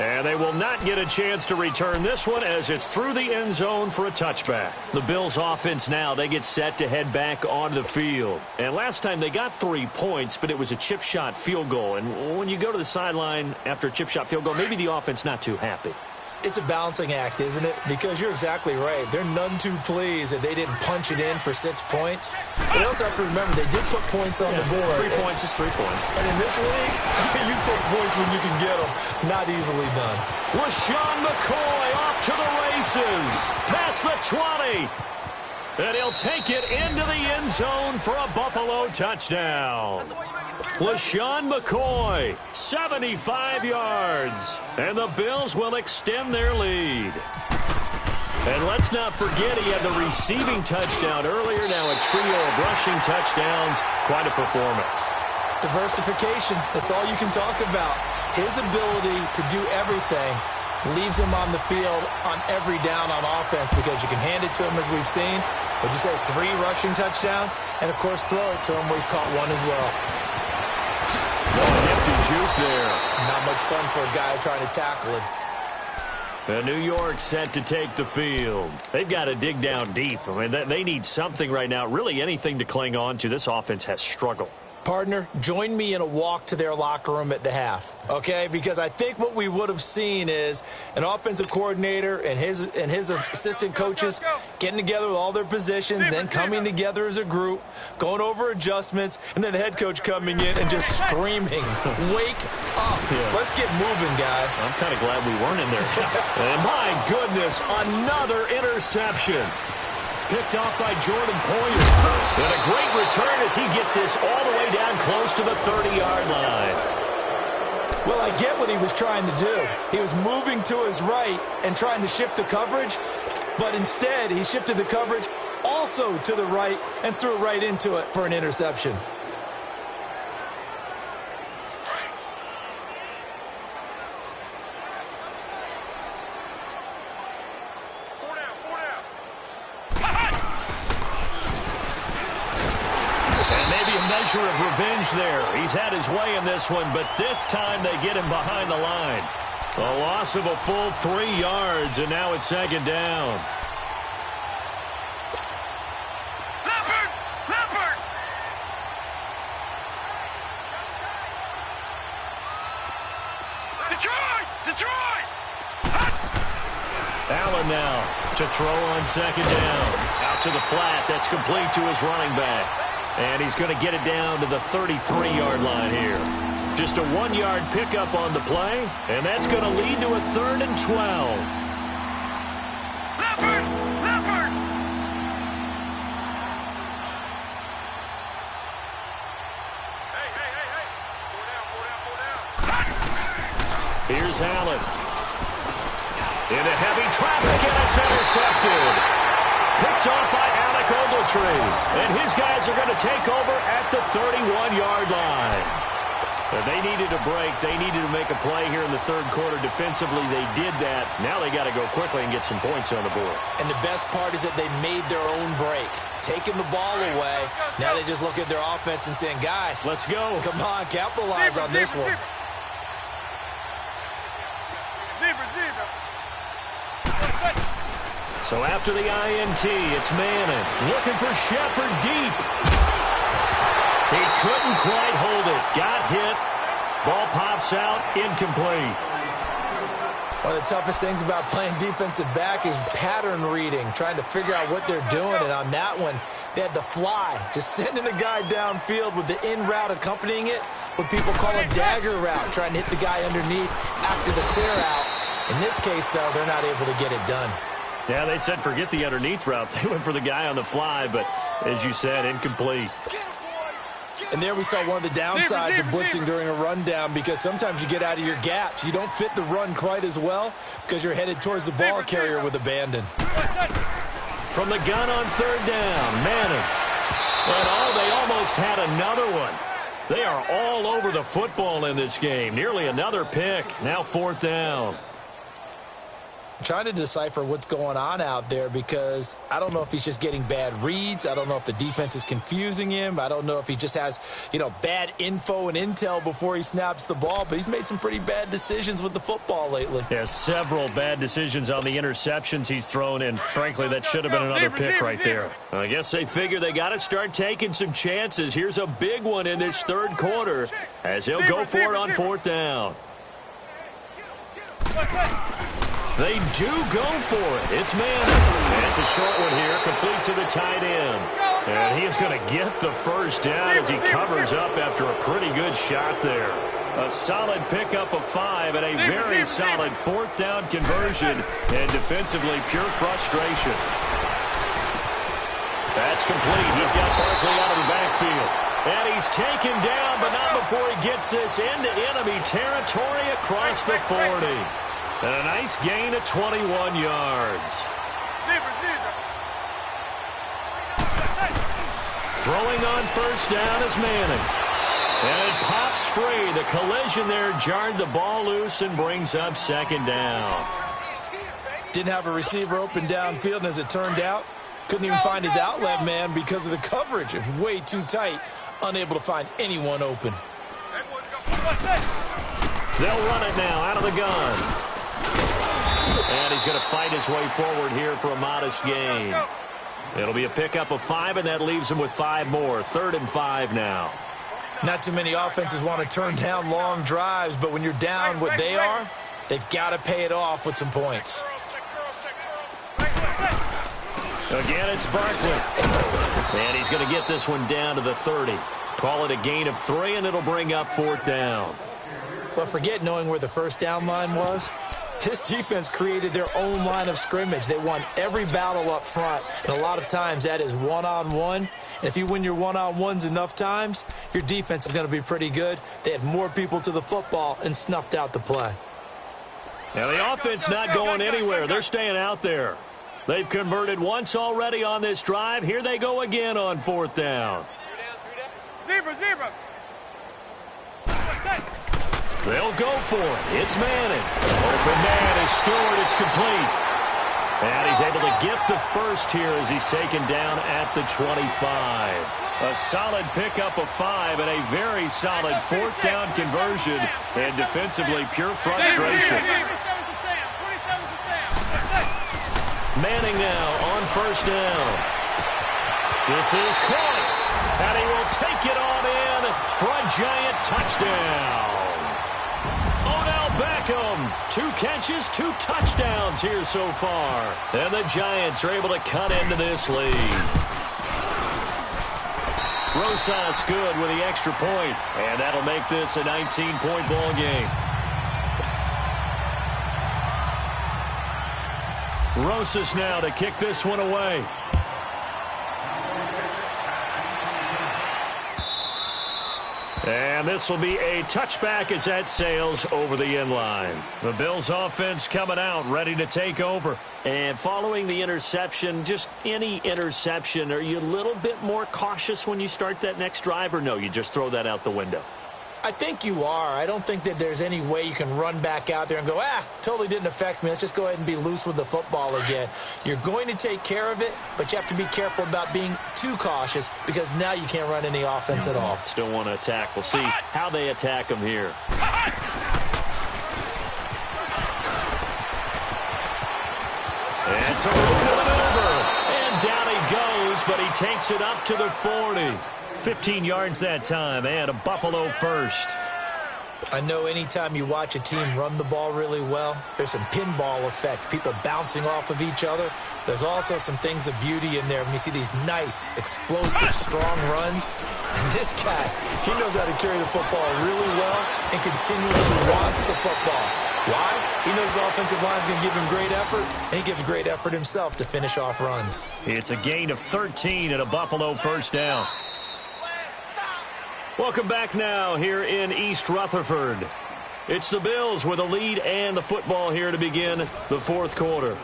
And they will not get a chance to return this one as it's through the end zone for a touchback. The Bills offense now, they get set to head back onto the field. And last time they got 3 points, but it was a chip shot field goal. And when you go to the sideline after a chip shot field goal, maybe the offense not too happy. It's a balancing act, isn't it? Because you're exactly right. They're none too pleased that they didn't punch it in for 6 points. But you also have to remember, they did put points on the board. 3 points is 3 points. And in this league, you take points when you can get them. Not easily done. LaShawn McCoy off to the races. Past the 20. And he'll take it into the end zone for a Buffalo touchdown. LaShawn McCoy, 75 yards. And the Bills will extend their lead. And let's not forget he had the receiving touchdown earlier. Now a trio of rushing touchdowns. Quite a performance. Diversification, that's all you can talk about. His ability to do everything leaves him on the field on every down on offense because you can hand it to him as we've seen. Would you say 3 rushing touchdowns? And, of course, throw it to him where he's caught 1 as well. Nifty juke there. Not much fun for a guy trying to tackle him. And New York set to take the field. They've got to dig down deep. I mean, they need something right now, really anything to cling on to. This offense has struggled. Partner, join me in a walk to their locker room at the half, okay? Because I think what we would have seen is an offensive coordinator and his assistant coaches getting together with all their positions, then coming together as a group, going over adjustments, and then the head coach coming in and just screaming, wake up. Yeah. Let's get moving, guys. I'm kind of glad we weren't in there. And my goodness, another interception. Picked off by Jordan Poyer. And a great return as he gets this all the way down close to the 30-yard line. Well, I get what he was trying to do. He was moving to his right and trying to shift the coverage, but instead he shifted the coverage also to the right and threw right into it for an interception. Measure of revenge there. He's had his way in this one, but this time they get him behind the line. A loss of a full 3 yards, and now it's second down. Leopard! Detroit! Allen now to throw on second down. Out to the flat. That's complete to his running back. And he's going to get it down to the 33-yard line here. Just a 1-yard pickup on the play, and that's going to lead to a 3rd and 12. Leopard! Hey. Four down. Here's Allen. Into heavy traffic, and it's intercepted. Picked off by MikAli13. And his guys are going to take over at the 31-yard line. And they needed a break. They needed to make a play here in the third quarter. Defensively, they did that. Now they got to go quickly and get some points on the board. And the best part is that they made their own break. Taking the ball away. Now they just look at their offense and saying, guys, let's go. Come on, capitalize on this one. So after the INT, it's Manning looking for Shepard deep. He couldn't quite hold it. Got hit. Ball pops out. Incomplete. One of the toughest things about playing defensive back is pattern reading, trying to figure out what they're doing. And on that one, they had the fly, just sending a guy downfield with the in route accompanying it, what people call a dagger route, trying to hit the guy underneath after the clear out. In this case, though, they're not able to get it done. Yeah, they said forget the underneath route. They went for the guy on the fly, but as you said, incomplete. And there we saw one of the downsides of blitzing during a rundown, because sometimes you get out of your gaps. You don't fit the run quite as well because you're headed towards the ball carrier with abandon. From the gun on third down, Manning. And they almost had another one. They are all over the football in this game. Nearly another pick. Now 4th down. trying to decipher what's going on out there because I don't know if he's just getting bad reads. I don't know if the defense is confusing him. I don't know if he just has, bad info and intel before he snaps the ball, but he's made some pretty bad decisions with the football lately. Yeah, several bad decisions on the interceptions he's thrown, and frankly, that should have been another pick right there. I guess they figure they got to start taking some chances. Here's a big one in this third quarter as he'll go for it on fourth down. They do go for it. It's Manning. It's a short one here, complete to the tight end. And he is going to get the first down as he covers up after a pretty good shot there. A solid pickup of 5 and a very solid fourth down conversion, and defensively pure frustration. That's complete. He's got Barkley out of the backfield. And he's taken down, but not before he gets this into enemy territory across the 40. And a nice gain of 21 yards. Throwing on first down is Manning. And it pops free. The collision there jarred the ball loose and brings up second down. Didn't have a receiver open downfield, and as it turned out, couldn't even find his outlet man because of the coverage. It was way too tight, unable to find anyone open. They'll run it now out of the gun. And he's going to fight his way forward here for a modest gain. It'll be a pickup of 5, and that leaves him with 5 more. 3rd and 5 now. Not too many offenses want to turn down long drives, but when you're down what they are, they've got to pay it off with some points. Again, it's Barkley. And he's going to get this one down to the 30. Call it a gain of 3, and it'll bring up fourth down. But forget knowing where the first down line was. This defense created their own line of scrimmage. They won every battle up front, and a lot of times that is one-on-one. And if you win your one-on-ones enough times, your defense is going to be pretty good. They had more people to the football and snuffed out the play. Now the offense not going anywhere. They're staying out there. They've converted once already on this drive. Here they go again on fourth down. Zebra. They'll go for it. It's Manning. Open man is Stewart. It's complete. And he's able to get the first here as he's taken down at the 25. A solid pickup of 5 and a very solid fourth down conversion. And defensively, pure frustration. Manning now on first down. This is caught. And he will take it on in for a giant touchdown. Beckham, 2 catches, 2 touchdowns here so far. And the Giants are able to cut into this lead. Rosas good with the extra point, and that'll make this a 19-point ball game. Rosas now to kick this one away. And this will be a touchback as that sails over the end line. The Bills offense coming out, ready to take over. And following the interception, just any interception, are you a little bit more cautious when you start that next drive, or no, you just throw that out the window? I think you are. I don't think that there's any way you can run back out there and go, totally didn't affect me. Let's just go ahead and be loose with the football again. You're going to take care of it, but you have to be careful about being too cautious because now you can't run any offense at all. Still want to attack. We'll see how they attack them here. And so maneuver. And down he goes, but he takes it up to the 40. 15 yards that time, and a Buffalo first. I know anytime you watch a team run the ball really well, there's some pinball effect, people bouncing off of each other. There's also some things of beauty in there when you see these nice, explosive, strong runs. And this guy, he knows how to carry the football really well and continually wants the football. Why? He knows his offensive line's going to give him great effort, and he gives great effort himself to finish off runs. It's a gain of 13 and a Buffalo first down. Welcome back now here in East Rutherford. It's the Bills with a lead and the football here to begin the fourth quarter.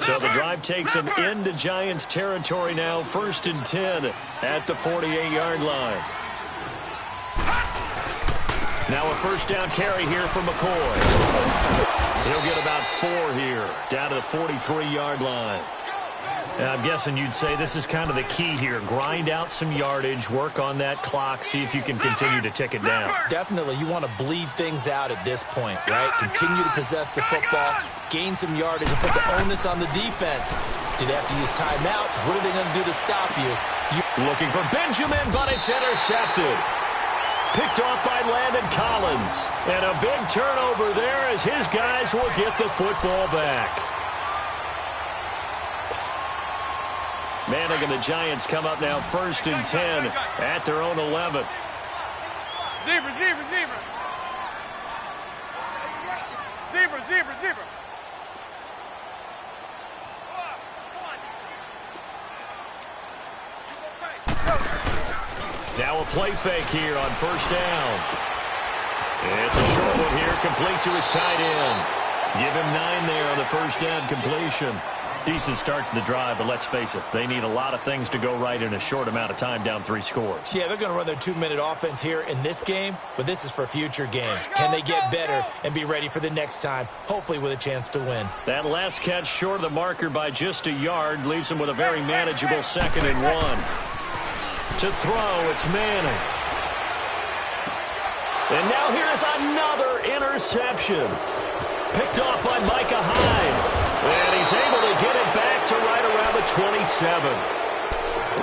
So the drive takes them into Giants territory now, 1st and 10 at the 48-yard line. Now a first down carry here for McCoy. He'll get about 4 here, down to the 43-yard line. And I'm guessing you'd say this is kind of the key here. Grind out some yardage, work on that clock, see if you can continue to tick it down. Definitely, you want to bleed things out at this point, right? Continue to possess the football, gain some yardage, and put the onus on the defense. Do they have to use timeouts? What are they going to do to stop you? Looking for Benjamin, but it's intercepted. Picked off by Landon Collins. And a big turnover there as his guys will get the football back. Manning and the Giants come up now 1st and 10 at their own 11. Zebra, zebra, zebra. Zebra, zebra, zebra. Now a play fake here on 1st down. It's a short one here, complete to his tight end. Give him 9 there on the 1st down completion. Decent start to the drive, but let's face it, they need a lot of things to go right in a short amount of time, down 3 scores. Yeah, they're going to run their 2-minute offense here in this game, but this is for future games. Can they get better and be ready for the next time, hopefully with a chance to win? That last catch short of the marker by just a yard leaves them with a very manageable 2nd and 1. To throw, it's Manning. And now here is another interception. Picked off by Micah Hyde. And he's able to get it back to right around the 27.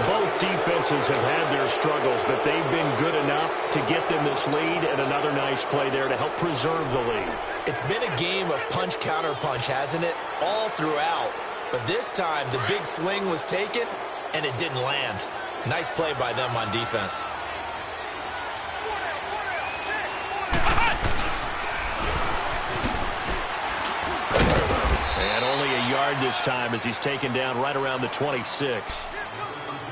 Both defenses have had their struggles, but they've been good enough to get them this lead, and another nice play there to help preserve the lead. It's been a game of punch-counter-punch, hasn't it? All throughout. But this time, the big swing was taken, and it didn't land. Nice play by them on defense. And only a yard this time as he's taken down right around the 26.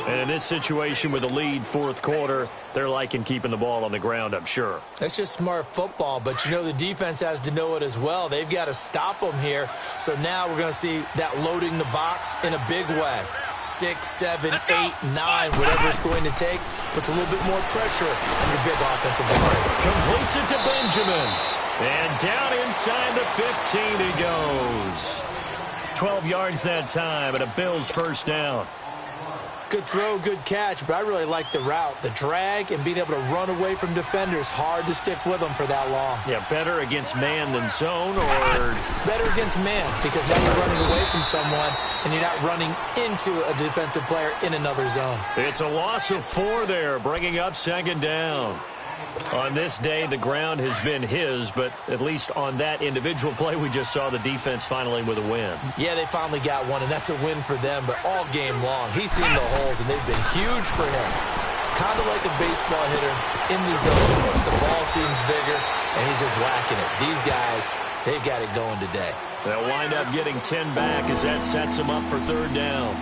And in this situation with the lead 4th quarter, they're liking keeping the ball on the ground, I'm sure. That's just smart football, but you know the defense has to know it as well. They've got to stop them here. So now we're going to see that loading the box in a big way. 6, 7, 8, 9, whatever it's going to take, puts a little bit more pressure on your big offensive line. Completes it to Benjamin. And down inside the 15 he goes. 12 yards that time, and a Bills 1st down. Good throw, good catch, but I really like the route. The drag and being able to run away from defenders, hard to stick with them for that long. Yeah, better against man than zone, or? Better against man, because now you're running away from someone and you're not running into a defensive player in another zone. It's a loss of 4 there, bringing up 2nd down. On this day, the ground has been his, but at least on that individual play, we just saw the defense finally with a win. Yeah, they finally got one, and that's a win for them, but all game long, he's seen the holes, and they've been huge for him. Kind of like a baseball hitter in the zone. The ball seems bigger, and he's just whacking it. These guys, they've got it going today. They'll wind up getting 10 back as that sets them up for 3rd down.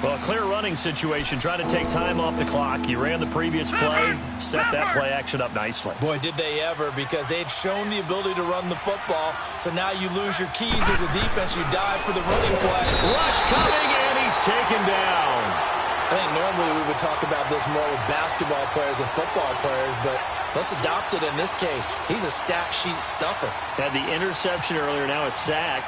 Well, a clear running situation, trying to take time off the clock. You ran the previous play, set that play action up nicely. Boy, did they ever, because they'd shown the ability to run the football. So now you lose your keys as a defense. You dive for the running play. Rush coming, and he's taken down. I think normally we would talk about this more with basketball players and football players, but let's adopt it in this case. He's a stat sheet stuffer. Had the interception earlier, now a sack.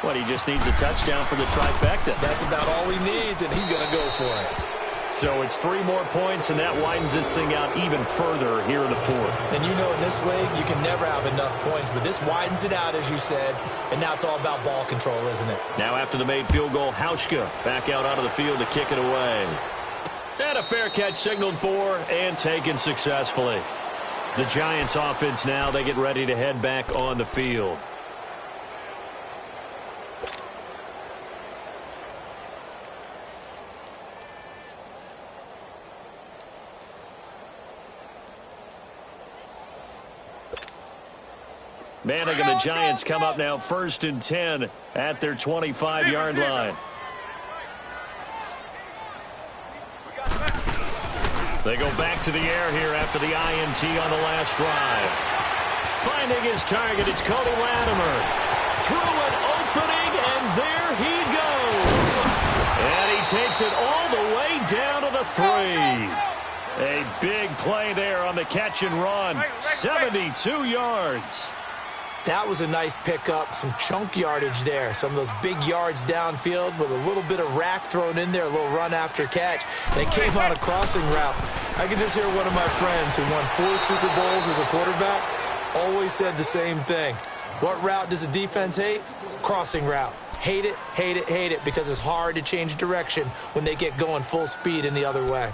What, he just needs a touchdown for the trifecta. That's about all he needs, and he's going to go for it. So it's 3 more points, and that widens this thing out even further here in the 4th. And you know in this league, you can never have enough points, but this widens it out, as you said, and now it's all about ball control, isn't it? Now after the made field goal, Hauschka back out onto the field to kick it away. And a fair catch signaled for and taken successfully. The Giants offense now, they get ready to head back on the field. Manning and the Giants come up now 1st and 10 at their 25-yard line. They go back to the air here after the INT on the last drive. Finding his target, it's Cody Latimer. Through an opening, and there he goes. And he takes it all the way down to the 3. A big play there on the catch and run. 72 yards. That was a nice pickup, some chunk yardage there. Some of those big yards downfield with a little bit of rack thrown in there, a little run after catch. They came on a crossing route. I can just hear one of my friends who won 4 Super Bowls as a quarterback always said the same thing. What route does a defense hate? Crossing route. Hate it, hate it, hate it, because it's hard to change direction when they get going full speed in the other way.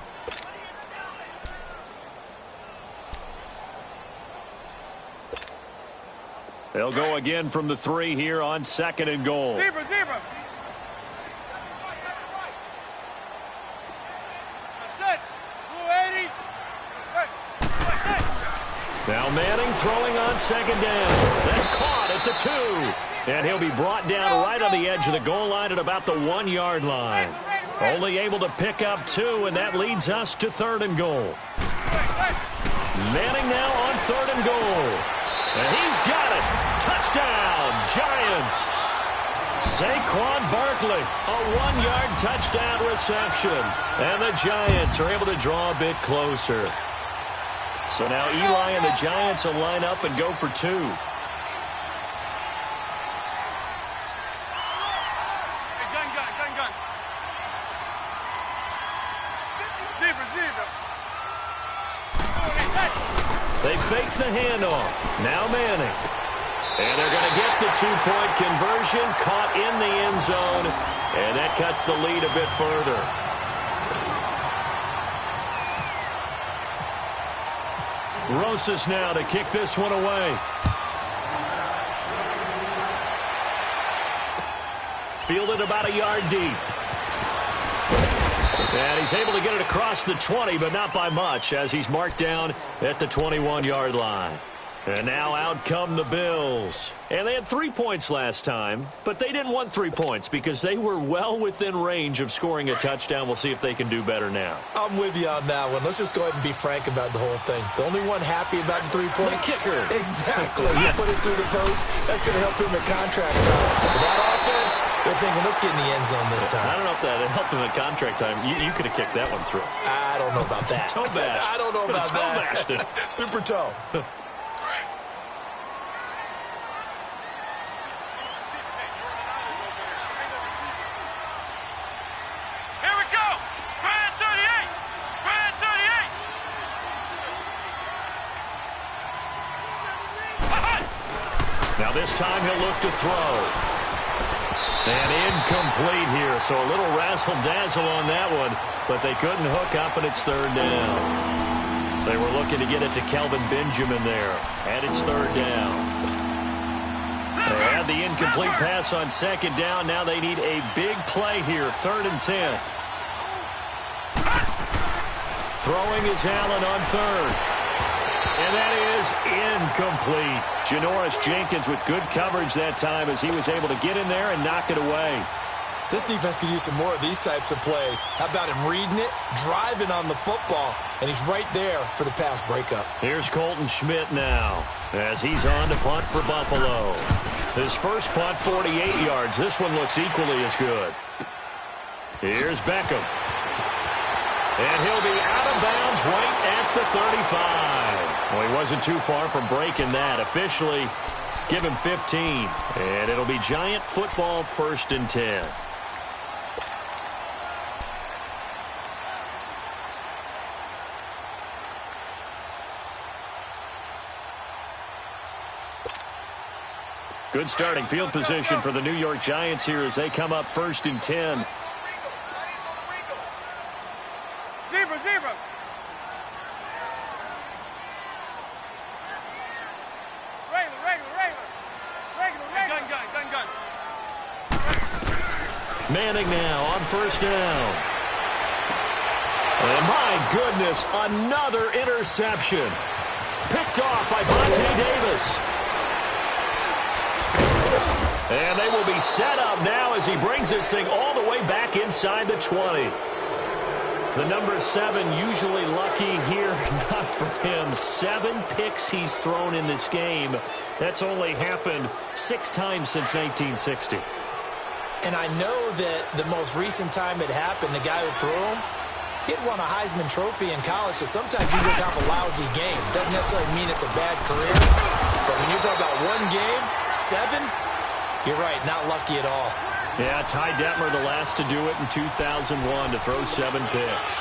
They'll go again from the 3 here on 2nd and goal. Zebra. That's it. 280. Now Manning throwing on 2nd down. That's caught at the 2. And he'll be brought down right on the edge of the goal line at about the 1-yard line. Only able to pick up 2, and that leads us to 3rd and goal. Manning now on 3rd and goal. And he's got it. Touchdown, Giants. Saquon Barkley, a 1-yard touchdown reception. And the Giants are able to draw a bit closer. So now Eli and the Giants will line up and go for 2. Gun. Zebra. They fake the handoff. Now Manning. And they're going to get the 2-point conversion, caught in the end zone, and that cuts the lead a bit further. Rosas now to kick this one away. Fielded about a yard deep. And he's able to get it across the 20, but not by much, as he's marked down at the 21-yard line. And now out come the Bills. And they had 3 points last time, but they didn't want 3 points because they were well within range of scoring a touchdown. We'll see if they can do better now. I'm with you on that one. Let's just go ahead and be frank about the whole thing. The only one happy about the 3-point? The kicker. Exactly. You put it through the post. That's going to help him at contract time. But that offense, they're thinking, let's get in the end zone this time. I don't know if that helped him at contract time. You could have kicked that one through. I don't know about that. Toe bash. I don't know about toe that. Bashed it. Super toe. Now this time he'll look to throw. And incomplete here, so a little razzle-dazzle on that one, but they couldn't hook up, and it's 3rd down. They were looking to get it to Kelvin Benjamin there, and it's 3rd down. They had the incomplete pass on 2nd down. Now they need a big play here, 3rd and 10. Throwing is Allen on 3rd. And that is incomplete. Janoris Jenkins with good coverage that time as he was able to get in there and knock it away. This defense could use some more of these types of plays. How about him reading it, driving on the football, and he's right there for the pass breakup. Here's Colton Schmidt now as he's on to punt for Buffalo. His first punt, 48 yards. This one looks equally as good. Here's Beckham. And he'll be out of bounds right at the 35. Well, he wasn't too far from breaking that. Officially, give him 15. And it'll be Giant football, 1st and 10. Good starting field position for the New York Giants here as they come up 1st and 10. Zebra. Regular. Gun. Manning now on 1st down. And my goodness, another interception. Picked off by Vontae Davis. And they will be set up now as he brings this thing all the way back inside the 20. The number 7 usually lucky here, not for him. 7 picks he's thrown in this game. That's only happened 6 times since 1960. And I know that the most recent time it happened, the guy who threw him, He had won a Heisman Trophy in college, so sometimes you just have a lousy game. Doesn't necessarily mean it's a bad career. But when you're talking about one game, 7, you're right, not lucky at all. Yeah, Ty Detmer, the last to do it in 2001 to throw 7 picks.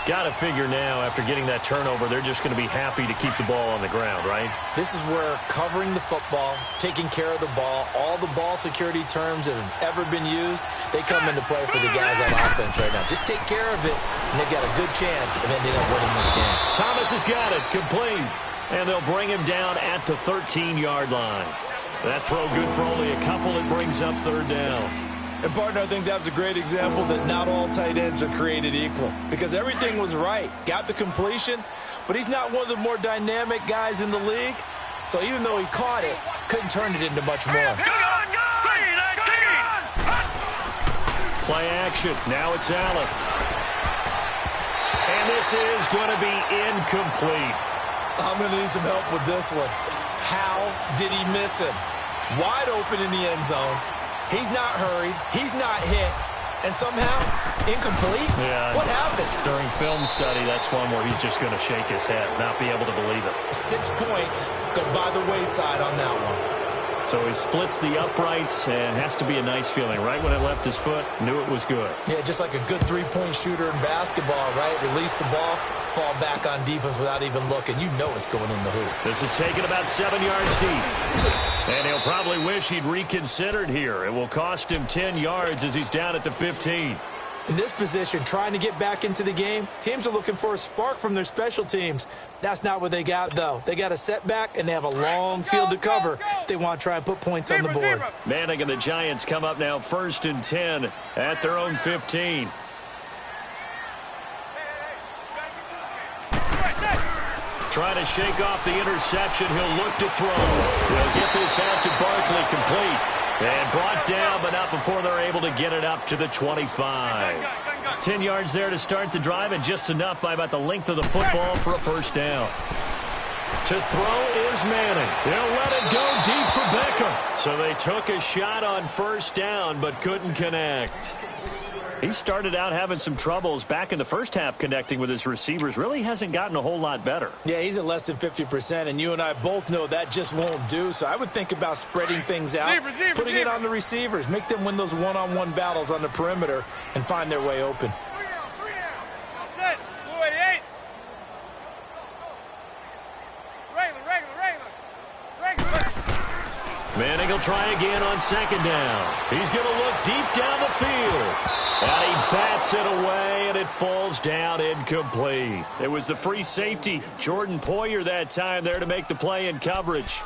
Got to figure now, after getting that turnover, they're just going to be happy to keep the ball on the ground, right? This is where covering the football, taking care of the ball, all the ball security terms that have ever been used, they come into play for the guys on offense right now. Just take care of it, and they've got a good chance of ending up winning this game. Thomas has got it, complete. And they'll bring him down at the 13-yard line. That throw good for only a couple. It brings up 3rd down. And, partner, I think that's a great example that not all tight ends are created equal. Because everything was right. Got the completion, but he's not one of the more dynamic guys in the league. So even though he caught it, couldn't turn it into much more. Play action. Now it's Allen. And this is going to be incomplete. I'm going to need some help with this one. How did he miss him? Wide open in the end zone. He's not hurried. He's not hit. And somehow, incomplete? Yeah. What happened? During film study, that's one where he's just going to shake his head, not be able to believe it. 6 points go by the wayside on that one. So he splits the uprights and has to be a nice feeling. Right when it left his foot, knew it was good. Yeah, just like a good three-point shooter in basketball, right? Release the ball, fall back on defense without even looking. You know it's going in the hoop. This is taken about 7 yards deep. And he'll probably wish he'd reconsidered here. It will cost him 10 yards as he's down at the 15. In this position, trying to get back into the game, teams are looking for a spark from their special teams. That's not what they got, though. They got a setback, and they have a long field to cover if they want to try and put points on the board. Manning and the Giants come up now 1st and 10 at their own 15. Trying to shake off the interception. He'll look to throw. He'll get this out to Barkley, complete. And brought down, but not before they're able to get it up to the 25. 10 yards there to start the drive, and just enough by about the length of the football for a 1st down. To throw is Manning. He'll let it go deep for Beckham. So they took a shot on 1st down, but couldn't connect. He started out having some troubles back in the first half connecting with his receivers. Really hasn't gotten a whole lot better. Yeah, he's at less than 50%, and you and I both know that just won't do. So I would think about spreading things out, putting it on the receivers, make them win those one-on-one battles on the perimeter and find their way open. Manning will try again on 2nd down. He's going to look deep down the field. And he bats it away, and it falls down incomplete. It was the free safety, Jordan Poyer, that time there to make the play in coverage.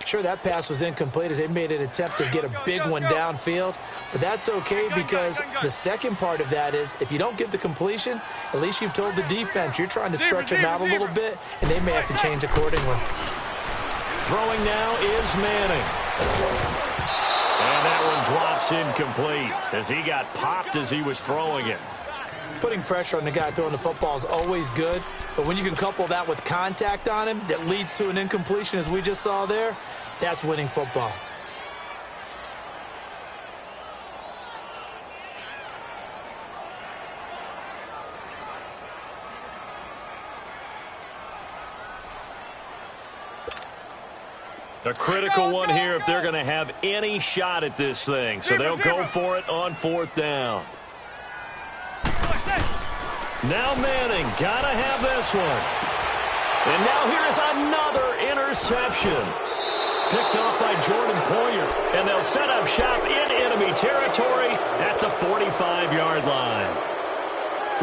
Sure, that pass was incomplete as they made an attempt to get a big one downfield. But that's okay because the second part of that is if you don't get the completion, at least you've told the defense you're trying to stretch them out a little bit, and they may have to change accordingly. Throwing now is Manning. And that one drops incomplete as he got popped as he was throwing it. Putting pressure on the guy throwing the football is always good, but when you can couple that with contact on him that leads to an incompletion as we just saw there, that's winning football. A critical one here if they're going to have any shot at this thing. So they'll go for it on 4th down. Now Manning, got to have this one. And now here's another interception. Picked off by Jordan Poyer. And they'll set up shop in enemy territory at the 45-yard line.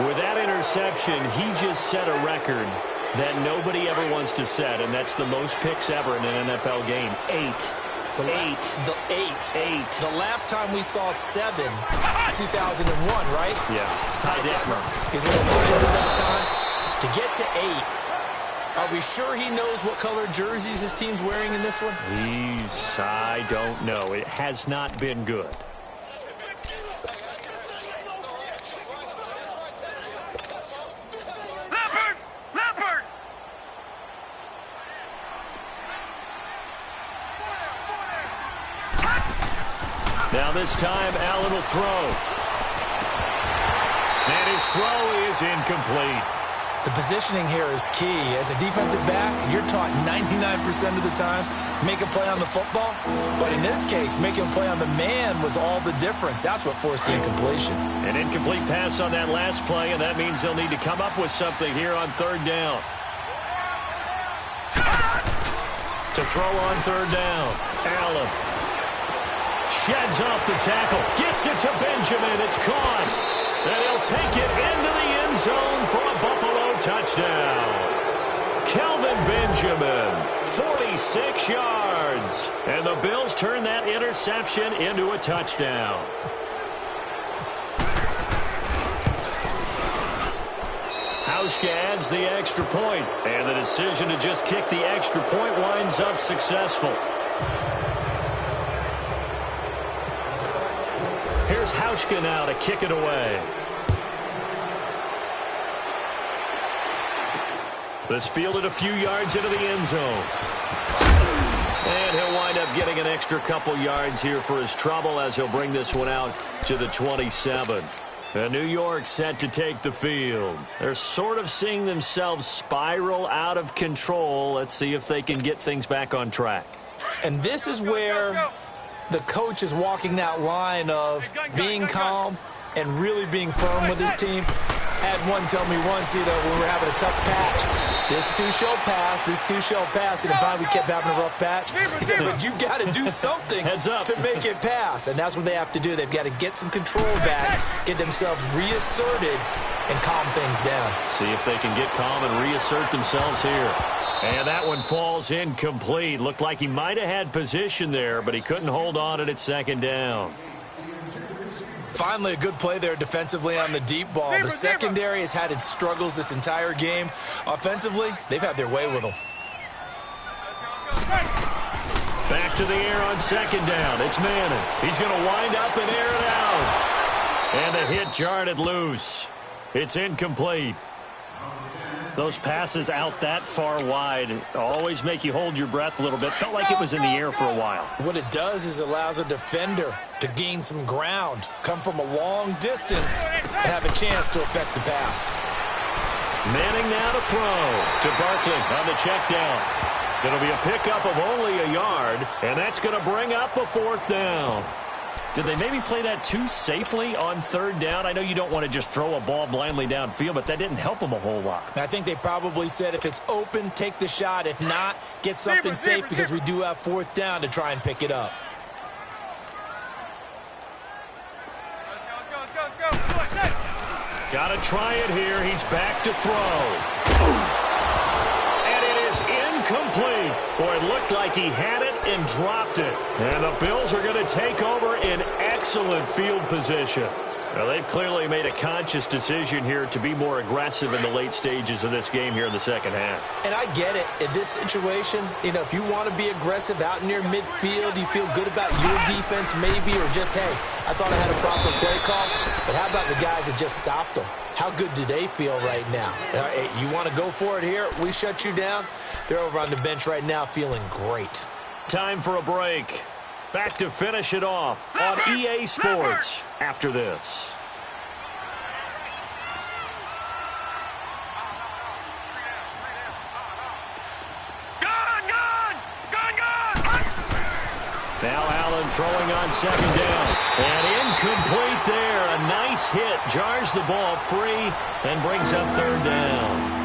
With that interception, he just set a record that nobody ever wants to set, and that's the most picks ever in an NFL game. 8. The last time we saw 7, 2001, right? Yeah. It's Ty Detmer. He's one of the Lions at that time. To get to 8, are we sure he knows what color jerseys his team's wearing in this one? I don't know. It has not been good. Now this time, Allen will throw. And his throw is incomplete. The positioning here is key. As a defensive back, you're taught 99% of the time, make a play on the football. But in this case, making a play on the man was all the difference. That's what forced the incompletion. An incomplete pass on that last play, and that means they'll need to come up with something here on third down. To throw on third down, Allen sheds off the tackle, gets it to Benjamin. It's caught, and he'll take it into the end zone for a Buffalo touchdown. Kelvin Benjamin, 46 yards, and the Bills turn that interception into a touchdown. Hauschka adds the extra point, and the decision to just kick the extra point winds up successful. Here's Hauschka now to kick it away. This fielded a few yards into the end zone. And he'll wind up getting an extra couple yards here for his trouble as he'll bring this one out to the 27. And New York set to take the field. They're sort of seeing themselves spiral out of control. Let's see if they can get things back on track. And this is where the coach is walking that line of being calm and really being firm with his team. Had one tell me once, when we were having a tough patch, this too shall pass, this too shall pass, and finally we kept having a rough patch. He said, but you've got to do something to make it pass, and that's what they have to do. They've got to get some control back, get themselves reasserted, and calm things down. See if they can get calm and reassert themselves here. And that one falls incomplete. Looked like he might have had position there, but he couldn't hold on at second down. Finally, a good play there defensively on the deep ball. The secondary has had its struggles this entire game. Offensively, they've had their way with them. Back to the air on second down. It's Manning. He's going to wind up and air it out. And the hit jarred it loose. It's incomplete. Those passes out that far wide always make you hold your breath a little bit. Felt like it was in the air for a while. What it does is allows a defender to gain some ground, come from a long distance, and have a chance to affect the pass. Manning now to throw to Barkley on the check down. It'll be a pickup of only a yard, and that's going to bring up a fourth down. Did they maybe play that too safely on third down? I know you don't want to just throw a ball blindly downfield, but that didn't help them a whole lot. I think they probably said if it's open, take the shot. If not, get something safe because we do have fourth down to try and pick it up. Got to try it here. He's back to throw. And it is incomplete. Boy, it looked like he had it and dropped it. And the Bills are going to take over in excellent field position. Now, they've clearly made a conscious decision here to be more aggressive in the late stages of this game here in the second half. And I get it. In this situation, if you want to be aggressive out near midfield, you feel good about your defense maybe, or just, hey, I thought I had a proper play call. But how about the guys that just stopped them? How good do they feel right now? Hey, you want to go for it here? We shut you down. They're over on the bench right now feeling great. Time for a break. Back to finish it off on EA Sports after this. Now Allen throwing on second down. And incomplete there. A nice hit. Jars the ball free and brings up third down.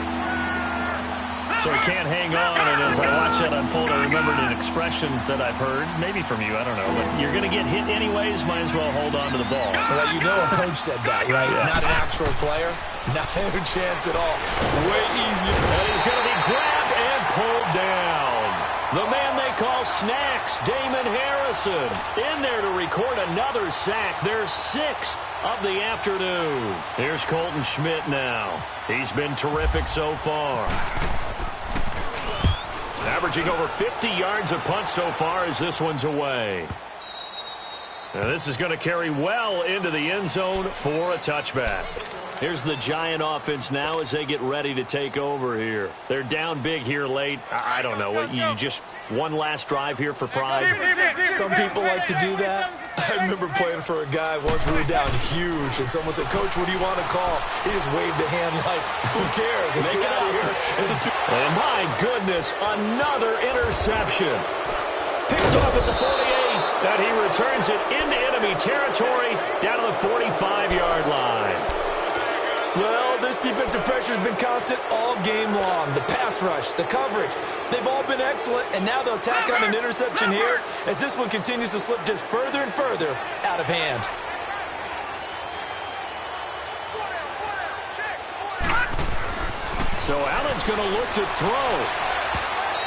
So he can't hang on, and as I watch that unfold, I remembered an expression that I've heard, maybe from you, I don't know, but you're going to get hit anyways, might as well hold on to the ball. Well, a coach said that, right? Yeah. Not an actual player. Not a chance at all. Way easier. And he's going to be grabbed and pulled down. The man they call Snacks, Damon Harrison, in there to record another sack, their sixth of the afternoon. Here's Colton Schmidt now. He's been terrific so far. Averaging over 50 yards a punt so far as this one's away. Now this is going to carry well into the end zone for a touchback. Here's the Giant offense now as they get ready to take over here. They're down big here late. I don't know. You just one last drive here for pride? Some people like to do that. I remember playing for a guy once. We were down huge, and someone said, "Coach, what do you want to call?" He just waved a hand like, "Who cares? Let's get out of here." And my goodness, another interception. Picked off at the 48, and he returns it into enemy territory down to the 45-yard line. Well, this defensive pressure has been constant all game long. The pass rush, the coverage, they've all been excellent, and now they'll tack on an interception here as this one continues to slip just further and further out of hand. So Allen's going to look to throw.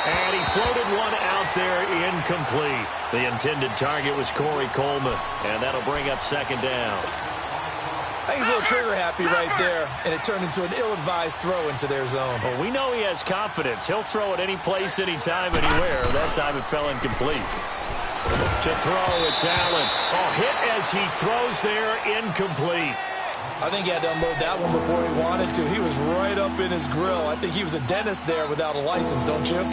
And he floated one out there incomplete. The intended target was Corey Coleman, and that'll bring up second down. I think he's a little trigger happy right there, and it turned into an ill-advised throw into their zone. Well, we know he has confidence. He'll throw it any place, anytime, anywhere. That time it fell incomplete. To throw, it's Allen. Oh, hit as he throws there, incomplete. I think he had to unload that one before he wanted to. He was right up in his grill. I think he was a dentist there without a license, don't you?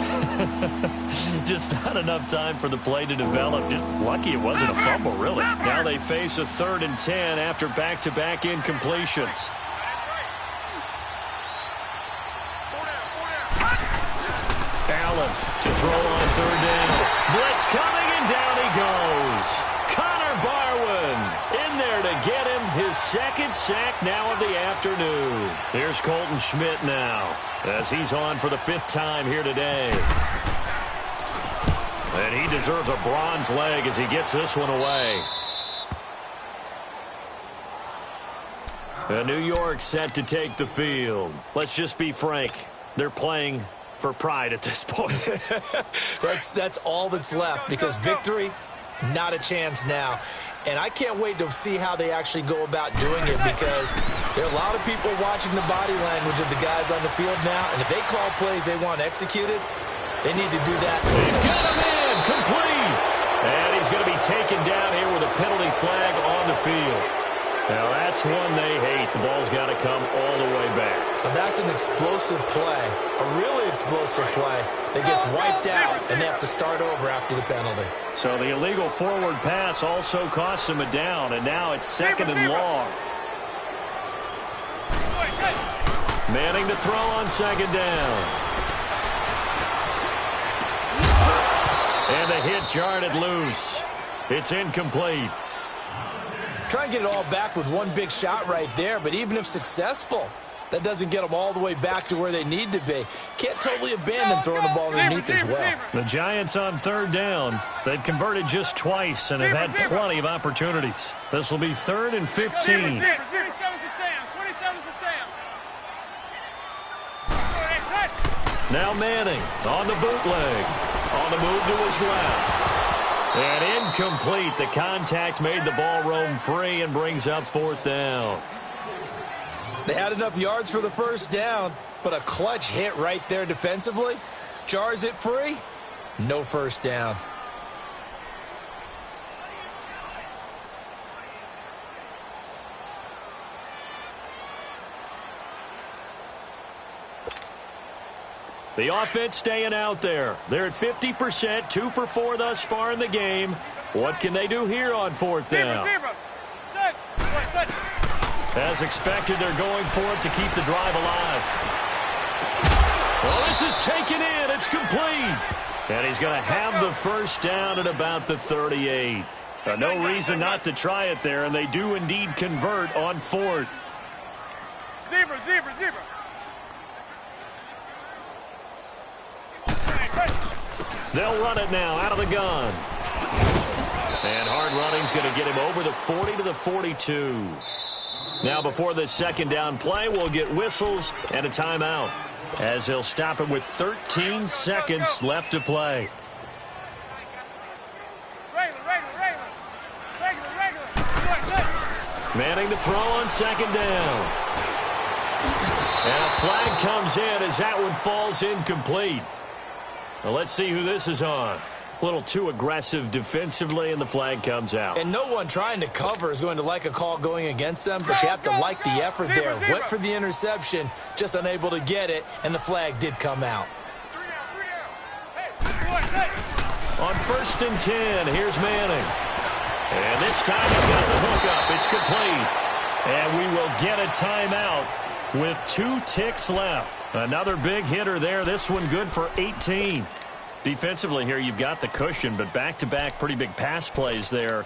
Just not enough time for the play to develop. Just lucky it wasn't a fumble, really. Now they face a 3rd and 10 after back-to-back incompletions. Allen to throw on 3rd down. Blitz coming, and down he goes. Connor Barwin in there to get him his 2nd sack now of the afternoon. Here's Colton Schmidt now as he's on for the 5th time here today. And he deserves a bronze leg as he gets this one away. And New York set to take the field. Let's just be frank. They're playing for pride at this point. That's all that's left, because victory, not a chance now. And I can't wait to see how they actually go about doing it, because there are a lot of people watching the body language of the guys on the field now, and if they call plays they want executed, they need to do that. He's got him in, complete. And he's going to be taken down here with a penalty flag on the field. Now that's one they hate. The ball's got to come all the way back. So that's an explosive play, a really explosive play that gets wiped out, and they have to start over after the penalty. So the illegal forward pass also costs him a down, and now it's 2nd and long. Manning to throw on 2nd down. And the hit jarred it loose. It's incomplete. Try and get it all back with one big shot right there, but even if successful, that doesn't get them all the way back to where they need to be. Can't totally abandon throwing the ball underneath as well. The Giants on 3rd down. They've converted just twice and have had plenty of opportunities. This will be 3rd and 15. Now Manning on the bootleg. On the move to his left. And incomplete. The contact made the ball roam free and brings up 4th down. They had enough yards for the 1st down, but a clutch hit right there defensively jars it free. No 1st down. The offense staying out there. They're at 50%, 2 for 4 thus far in the game. What can they do here on 4th down? As expected, they're going for it to keep the drive alive. Well, this is taken in. It's complete. And he's going to have the 1st down at about the 38. No reason not to try it there, and they do indeed convert on 4th. Zebra. They'll run it now out of the gun. And hard running's going to get him over the 40 to the 42. Now before this 2nd down play, we'll get whistles and a timeout, as he'll stop it with 13 seconds left to play. Manning to throw on 2nd down. And a flag comes in as that one falls incomplete. Well, let's see who this is on. A little too aggressive defensively, and the flag comes out. And no one trying to cover is going to like a call going against them, but you have to like the effort there. Went for the interception, just unable to get it, and the flag did come out. On 1st and 10, here's Manning. And this time he's got the hook up. It's complete. And we will get a timeout with 2 ticks left. Another big hitter there. This one good for 18. Defensively here, you've got the cushion, but back-to-back pretty big pass plays there.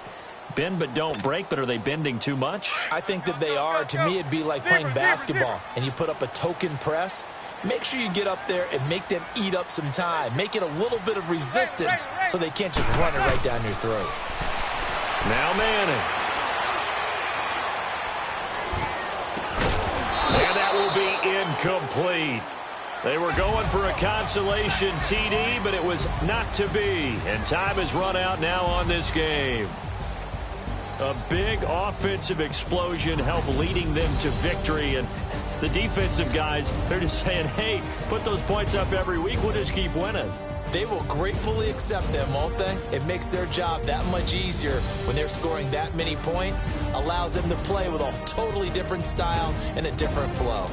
Bend but don't break, but are they bending too much? I think that they are. To me, it'd be like playing basketball, and you put up a token press. Make sure you get up there and make them eat up some time. Make it a little bit of resistance so they can't just run it right down your throat. Now Manning. And that will be incomplete. They were going for a consolation TD, but it was not to be. And time has run out now on this game. A big offensive explosion helped leading them to victory. And the defensive guys, they're just saying, hey, put those points up every week. We'll just keep winning. They will gratefully accept them, won't they? It makes their job that much easier when they're scoring that many points. Allows them to play with a totally different style and a different flow.